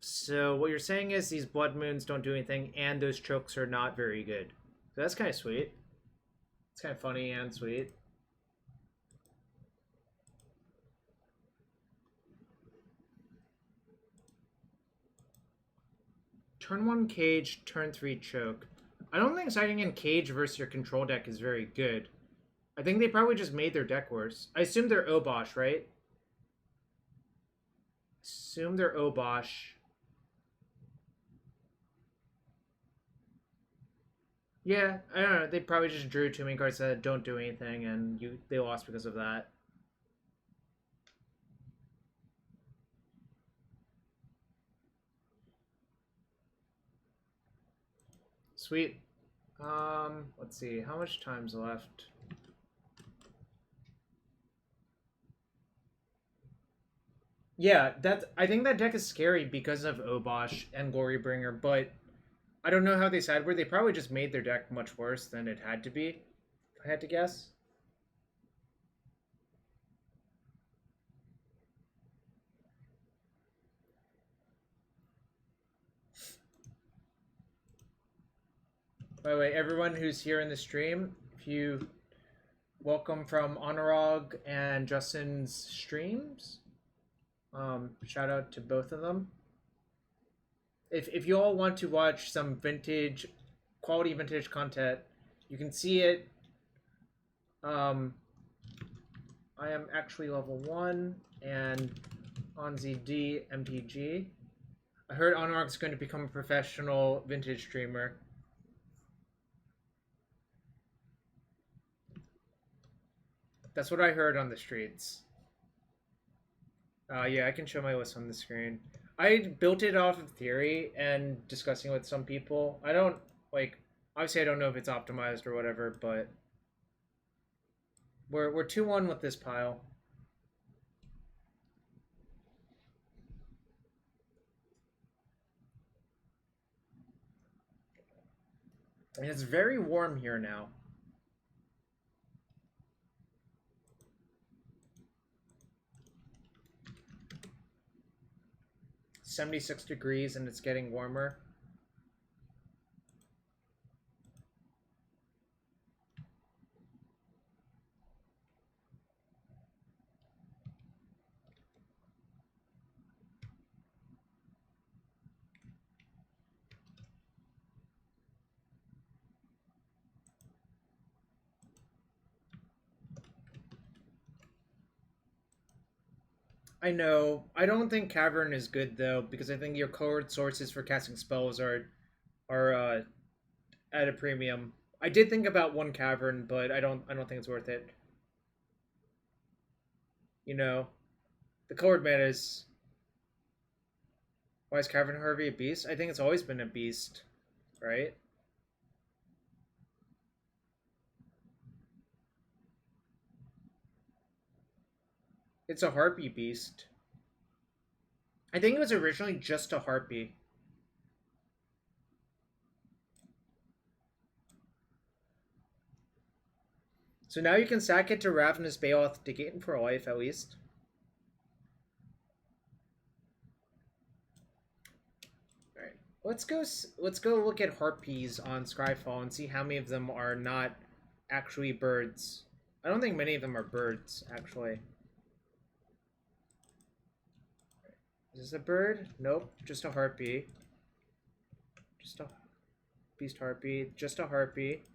Speaker 1: So what you're saying is these Blood Moons don't do anything, and those chokes are not very good. So that's kind of sweet. It's kind of funny and sweet. Turn 1 Cage, turn 3 Choke. I don't think siding in Cage versus your control deck is very good. I think they probably just made their deck worse. I assume they're Obosh, right? Assume they're Obosh. Yeah, I don't know. They probably just drew too many cards that don't do anything, and they lost because of that. Sweet. Let's see. How much time's left? Yeah, I think that deck is scary because of Obosh and Glorybringer, but I don't know how they sideboard. They probably just made their deck much worse than it had to be, if I had to guess. By the way, everyone who's here in the stream, if you welcome from Honorog and Justin's streams. Shout out to both of them. If you all want to watch some quality vintage content, you can see it. I am actually level 1 and on ZD MTG. I heard Onark's going to become a professional vintage streamer. That's what I heard on the streets. Yeah, I can show my list on the screen. I built it off of theory and discussing with some people. I don't, like, obviously I don't know if it's optimized or whatever, but we're 2-1 with this pile. And it's very warm here now. -76 degrees and it's getting warmer. I know. I don't think Cavern is good though, because I think your colored sources for casting spells are at a premium. I did think about one Cavern, but I don't think it's worth it. You know, the colored mana is. Why is Cavern Harpy a beast? I think it's always been a beast, right? It's a Harpy beast. I think it was originally just a Harpy. So now you can sack it to Ravenous Bayoth to gain for life at least. Alright. Let's go look at Harpies on Scryfall and see how many of them are not actually birds. I don't think many of them are birds, actually. Is this a bird? Nope, just a Harpy. Just a Beast Harpy. Just a Harpy.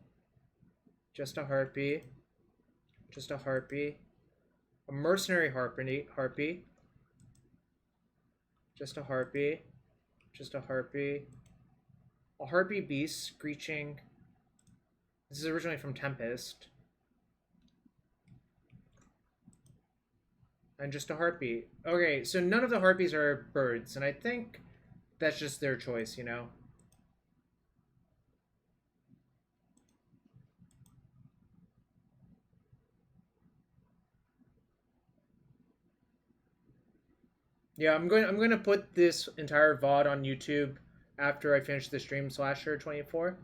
Speaker 1: Just a Harpy. Just a Harpy. A Mercenary Harpy. Just a Harpy. Just a Harpy. A Harpy Beast Screeching. This is originally from Tempest. And just a Harpy. Okay, so none of the Harpies are birds, and I think that's just their choice, you know? Yeah, I'm going to put this entire VOD on YouTube after I finish the stream slasher 24.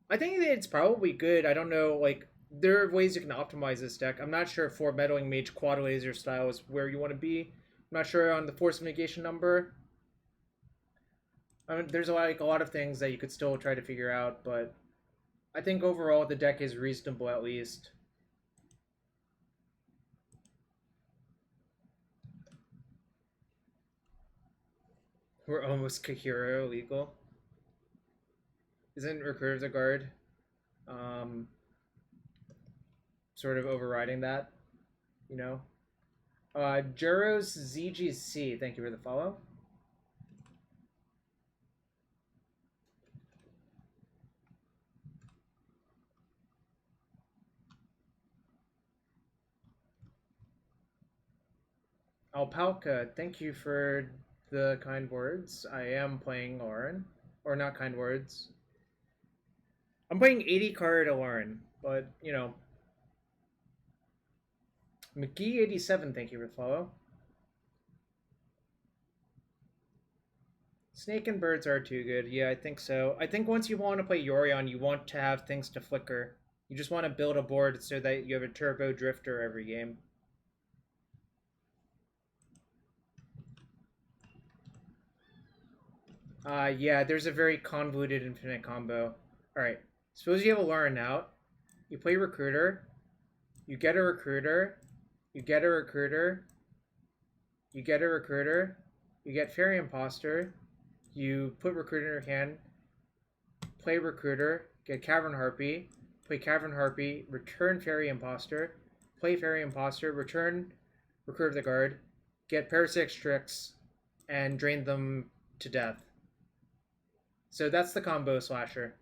Speaker 1: I think it's probably good. I don't know, like, there are ways you can optimize this deck. I'm not sure if for Meddling Mage Quad Laser style is where you want to be. I'm not sure on the Force of Negation number. I mean, there's like a lot of things that you could still try to figure out, but I think overall the deck is reasonable at least. We're almost Kahira illegal. Isn't Recurve the guard? Sort of overriding that, you know? Juros ZGC, thank you for the follow. Alpalka, thank you for the kind words. I am playing Aluren. Or not kind words. I'm playing 80 card Aluren, but, you know. McGee87, thank you for the follow. Snake and birds are too good. Yeah, I think so. I think once you want to play Yorion, you want to have things to flicker. You just want to build a board so that you have a turbo drifter every game. Yeah, there's a very convoluted infinite combo. Alright, suppose you have a Aluren out. You play Recruiter. You get a Recruiter. You get a Recruiter. You get a Recruiter. You get Faerie Impostor. You put Recruiter in your hand. Play Recruiter. Get Cavern Harpy. Play Cavern Harpy. Return Faerie Impostor. Play Faerie Impostor. Return Recruiter of the Guard. Get Parasitic Strix. And drain them to death. So that's the combo slasher.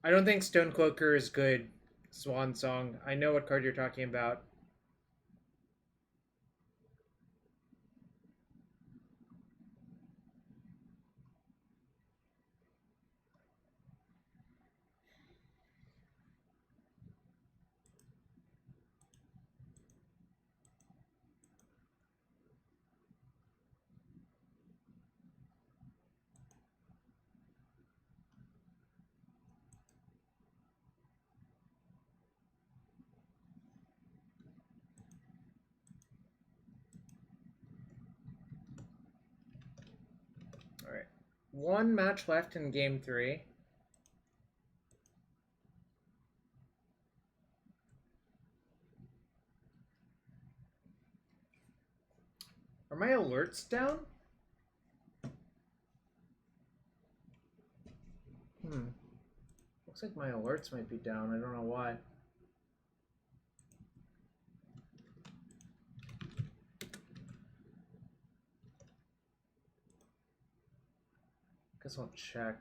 Speaker 1: I don't think Stonecloaker is good. Swan Song. I know what card you're talking about. Alright. One match left in game 3. Are my alerts down? Looks like my alerts might be down. I don't know why. Guess I'll check.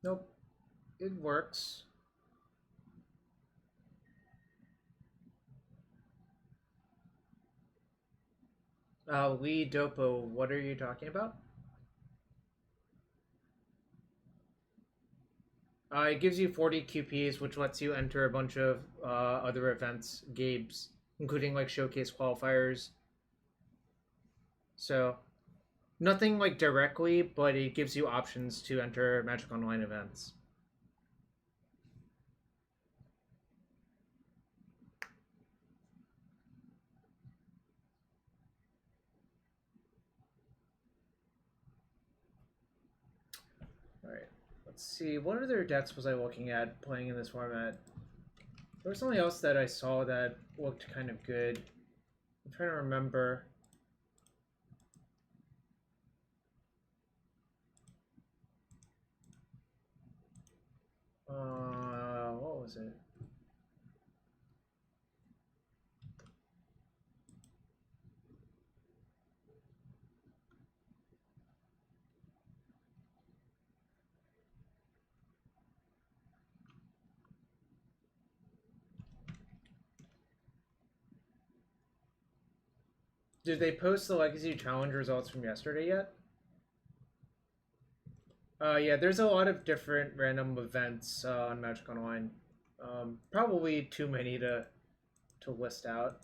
Speaker 1: Nope. It works. Lee Dopo, what are you talking about? It gives you 40 QPs, which lets you enter a bunch of other events, Gabes, including like showcase qualifiers. So, nothing like directly, but it gives you options to enter Magic Online events. Alright, let's see. What other decks was I looking at playing in this format? There was something else that I saw that looked kind of good. I'm trying to remember. What was it? Did they post the Legacy Challenge results from yesterday yet? Yeah, there's a lot of different random events on Magic Online. Probably too many to list out.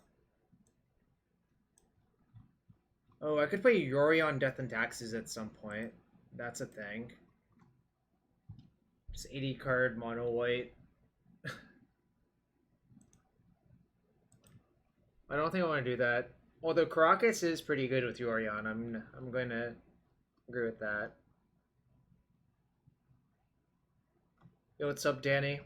Speaker 1: Oh, I could play Yorion Death and Taxes at some point. That's a thing. Just 80 card mono white. I don't think I want to do that. Although Karakas is pretty good with Yorion, I'm going to agree with that. Yo, what's up, Danny?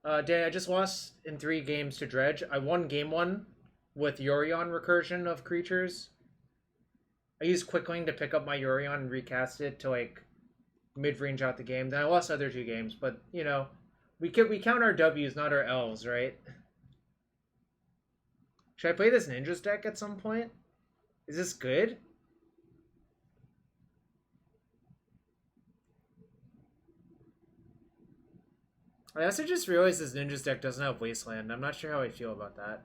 Speaker 1: Danny, I just lost in 3 games to Dredge. I won game 1 with Yorion recursion of creatures. I used Quickling to pick up my Yorion and recast it to like mid-range out the game. Then I lost the other 2 games, but you know, we count our W's, not our L's, right? Should I play this Ninjas deck at some point? Is this good? I also just realized this Ninjas deck doesn't have Wasteland. I'm not sure how I feel about that.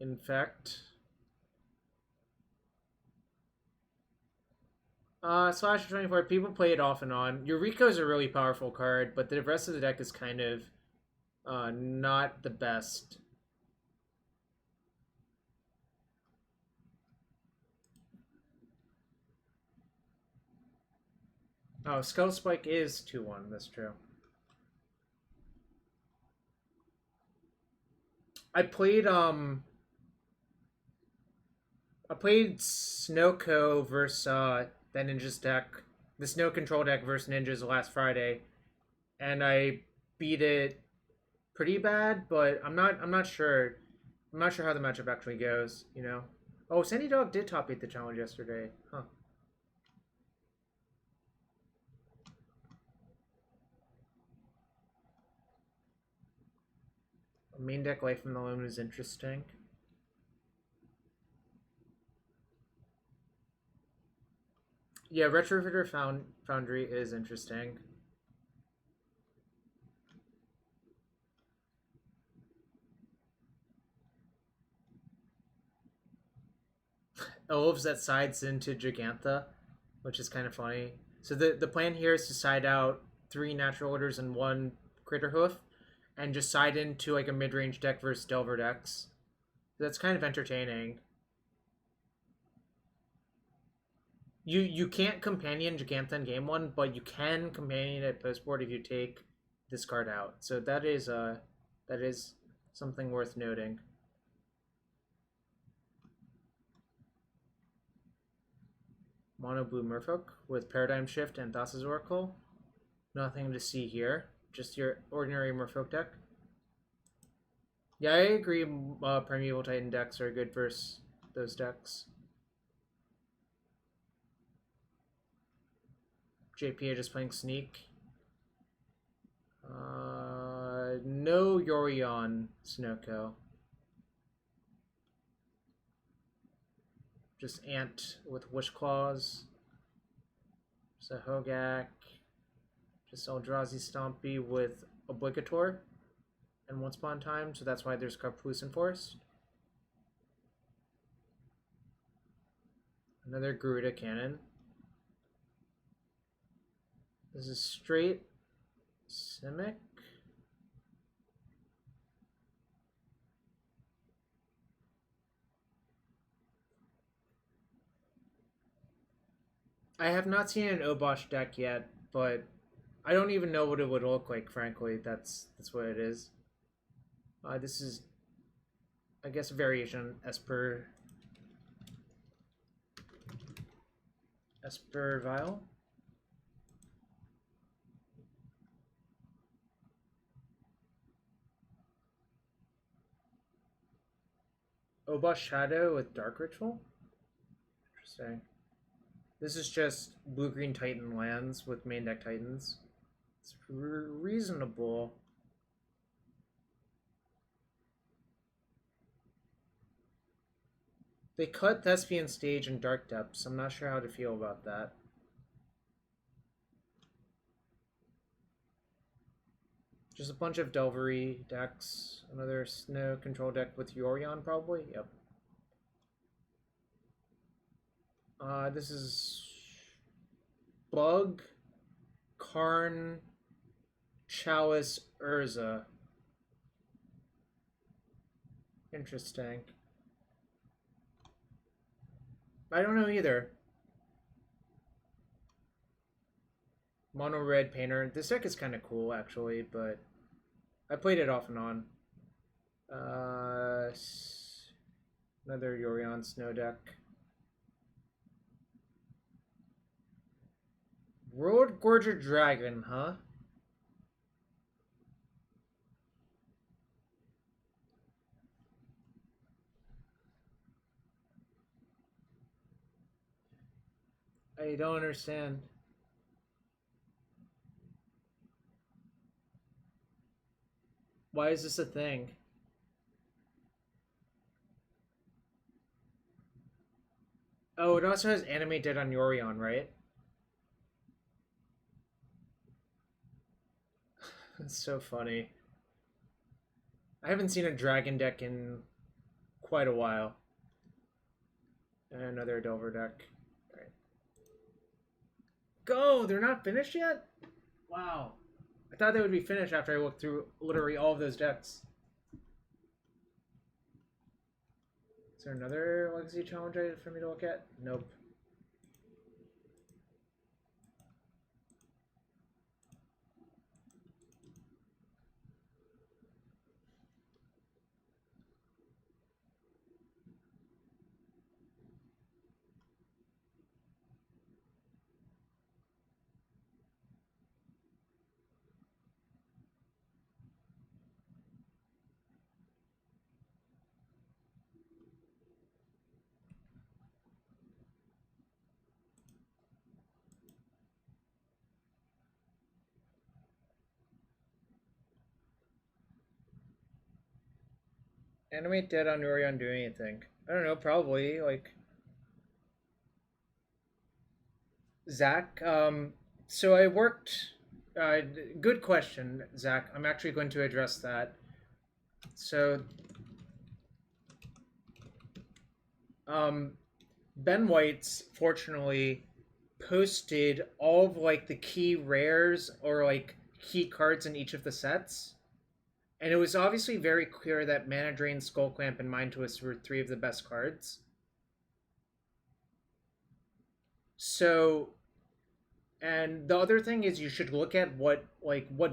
Speaker 1: Infect. Slash 24. People play it off and on. Eureka is a really powerful card, but the rest of the deck is kind of not the best. Oh, Skull Spike is 2-1. That's true. I played I played Snowco versus that Ninja's deck, the Snow Control deck versus Ninjas last Friday, and I beat it pretty bad. But I'm not sure. I'm not sure how the matchup actually goes. You know. Oh, Sandy Dog did top 8 the challenge yesterday. Huh. Main deck Life from the Loam is interesting. Yeah, Retrofitter Foundry is interesting. Elves that sides into Gigantha, which is kind of funny. So the plan here is to side out 3 natural orders and 1 critter hoof, and just side into like a mid range deck versus Delver decks. That's kind of entertaining. You can't companion Gigantha in game 1, but you can companion it post board if you take this card out. So that is something worth noting. Mono blue Merfolk with Paradigm Shift and Thassa's Oracle. Nothing to see here. Just your ordinary Merfolk deck. Yeah, I agree. Primeval Titan decks are good versus those decks. JPA just playing Sneak. No Yorion Snowco. Just Ant with Wish Claws. Just a Hogak. Just Eldrazi Stompy with Obligator. And Once Upon a Time, so that's why there's Polluted Forest. Another Garuda Cannon. This is straight Simic. I have not seen an Obosh deck yet, but I don't even know what it would look like, frankly. That's what it is. This is, I guess, a variation Esper Vial. Obosh Shadow with Dark Ritual? Interesting. This is just blue-green Titan lands with main deck Titans. It's reasonable. They cut Thespian Stage and Dark Depths. I'm not sure how to feel about that. Just a bunch of Delvery decks. Another Snow Control deck with Yorion, probably? Yep. This is Bug, Karn, Chalice, Urza. Interesting. I don't know either. Mono Red Painter. This deck is kind of cool, actually, but I played it off and on. Another Yorion Snow deck. World Gorger Dragon, huh? I don't understand. Why is this a thing? Oh, it also has anime dead on Yorion, right? That's so funny. I haven't seen a dragon deck in quite a while. And another Delver deck. Alright. Go! They're not finished yet? Wow. I thought they would be finished after I looked through literally all of those decks. Is there another Legacy Challenge for me to look at? Nope. Animate dead on Yorion doing anything? I don't know, probably, like... Zach, so I worked... good question, Zach. I'm actually going to address that. So, um, Ben White's, fortunately, posted all of, like, the key rares or, like, key cards in each of the sets. And it was obviously very clear that Mana Drain, Skull Clamp, and Mind Twist were three of the best cards. So, and the other thing is you should look at what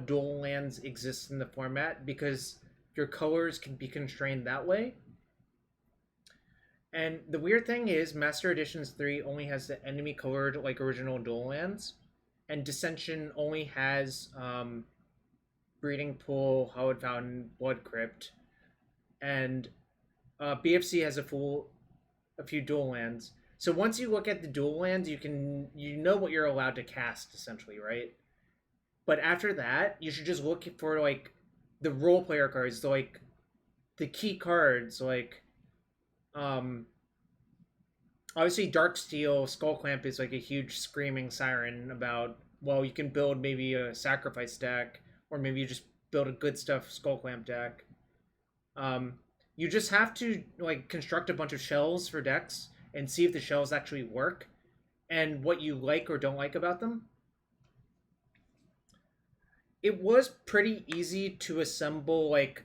Speaker 1: dual lands exist in the format, because your colors can be constrained that way. And the weird thing is Master Editions 3 only has the enemy colored like original dual lands, and Dissension only has Breeding Pool, Hallowed Fountain, Blood Crypt, and BFC has a few dual lands. So once you look at the dual lands, you know what you're allowed to cast essentially, right? But after that, you should just look for like the role player cards, the key cards, like um obviously Darksteel Skull Clamp is like a huge screaming siren about, well, you can build maybe a sacrifice deck, or maybe you just build a good stuff Skull Clamp deck. Um, you just have to like construct a bunch of shells for decks and see if the shells actually work and what you like or don't like about them. It was pretty easy to assemble like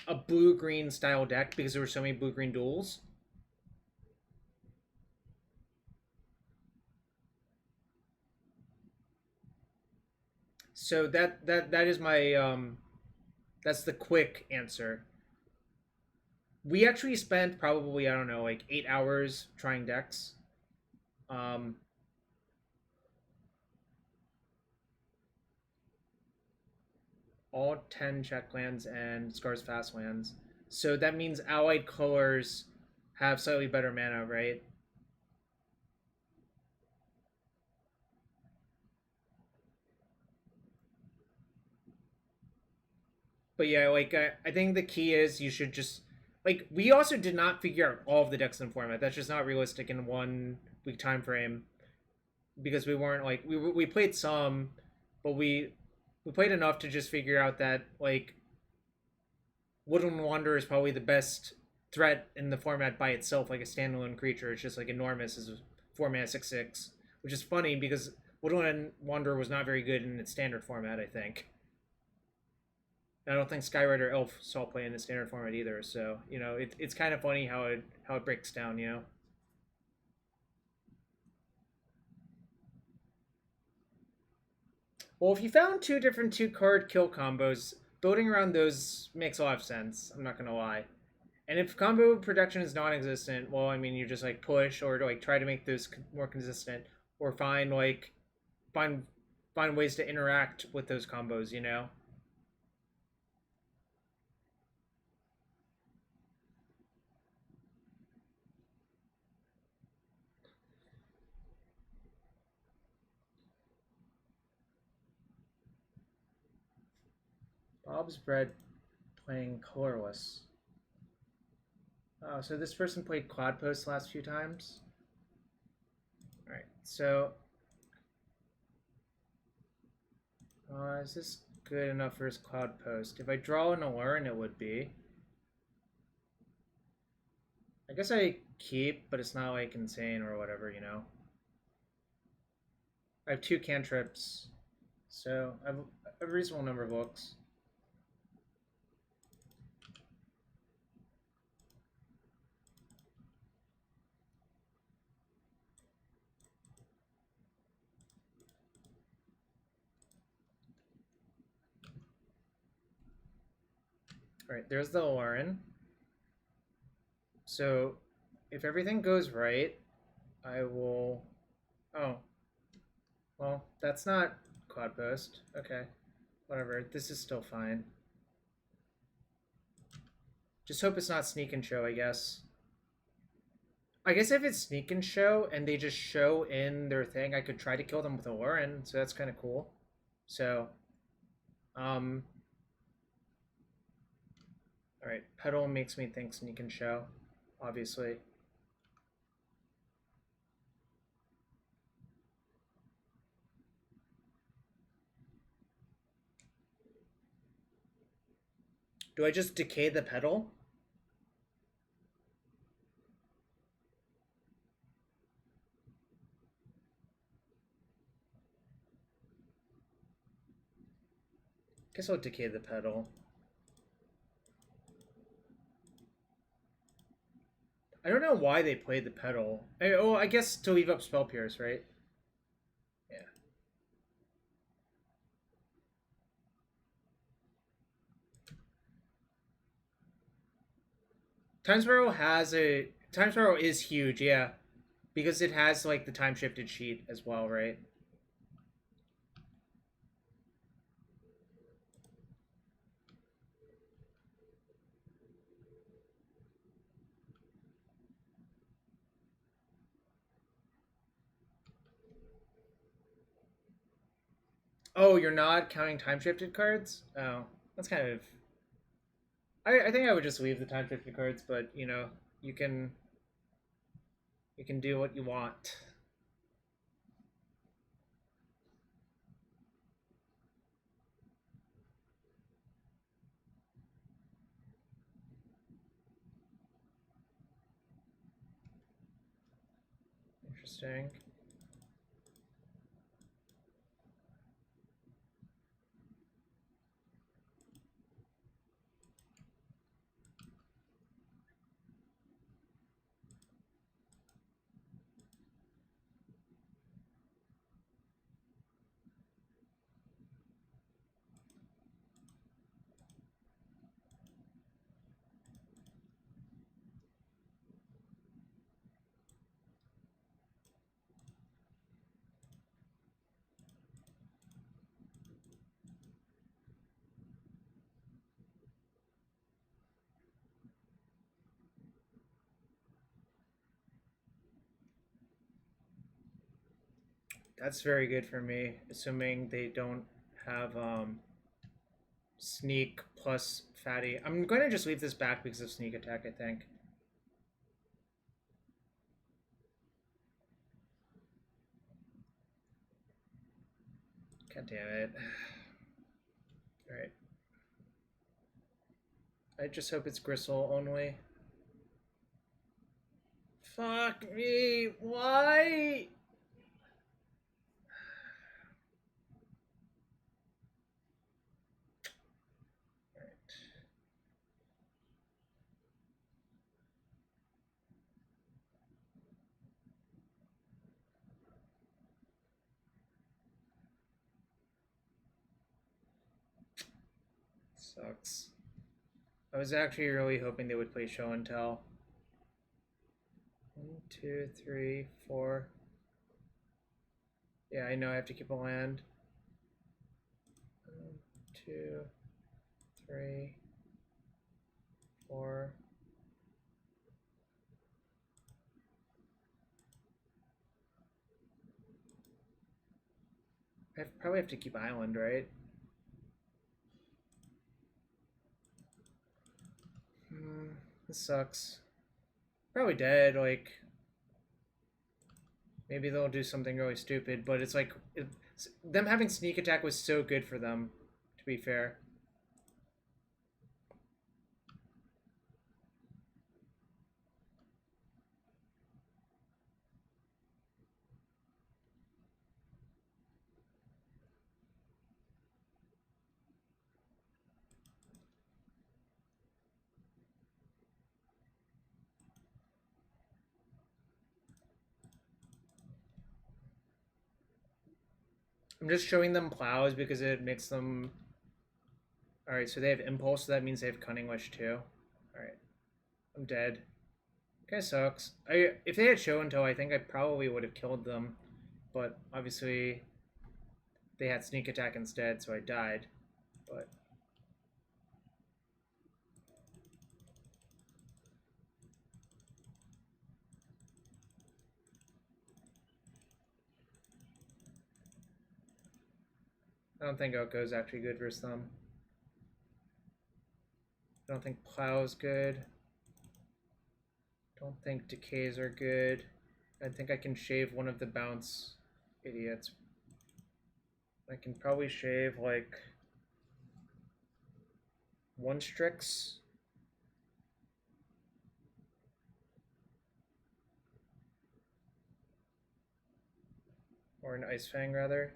Speaker 1: a blue green style deck because there were so many blue green duels. So that is my that's the quick answer. We actually spent probably, I don't know, like 8 hours trying decks. Um, all 10 check lands and Scar's fast lands. So that means allied colors have slightly better mana, right? But yeah, like I think the key is you should just like, we also did not figure out all of the decks in the format. That's just not realistic in 1 week time frame, because we weren't like we played some, but we played enough to just figure out that like Woodland Wanderer is probably the best threat in the format by itself, like a standalone creature. It's just like enormous as a 4 mana 6/6, which is funny because Woodland Wanderer was not very good in its standard format, I think. I don't think Skyrider Elf saw play in the standard format either. So it's kind of funny how it breaks down. Well, if you found two different 2 card kill combos, building around those makes a lot of sense. I'm not gonna lie. And if combo production is non-existent, well, I mean, you just like push or like try to make those more consistent, or find find ways to interact with those combos. Bob's Bread playing colorless. Oh, so this person played Cloud Post the last few times. All right, so is this good enough for his Cloud Post? If I draw an Aluren, it would be. I guess I keep, but it's not like insane or whatever. I have 2 cantrips, so I have a reasonable number of looks. All right, there's the Aluren. So if everything goes right, I will... Oh, well, that's not Cloud Post. Okay, whatever. This is still fine. Just hope it's not Sneak and Show, I guess. I guess if it's Sneak and Show and they just show in their thing, I could try to kill them with Aluren, so that's kind of cool. So, all Alright, Petal makes me think Sneak and Show, obviously. Do I just decay the Petal? Guess I'll decay the Petal. I don't know why they played the Petal. I guess to leave up Spell Pierce, right? Yeah. Time Spiral is huge, yeah. Because it has like the time shifted sheet as well, right? Oh, you're not counting time shifted cards? Oh, that's kind of. I think I would just leave the time shifted cards, but you know, you can do what you want. Interesting. That's very good for me, assuming they don't have sneak plus fatty. I'm going to just leave this back because of sneak attack, I think. God damn it. Alright. I just hope it's Gristle only. Fuck me. Why? Sucks. I was actually really hoping they would play Show and Tell. 1, 2, 3, 4. Yeah, I know I have to keep a land. 1, 2, 3, 4. I probably have to keep Island, right? This sucks. Probably dead, like... Maybe they'll do something really stupid, but it's like... them having sneak attack was so good for them, to be fair. I'm just showing them plows because it makes them... Alright, so they have Impulse, so that means they have Cunning Wish too. Alright. I'm dead. Kind of sucks. If they had Show and Tell, I think I probably would have killed them. But obviously, they had Sneak Attack instead, so I died. But... I don't think Oko is actually good versus them. I don't think Plow's good. Don't think Decays are good. I think I can shave one of the bounce idiots. I can probably shave like one Strix. Or an Ice Fang, rather.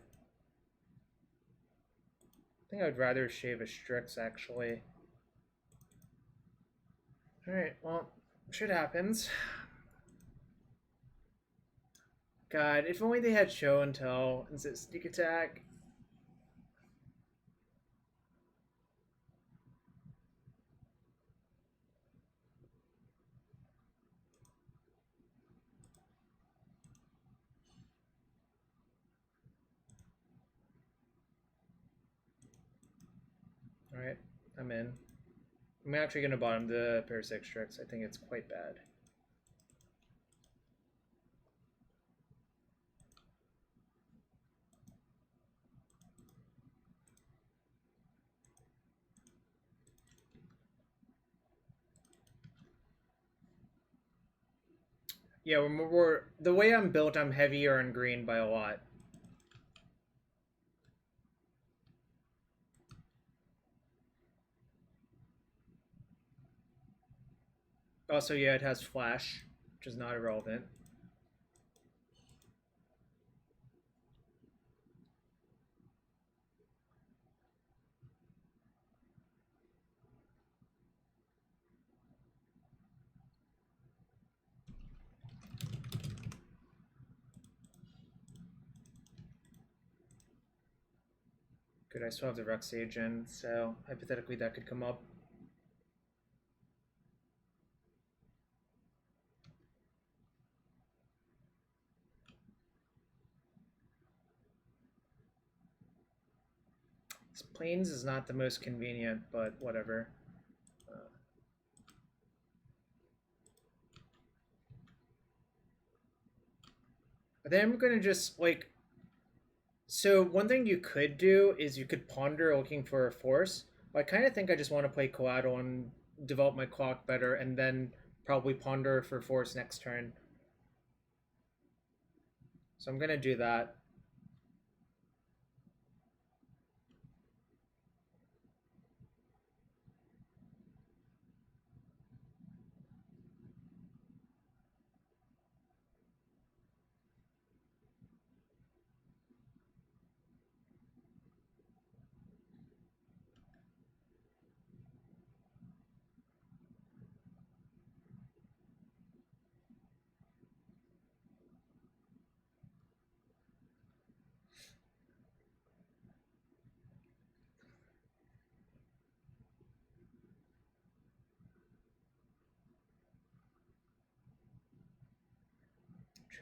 Speaker 1: I think I'd rather shave a Strix, actually. Alright, well, shit happens. God, if only they had Show and Tell instead of Sneak Attack. Alright, I'm in. I'm actually going to bottom the Parasitic Strix. I think it's quite bad. Yeah, we're the way I'm built, I'm heavier on green by a lot. Also, yeah, it has Flash, which is not irrelevant. Good, I still have the Rec Sage in, so hypothetically that could come up. Plains is not the most convenient, but whatever. Then I'm gonna just like. So one thing you could do is you could ponder looking for a force. I kind of think I just want to play collateral and develop my clock better, and then probably ponder for force next turn. So I'm gonna do that.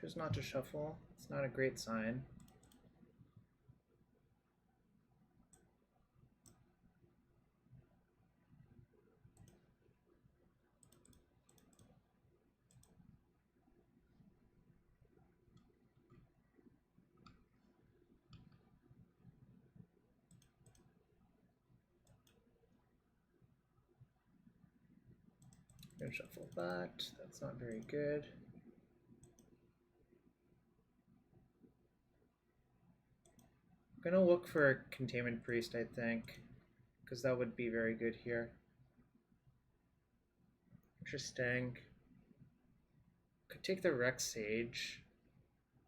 Speaker 1: Choose not to shuffle. It's not a great sign. I'm gonna shuffle that. That's not very good. I'm gonna look for a Containment Priest, I think, because that would be very good here. Interesting. Could take the Rec Sage,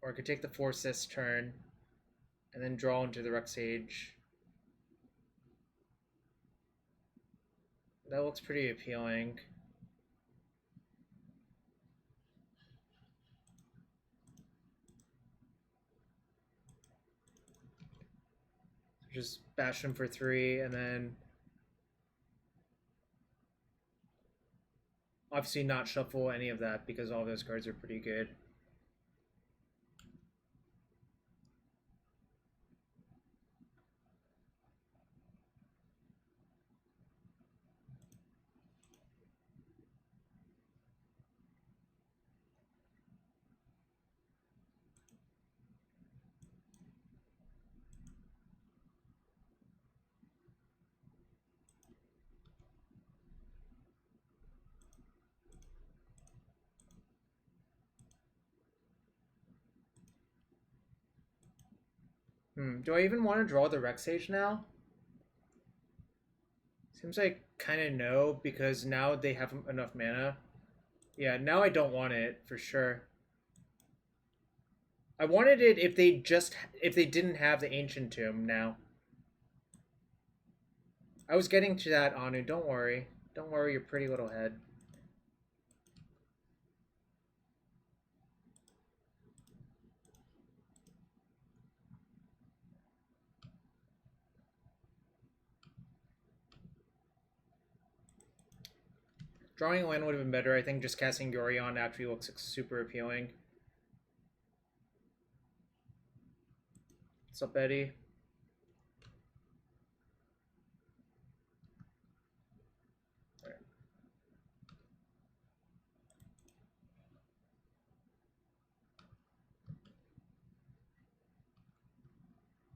Speaker 1: or I could take the Force this turn, and then draw into the Rec Sage. That looks pretty appealing. Just bash him for 3, and then obviously not shuffle any of that because all those cards are pretty good. Do I even want to draw the Rec Sage now? Seems like kind of no, because now they have enough mana. Yeah, now I don't want it, for sure. I wanted it if they didn't have the Ancient Tomb now. I was getting to that, Anu, don't worry. Don't worry your pretty little head. Drawing a land would have been better. I think just casting Yorion actually looks super appealing. What's up, Eddie? Right.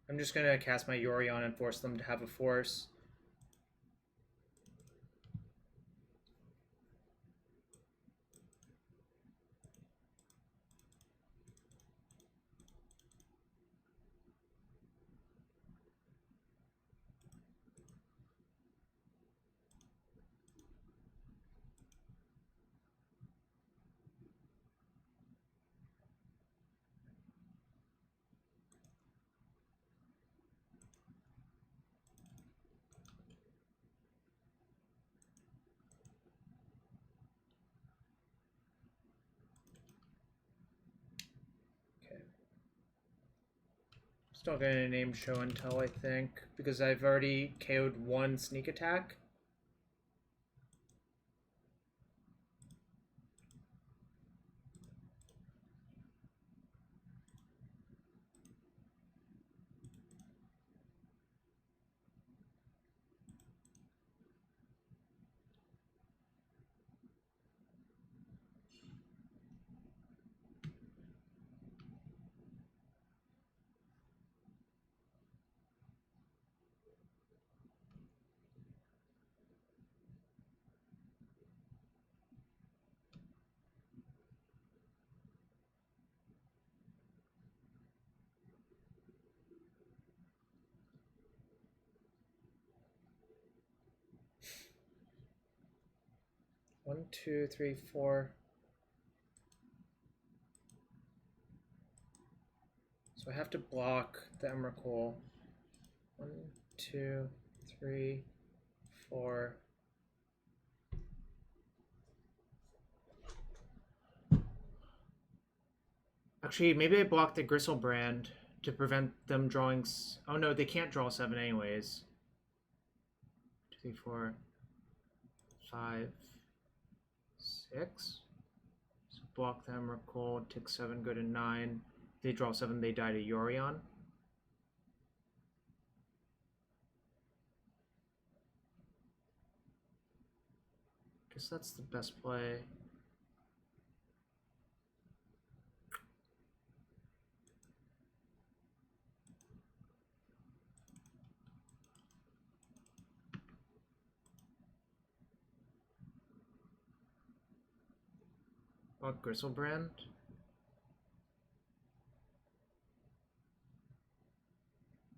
Speaker 1: I'm just gonna cast my Yorion and force them to have a force. Still gonna name show and tell, I think, because I've already KO'd one sneak attack. One, two, three, four. So I have to block the Emrakul. 1, 2, 3, 4. Actually, maybe I blocked the Gristlebrand to prevent them drawing. Oh no, they can't draw 7 anyways. 2, 3, 4, 5, 6. So block the Emrakul, take 7, go to 9. If they draw 7, they die to Yorion. Guess that's the best play. Block Gristlebrand.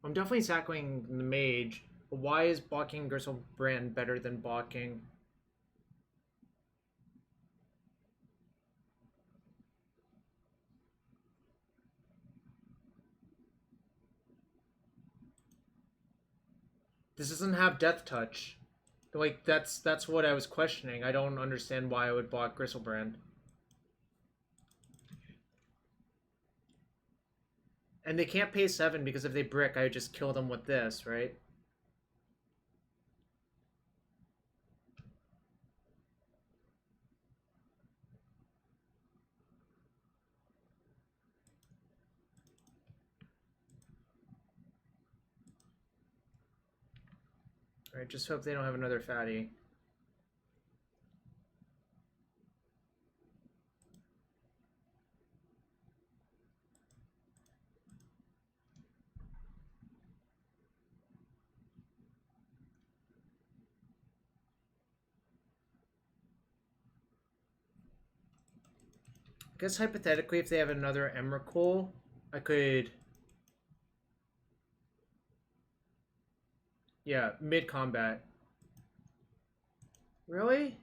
Speaker 1: I'm definitely sacking the Mage, but why is blocking Gristlebrand better than blocking? This doesn't have Death Touch. Like, that's what I was questioning. I don't understand why I would block Gristlebrand. And they can't pay 7 because if they brick, I would just kill them with this, right? Alright, just hope they don't have another fatty. I guess hypothetically, if they have another Emrakul, I could Yeah, mid-combat. Really?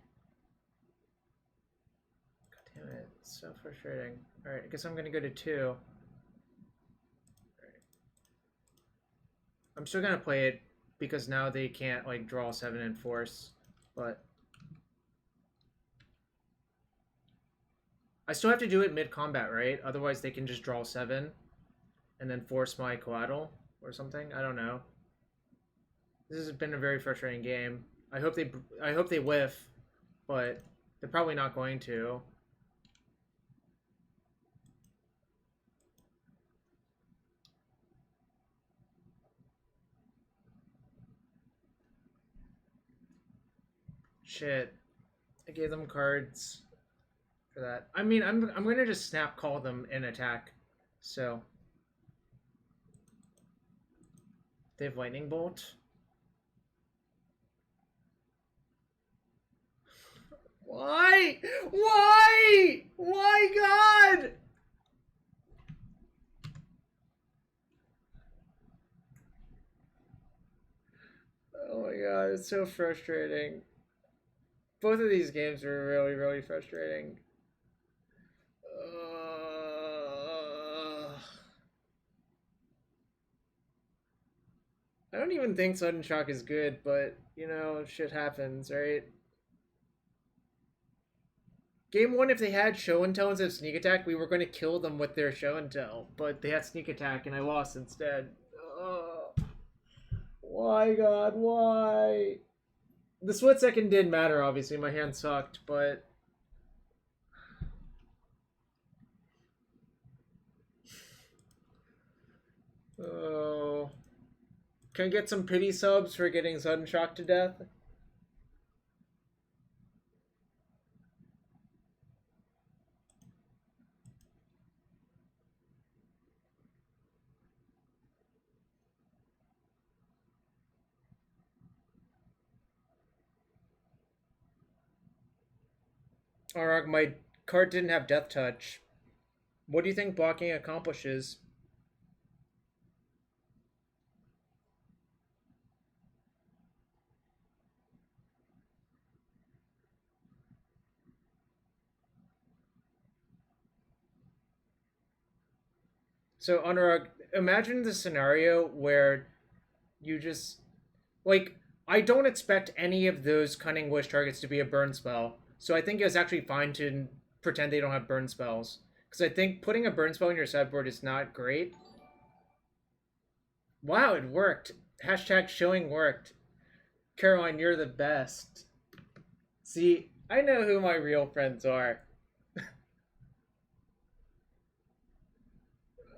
Speaker 1: God damn it, it's so frustrating. Alright, I guess I'm gonna go to 2. I'm still gonna play it because now they can't like draw 7 and force, but I still have to do it mid-combat, right? Otherwise they can just draw 7 and then force my collateral or something. I don't know. This has been a very frustrating game. I hope they whiff, but they're probably not going to. Shit. I gave them cards for that. I mean, I'm gonna just snap call them and attack. So they have lightning bolt. Why? Why? Why, God? Oh my God, it's so frustrating. Both of these games are really, really frustrating. I don't even think Sudden Shock is good, but, you know, shit happens, right? Game 1, if they had Show and Tell instead of Sneak Attack, we were going to kill them with their Show and Tell, but they had Sneak Attack and I lost instead. Why, God, why? The split second did matter, obviously. My hand sucked, but... Oh... Can I get some pity subs for getting Sudden Shock to death? Alright, my card didn't have Death Touch. What do you think blocking accomplishes? So, Anurag, imagine the scenario where you just... Like, I don't expect any of those Cunning Wish targets to be a burn spell. So I think it's actually fine to pretend they don't have burn spells. Because I think putting a burn spell in your sideboard is not great. Wow, it worked. Hashtag showing worked. Caroline, you're the best. See, I know who my real friends are.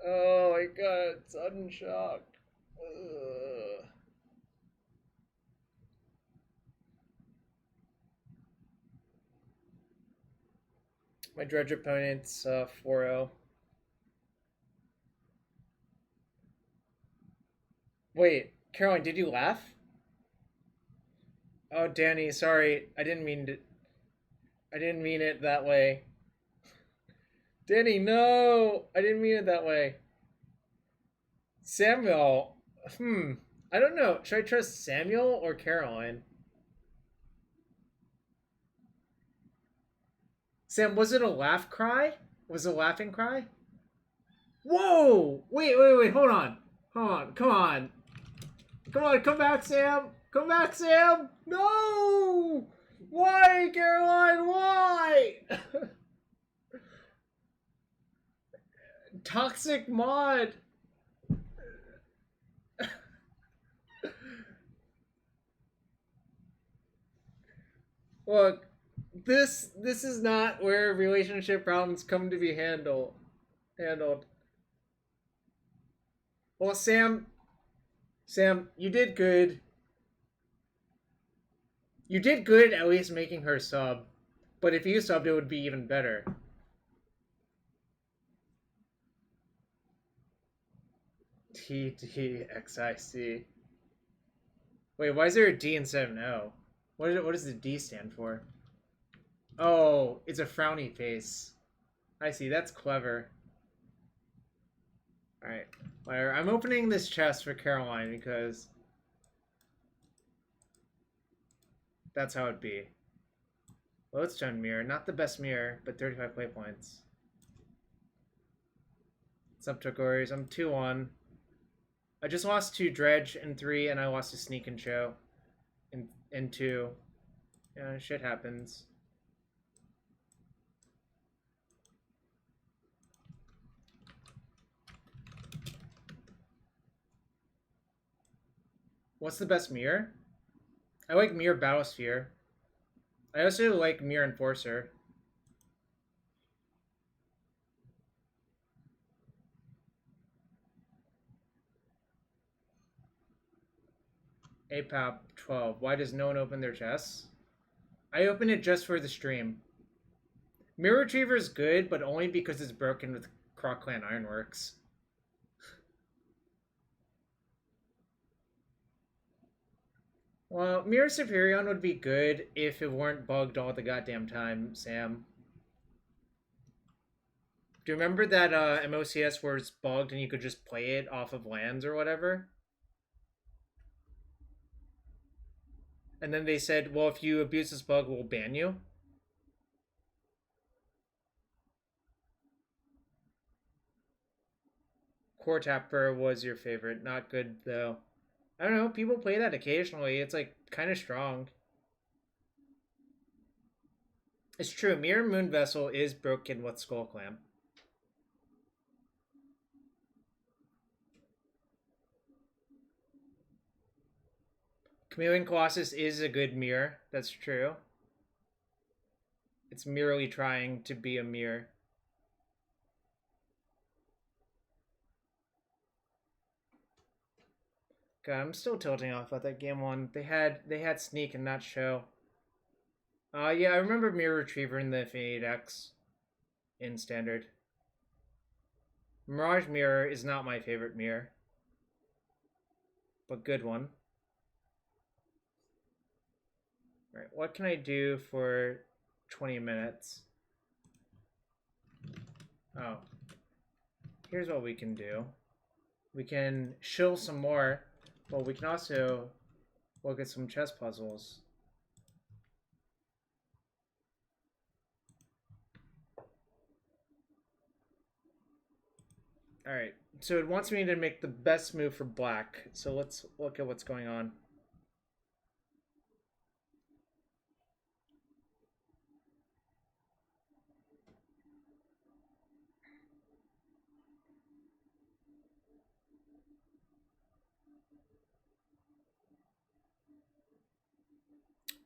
Speaker 1: Oh my God, sudden shock. Ugh. My dredge opponent's 4-0. Wait, Caroline, did you laugh? Oh, Danny, sorry. I didn't mean it that way. Danny, no! I didn't mean it that way. Samuel. I don't know. Should I trust Samuel or Caroline? Sam, was it a laugh cry? Was it a laughing cry? Whoa! Wait, hold on. Hold on, come on. Come on, come back, Sam! Come back, Sam! No! Why, Caroline? Why? Toxic mod. Look, this is not where relationship problems come to be handled. Well, Sam, you did good. You did good at least making her sub. But if you subbed, it would be even better. TDXIC. Wait, why is there a D instead of an O? What does the D stand for? Oh, it's a frowny face. I see, that's clever. Alright, I'm opening this chest for Caroline because That's how it'd be. Lodestone Mirror, not the best mirror, but 35 play points. What's up, Tokoris? I'm 2-1. I just lost to Dredge in 3, and I lost to Sneak and Show in 2. Yeah, shit happens. What's the best mirror? I like Mirror Battlesphere. I also like Mirror Enforcer. APAP 12. Why does no one open their chests? I open it just for the stream. Mirror Retriever is good, but only because it's broken with Croc Clan Ironworks. Well, Mirror Superion would be good if it weren't bugged all the goddamn time, Sam. Do you remember that MOCS where it's bugged and you could just play it off of lands or whatever? And then they said, well, if you abuse this bug, we'll ban you. Core Tapper was your favorite. Not good, though. I don't know. People play that occasionally. It's, like, kind of strong. It's true. Mirror Moon Vessel is broken with Skull Clam. Chameleon Colossus is a good mirror. That's true. It's merely trying to be a mirror. God, I'm still tilting off about that game one. They had Sneak and not Show. Yeah, I remember Mirror Retriever in the Affinity decks in Standard. Mirage Mirror is not my favorite mirror, but good one. Alright, what can I do for 20 minutes? Oh. Here's what we can do. We can shill some more, but we can also look at some chess puzzles. Alright, so it wants me to make the best move for black. So let's look at what's going on.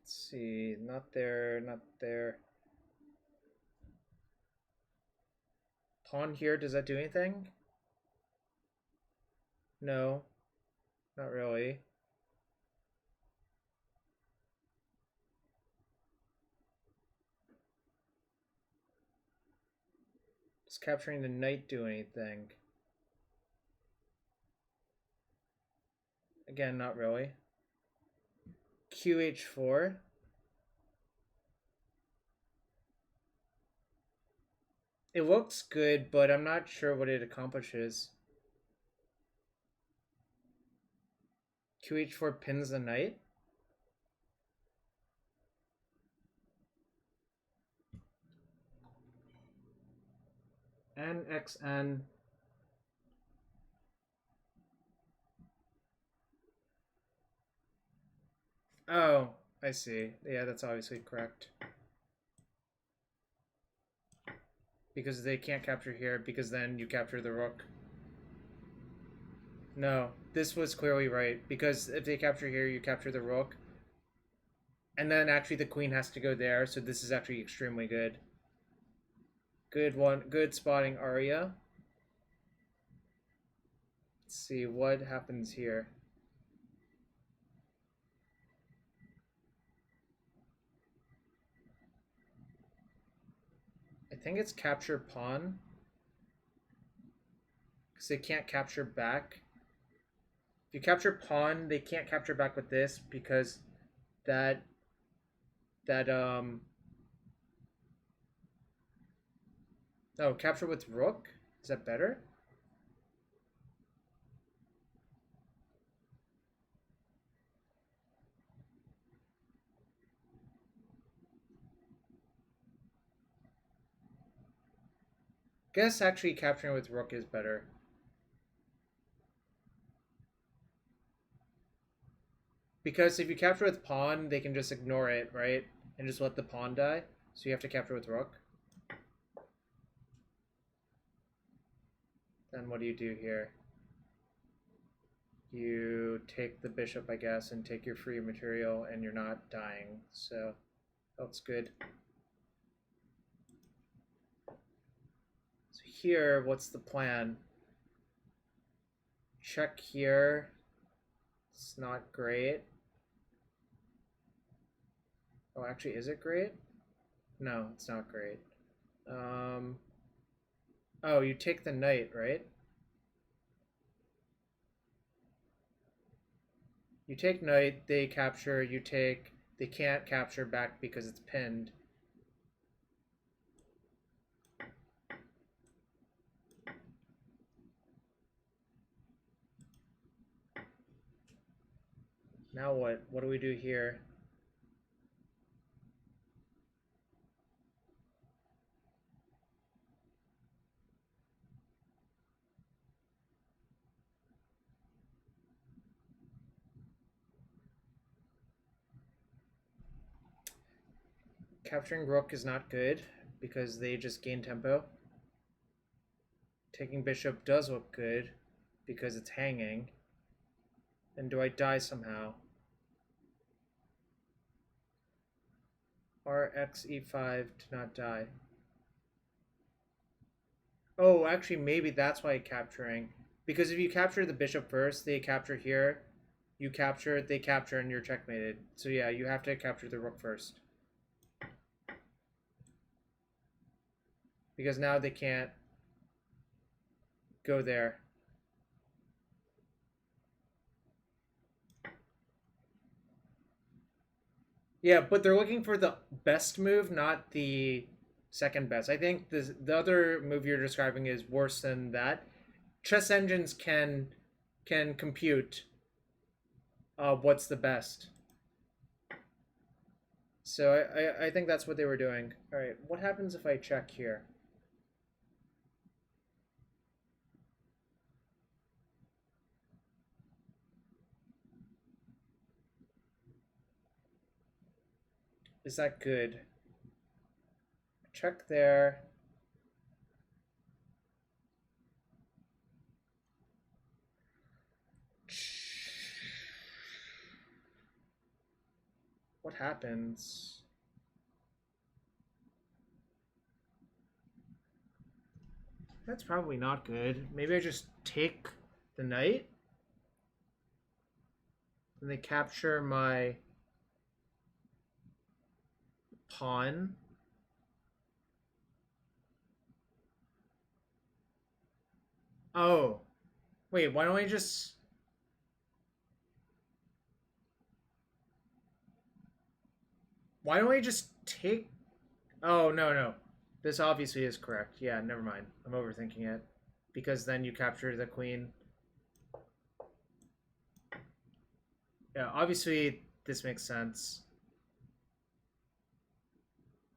Speaker 1: Let's see, not there, not there. Pawn here, does that do anything? No, not really. Does capturing the knight do anything? Again, not really. QH4. It looks good, but I'm not sure what it accomplishes. QH4 pins the knight. NXN. Oh, I see. Yeah, that's obviously correct. Because they can't capture here, because then you capture the rook. No, this was clearly right, because if they capture here, you capture the rook. And then actually the queen has to go there, so this is actually extremely good. Good one, good spotting, Arya. Let's see what happens here. I think it's capture pawn. Because they can't capture back. If you capture pawn, they can't capture back with this because that oh, capture with rook? Is that better? Guess actually capturing with rook is better. Because if you capture with pawn, they can just ignore it, right? And just let the pawn die. So you have to capture with rook. Then what do you do here? You take the bishop, I guess, and take your free material, and you're not dying. So that's good. So here, what's the plan? Check here. It's not great. Oh, actually, is it great? No, it's not great. Oh, you take the knight, right? You take knight, they capture, you take... They can't capture back because it's pinned. Now what? What do we do here? Capturing rook is not good because they just gain tempo. Taking bishop does look good because it's hanging. And do I die somehow? Rx e5 to not die. Oh, actually, maybe that's why capturing. Because if you capture the bishop first, they capture here. You capture, they capture, and you're checkmated. So yeah, you have to capture the rook first. Because now they can't go there. Yeah, but they're looking for the best move, not the second best. I think the other move you're describing is worse than that. Chess engines can compute what's the best. So I think that's what they were doing. All right, what happens if I check here? Is that good? Check there. What happens? That's probably not good. Maybe I just take the knight? And they capture my pawn. Oh. Wait, why don't I just... Why don't I just take... Oh, no, no. This obviously is correct. Yeah, never mind. I'm overthinking it. Because then you capture the queen. Yeah, obviously this makes sense.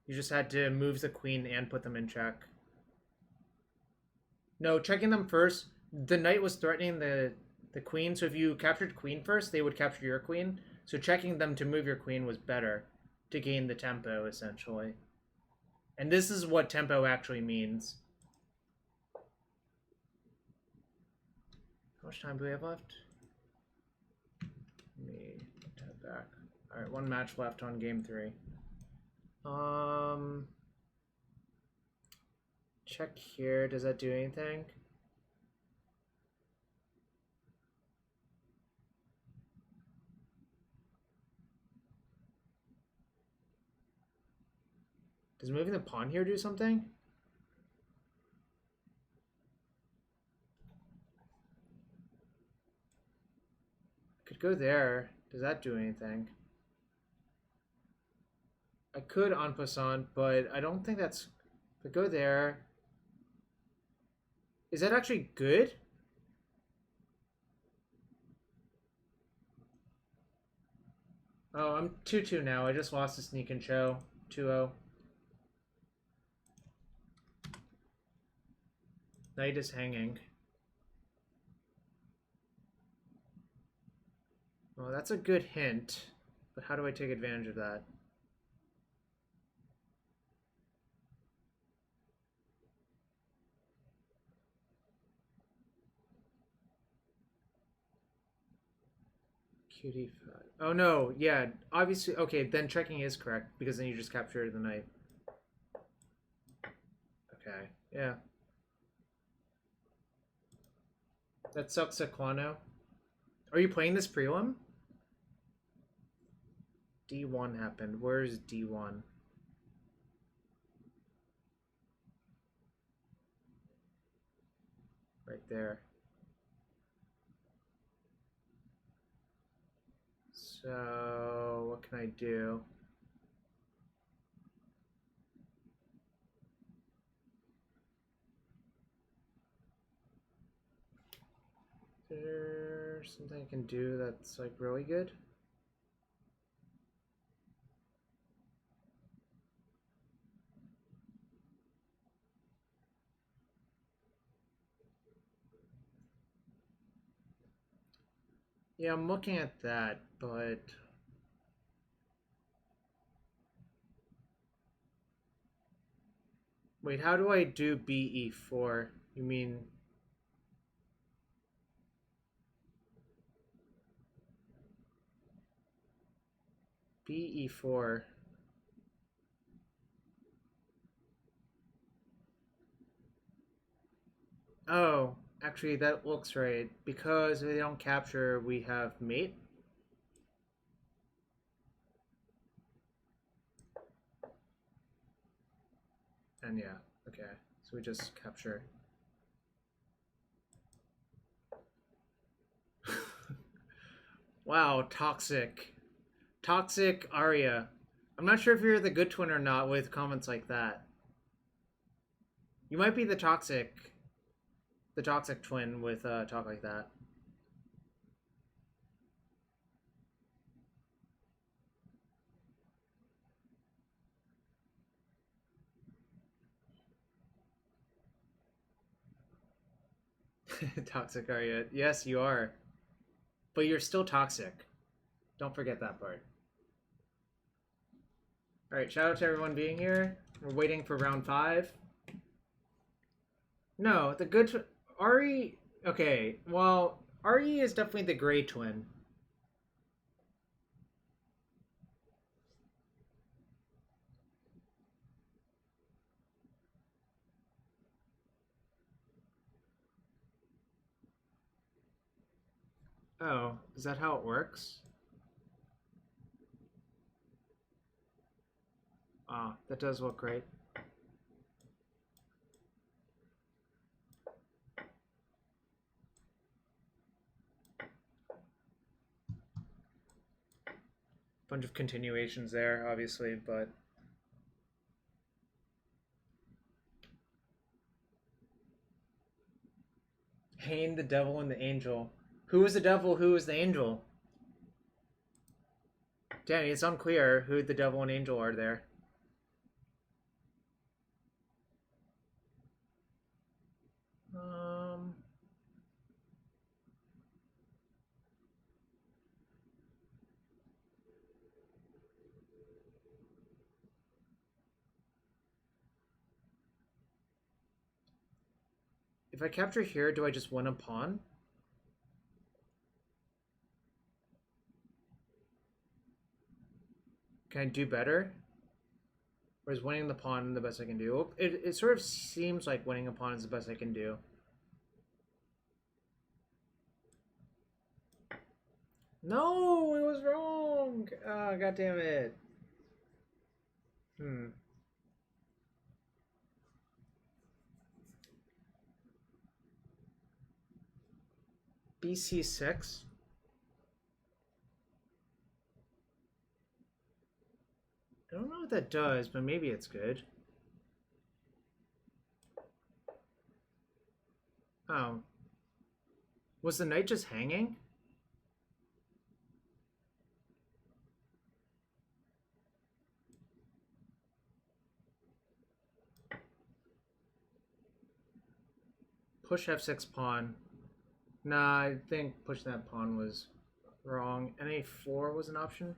Speaker 1: You just had to move the queen and put them in check. No, checking them first. The knight was threatening the queen, so if you captured queen first, they would capture your queen. So checking them to move your queen was better to gain the tempo, essentially. And this is what tempo actually means. How much time do we have left? Let me tab back. Alright, one match left on game 3. Check here. Does that do anything? Does moving the pawn here do something? Could go there. Does that do anything? I could en passant, but I don't think that's... But go there. Is that actually good? Oh, I'm 2-2 now. I just lost a sneak and show. 2-0. Knight is hanging. Well, that's a good hint, but how do I take advantage of that? QD5. Oh no, yeah, obviously, okay, then checking is correct, because then you just capture the knight. Okay, yeah. That sucks, Aquano. Are you playing this prelim? D1 happened. Where's D1? Right there. So, what can I do? Is there something I can do that's like really good? Yeah, I'm looking at that, but wait, how do I do BE4? You mean BE4? Oh, actually that looks right. Because if they don't capture, we have mate. And yeah, okay. So we just capture. Wow, toxic. Toxic Arya. I'm not sure if you're the good twin or not with comments like that. You might be the toxic twin with talk like that. Toxic Arya. Yes, you are. But you're still toxic. Don't forget that part. Alright, shout out to everyone being here. We're waiting for round 5. No, the good Ari. Okay, well, Ari is definitely the gray twin. Oh, is that how it works? Ah, that does look great. Bunch of continuations there, obviously, but Hain, the devil, and the angel. Who is the devil? Who is the angel? Danny, it's unclear who the devil and angel are there. If I capture here, do I just win a pawn? Can I do better? Or is winning the pawn the best I can do? It sort of seems like winning a pawn is the best I can do. No, it was wrong! Oh, god damn it. BC6? I don't know what that does, but maybe it's good. Oh. Was the knight just hanging? Push f6 pawn. Nah, I think pushing that pawn was wrong. And a4 was an option.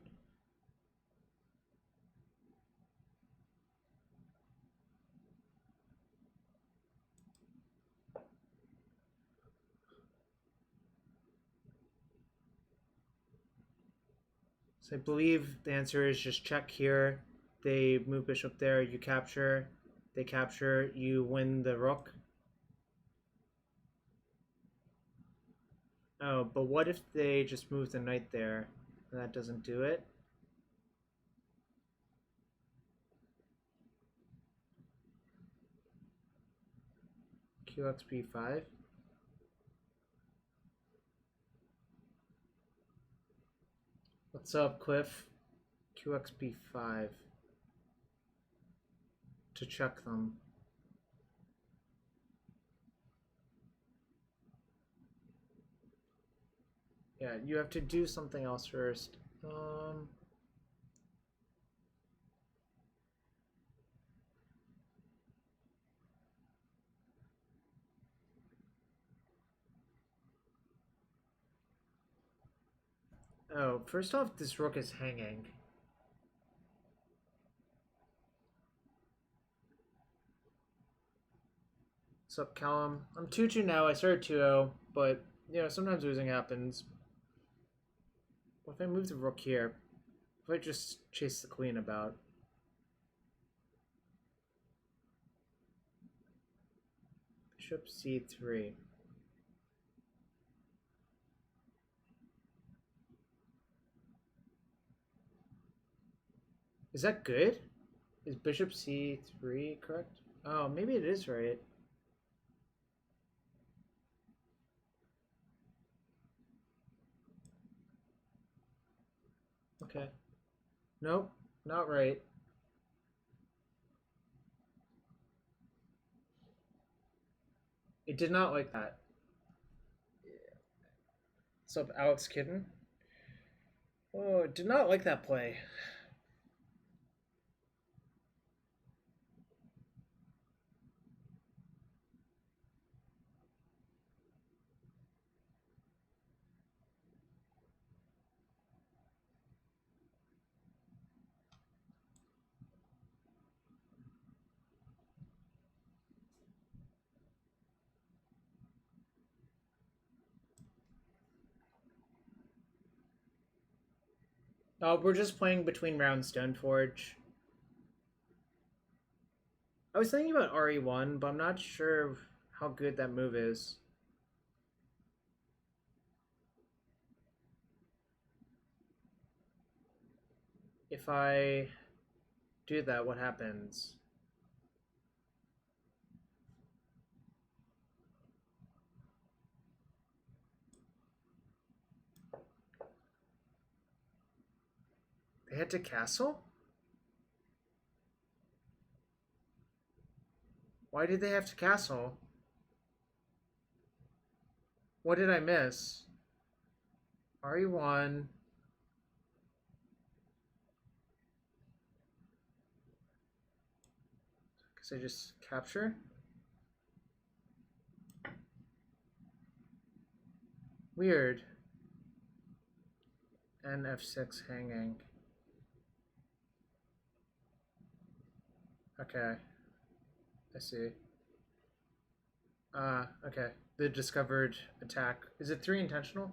Speaker 1: So I believe the answer is just check here. They move bishop there, you capture, they capture, you win the rook. Oh, but what if they just move the knight there? That doesn't do it. QXB5. What's up, Cliff? QXB5. To check them. Yeah, you have to do something else first. Oh, first off, this rook is hanging. What's up, Callum? I'm 2-2 now. I started 2-0, but, you know, sometimes losing happens. What if I move the rook here? If I just chase the queen about? Bishop c3. Is that good? Is bishop c3 correct? Oh, maybe it is right. Okay. Nope, not right. It did not like that. What's up, Alex Kitten? Oh, it did not like that play. We're just playing between round Stoneforge. I was thinking about RE1, but I'm not sure how good that move is. If I do that, what happens? They had to castle? Why did they have to castle? What did I miss? RE1. Because I just capture? Weird. And f6 hanging. Okay. I see. Okay. The discovered attack. Is it 3 intentional?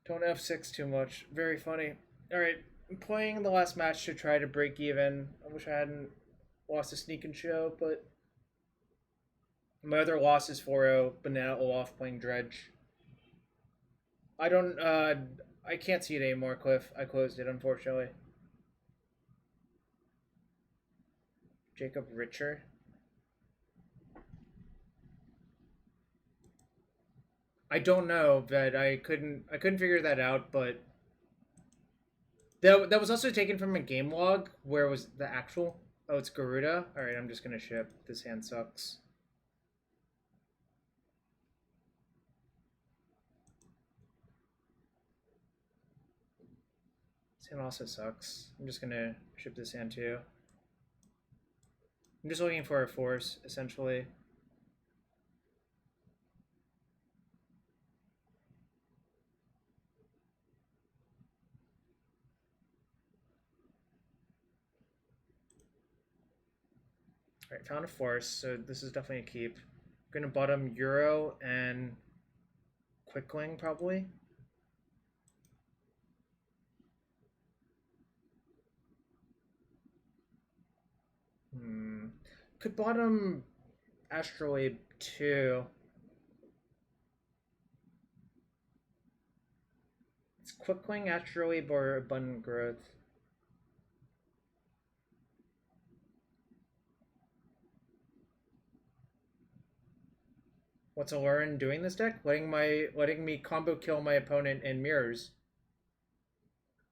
Speaker 1: Don't f6 too much. Very funny. Alright, I'm playing the last match to try to break even. I wish I hadn't lost a sneak and show, but my other loss is 4-0, Banana Olaf playing Dredge. I don't, I can't see it anymore, Cliff. I closed it, unfortunately. Jacob Richer. I don't know, but I couldn't figure that out, but that was also taken from a game log. Where was the actual? Oh, it's Garuda. All right, I'm just gonna ship. This hand sucks. This hand also sucks. I'm just gonna ship this hand too. I'm just looking for a force, essentially. Alright, found a force, so this is definitely a keep. I'm gonna bottom Euro and Quickling, probably. Could bottom Astrolabe too. It's Quickling, Astrolabe, or Abundant Growth. What's Aluren doing this deck? Letting me combo kill my opponent in mirrors.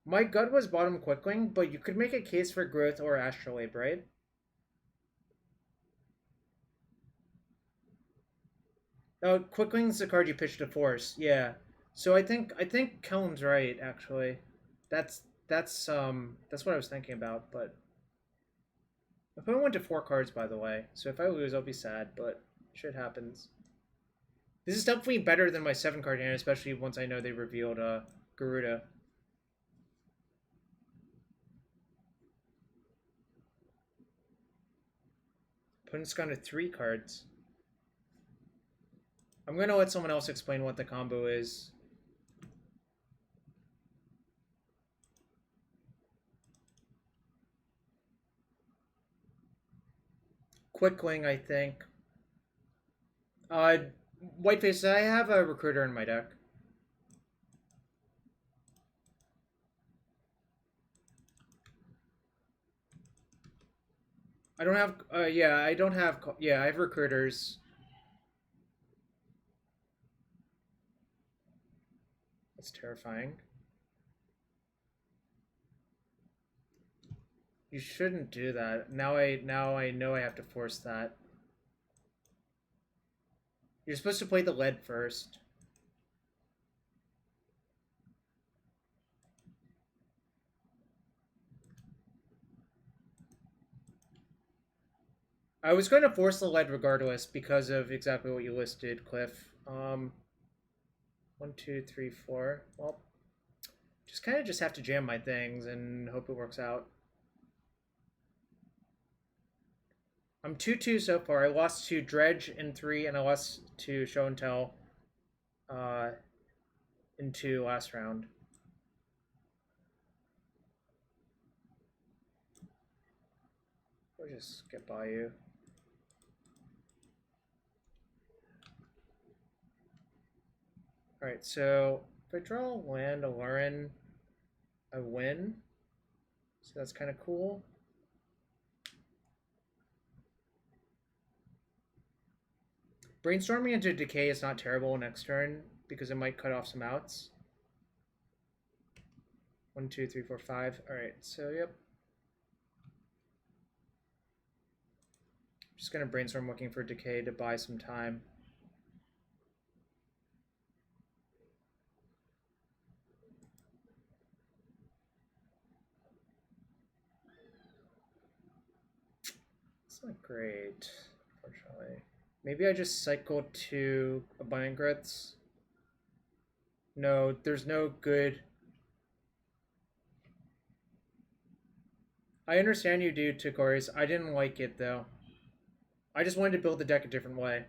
Speaker 1: My gut was bottom Quickling, but you could make a case for Growth or Astrolabe, right? Oh, Quickling's the card you pitched to Force. Yeah. So I think Kellen's right, actually. That's that's what I was thinking about, but my opponent went to 4 cards, by the way. So if I lose, I'll be sad, but shit happens. This is definitely better than my 7-card hand, especially once I know they revealed Garuda. Opponent's gone to 3 cards. I'm gonna let someone else explain what the combo is. Quickling, I think. Whiteface, I have a Recruiter in my deck. I don't have, yeah, I don't have, yeah, I have Recruiters. That's terrifying. You shouldn't do that. Now I know I have to force that. You're supposed to play the lead first. I was going to force the lead regardless because of exactly what you listed, Cliff. 1, 2, 3, 4. Well, just kind of just have to jam my things and hope it works out. I'm 2-2 so far. I lost to Dredge in 3, and I lost to Show and Tell in 2 last round. We'll just get by you. Alright, so if I draw land Aluren, I win. So that's kind of cool. Brainstorming into Decay is not terrible next turn because it might cut off some outs. 1, 2, 3, 4, 5. Alright, so yep. Just gonna Brainstorm looking for Decay to buy some time. It's not great, unfortunately. Maybe I just cycle to Abundant Growths. No, there's no good. I understand you do, Tokoris. I didn't like it, though. I just wanted to build the deck a different way.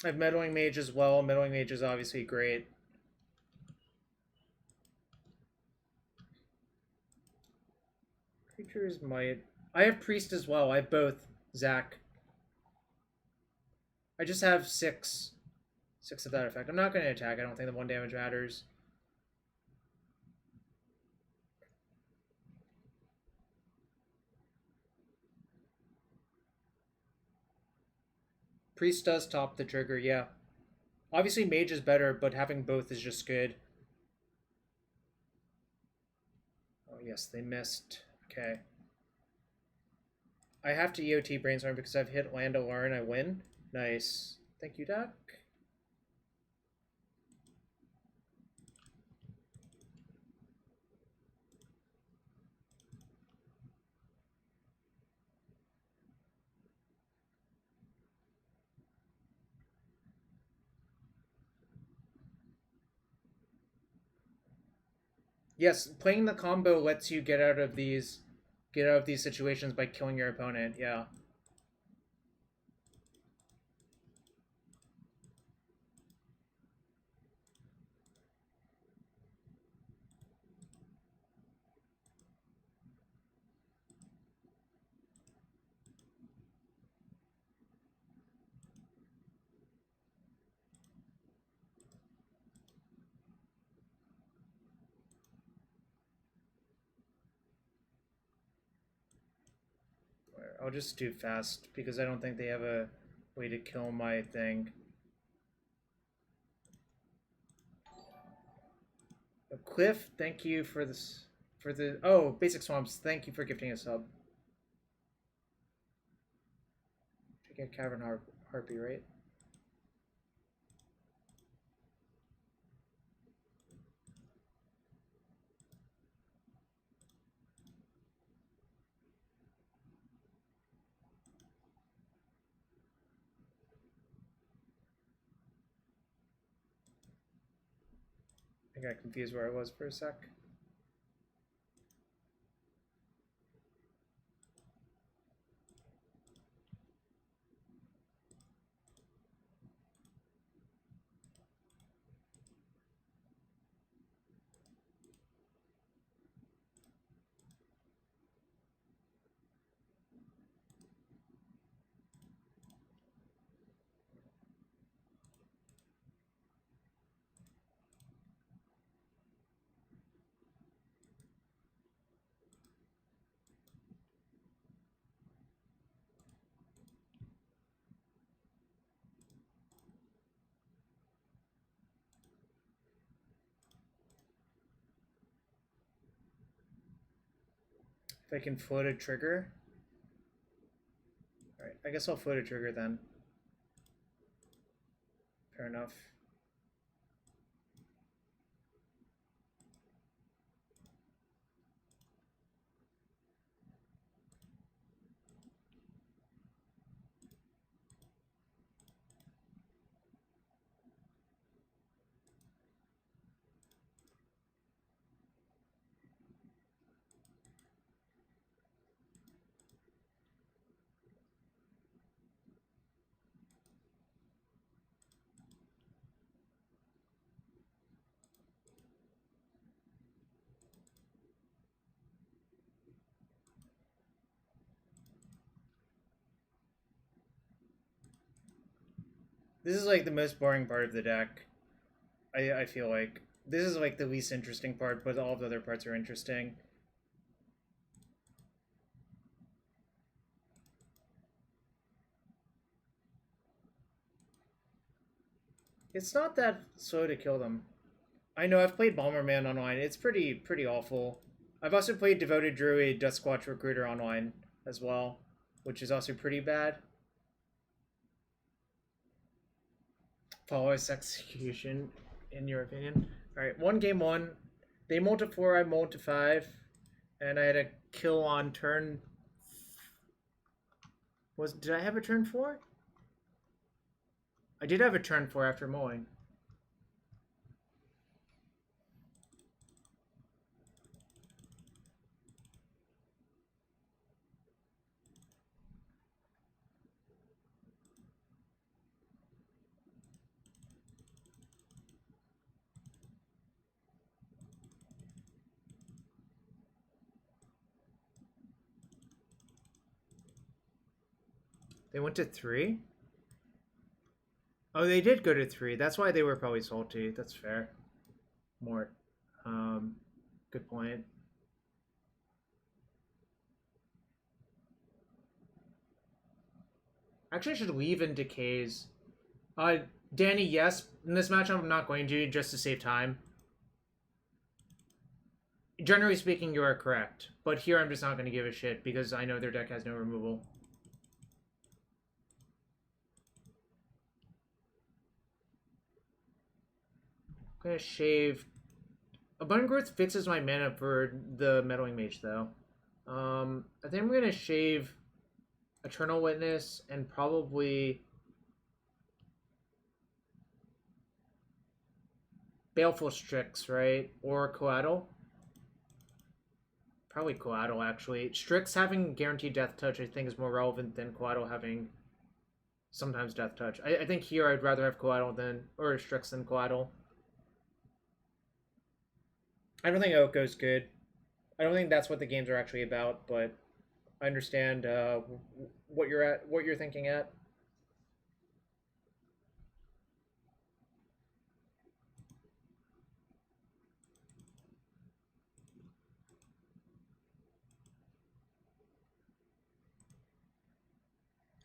Speaker 1: I have Meddling Mage as well. Meddling Mage is obviously great. Creatures might... I have Priest as well. I have both. Zach. I just have 6. 6 of that effect. I'm not going to attack. I don't think the 1 damage matters. Priest does top the trigger, yeah. Obviously, Mage is better, but having both is just good. Oh, yes, they missed. Okay. I have to EOT Brainstorm because I've hit land Aluren, I win. Nice. Thank you, Doc. Yes, playing the combo lets you get out of these situations by killing your opponent. Yeah. I'll just do fast because I don't think they have a way to kill my thing. Cliff, thank you for this. For the Basic Swamps, thank you for gifting a sub. To get Cavern Harpy, right? I got confused where I was for a sec. If I can float a trigger. Alright, I guess I'll float a trigger then. Fair enough. This is like the most boring part of the deck. I feel like. This is like the least interesting part, but all of the other parts are interesting. It's not that slow to kill them. I know, I've played Bomberman online. It's pretty awful. I've also played Devoted Druid Duskwatch Recruiter online as well, which is also pretty bad. Flawless execution, in your opinion? Alright, 1-game-1. They mulled to 4, I mulled to 5. And I had a kill on turn... Did I have a turn 4? I did have a turn 4 after mulling. They went to 3? Oh, they did go to 3. That's why they were probably salty. That's fair. Mort. Good point. Actually, I should leave in decays. Danny, yes. In this matchup, I'm not going to, just to save time. Generally speaking, you are correct. But here, I'm just not going to give a shit because I know their deck has no removal. I'm going to shave. Abundant Growth fixes my mana for the Meddling Mage, though. I think I'm going to shave Eternal Witness and probably Baleful Strix, right? Or Coatl. Probably Coatl, actually. Strix having guaranteed Death Touch, I think, is more relevant than Coatl having sometimes Death Touch. I think here I'd rather have Coatl than, or Strix than Coatl. I don't think Oko's good. I don't think that's what the games are actually about, but I understand what you're thinking at.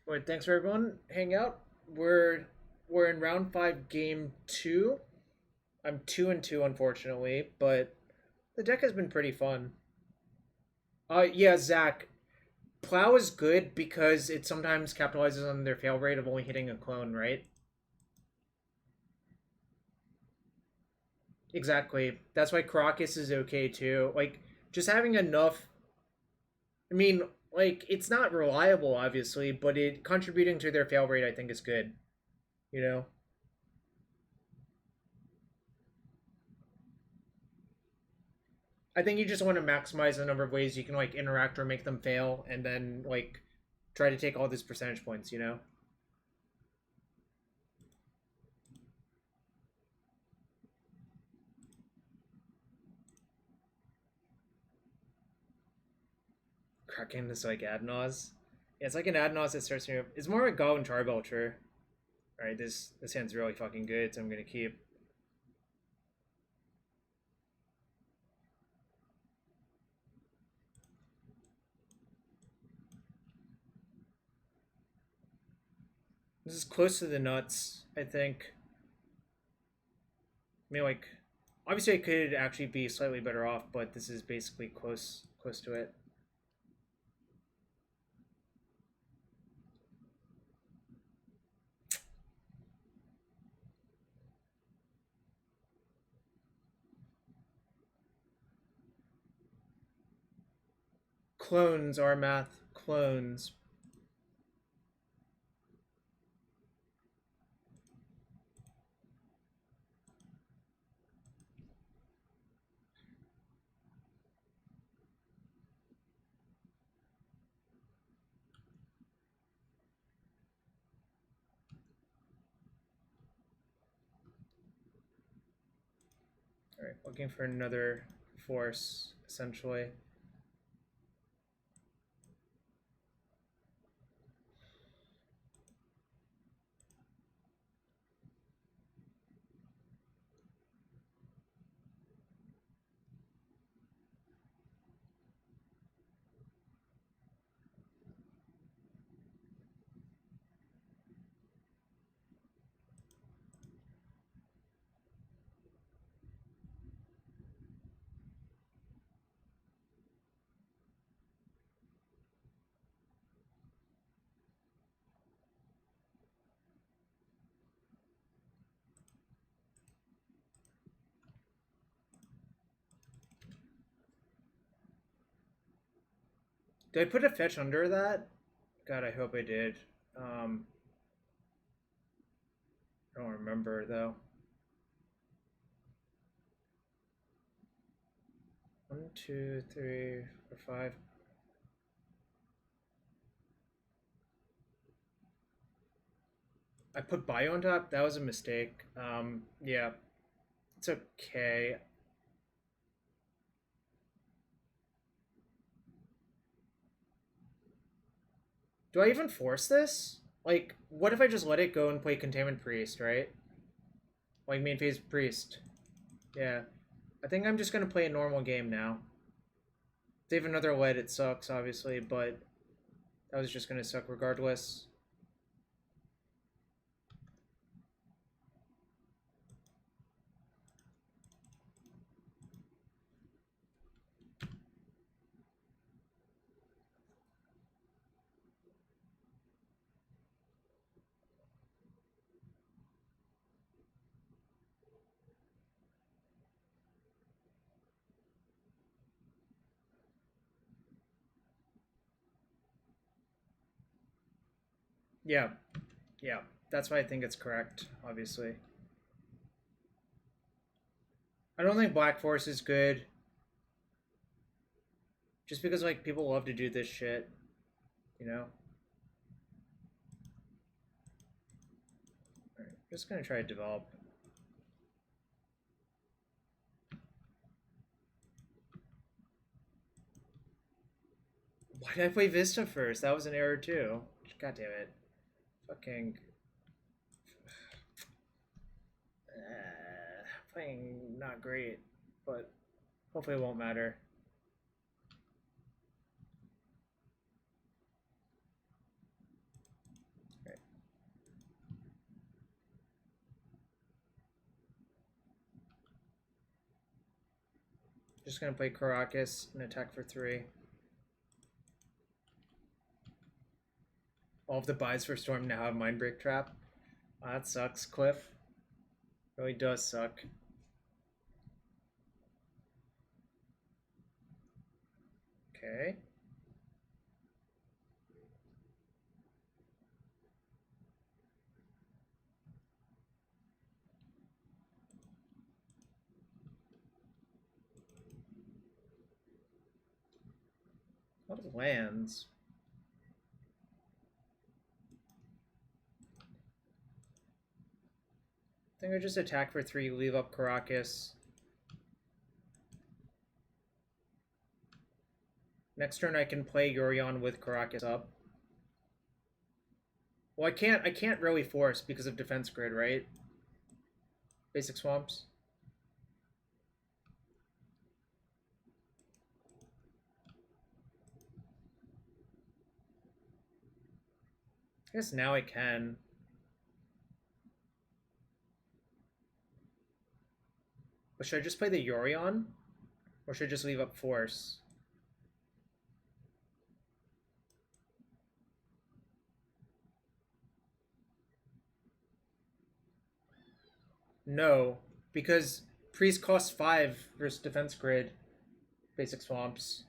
Speaker 1: Wait, thanks for everyone hanging out. We're in round 5, game 2. I'm 2-2, unfortunately, but the deck has been pretty fun. Yeah, Zach. Plow is good because it sometimes capitalizes on their fail rate of only hitting a clone, right? Exactly. That's why Karakas is okay too. Like, just having enough. I mean, like, it's not reliable, obviously, but it contributing to their fail rate, I think, is good. You know? I think you just want to maximize the number of ways you can, like, interact or make them fail, and then, like, try to take all these percentage points, you know? Cracking this, like, Adnos. Yeah, it's like an Adnos that starts to. It's more like Goblin Charbelcher. Alright, this hand's really fucking good, so I'm gonna keep. This is close to the nuts, I think. I mean, like, obviously I could actually be slightly better off, but this is basically close to it. Clones are math. Clones. Alright, looking for another force, essentially. Did I put a fetch under that? God, I hope I did. I don't remember, though. 1, 2, 3, 4, 5. I put bio on top? That was a mistake. Yeah. It's okay. Do I even force this? Like, what if I just let it go and play Containment Priest, right? Like, main phase Priest. Yeah. I think I'm just gonna play a normal game now. If they have another lead, it sucks, obviously, but that was just gonna suck regardless. Yeah. Yeah. That's why I think it's correct, obviously. I don't think Black Force is good. Just because, like, people love to do this shit. You know? Alright, just gonna try to develop. Why did I play Vista first? That was an error too. God damn it. Fucking... playing not great, but hopefully it won't matter. Right. Just gonna play Karakas and attack for 3. All of the buys for Storm now have Mindbreak Trap. Oh, that sucks, Cliff. Really does suck. Okay. A lot of lands. I think I just attack for 3, leave up Karakas. Next turn I can play Yorion with Karakas up. Well, I can't really force because of defense grid, right? Basic swamps. I guess now I can. But should I just play the Yorion? Or should I just leave up force? No, because Priest costs 5 versus defense grid. Basic swamps.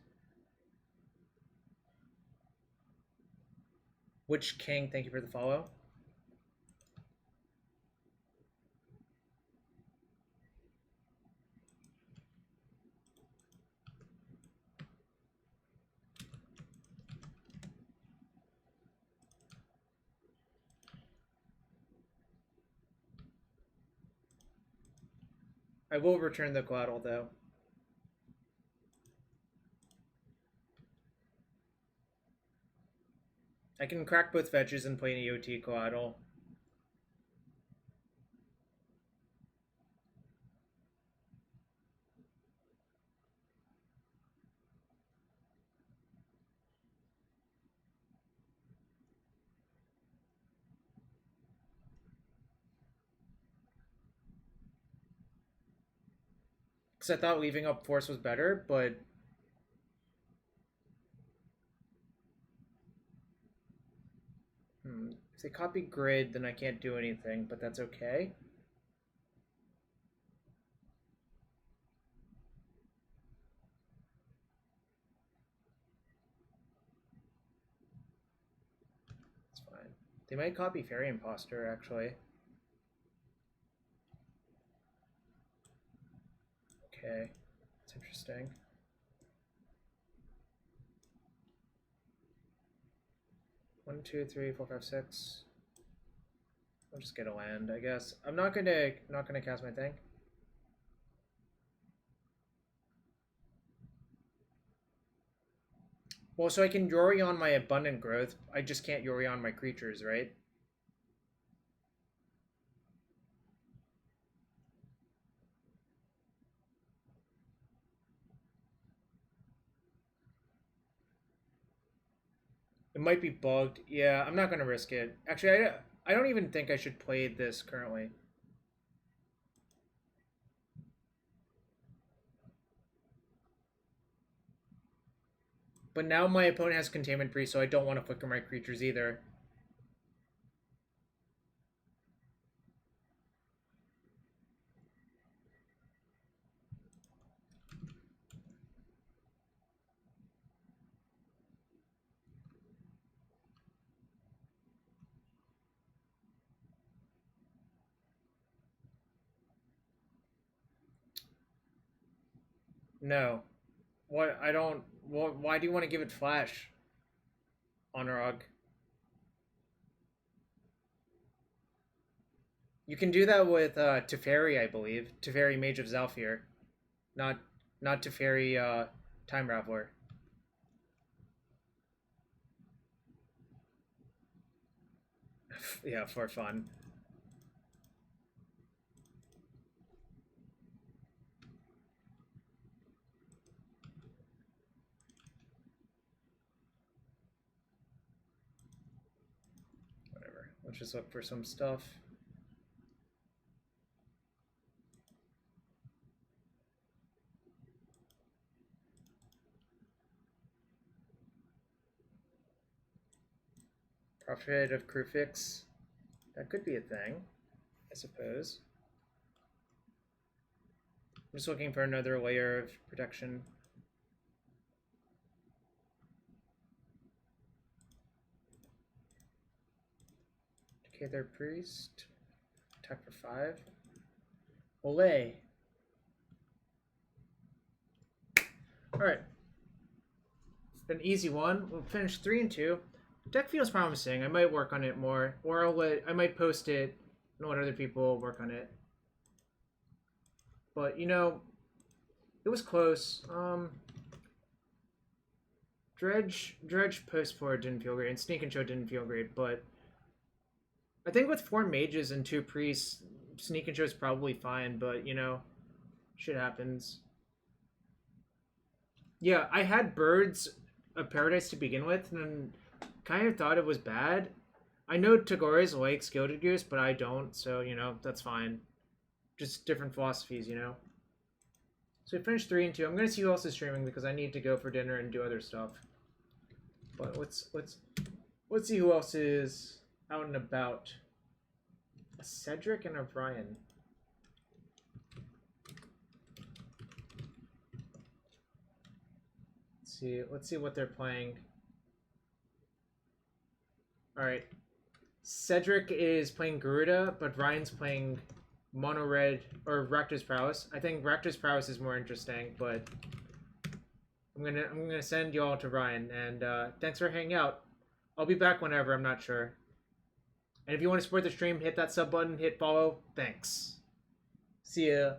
Speaker 1: Witch King, thank you for the follow. I will return the collateral though. I can crack both fetches and play an EOT collateral. Because I thought leaving up force was better, but... If they copy grid, then I can't do anything, but that's okay. It's fine. They might copy Faerie Impostor, actually. Okay, that's interesting. One, two, three, four, five, six. I'll just get a land, I guess. I'm not gonna cast my thing. Well, so I can Yorion my Abundant Growth. I just can't Yorion my creatures, right? might be bugged. Yeah, I'm not gonna risk it. Actually, I don't even think I should play this currently. But now my opponent has Containment Priest, so I don't want to flicker my creatures either. No. What? I don't... Why do you want to give it Flash? Honorog. You can do that with Teferi, I believe. Teferi, Mage of Zhalfir. Not Teferi, Time Raveler. Yeah, for fun. Whatever. Let's just look for some stuff. Prophet of Crufix. That could be a thing, I suppose. I'm just looking for another layer of protection. Decay their priest. Attack for 5. Olay. Alright. An easy one. We'll finish 3 and 2. Deck feels promising. I might work on it more. Or I might post it and let other people work on it. But, you know, it was close. Dredge post 4 didn't feel great, and Sneak and Show didn't feel great, but I think with 4 mages and 2 priests, Sneak and Show is probably fine, but, you know, shit happens. Yeah, I had Birds of Paradise to begin with, and kind of thought it was bad. I know Tagores likes Gilded Goose, but I don't, so, you know, that's fine. Just different philosophies, you know? So we finished 3 and 2. I'm gonna see who else is streaming because I need to go for dinner and do other stuff. But let's see who else is out and about. A Cedric and a Brian. Let's see what they're playing. Alright. Cedric is playing Garuda, but Ryan's playing Mono Red or Rakdos Prowess. I think Rakdos Prowess is more interesting, but I'm gonna send you all to Ryan, and thanks for hanging out. I'll be back whenever, I'm not sure. And if you want to support the stream, hit that sub button, hit follow. Thanks. See ya.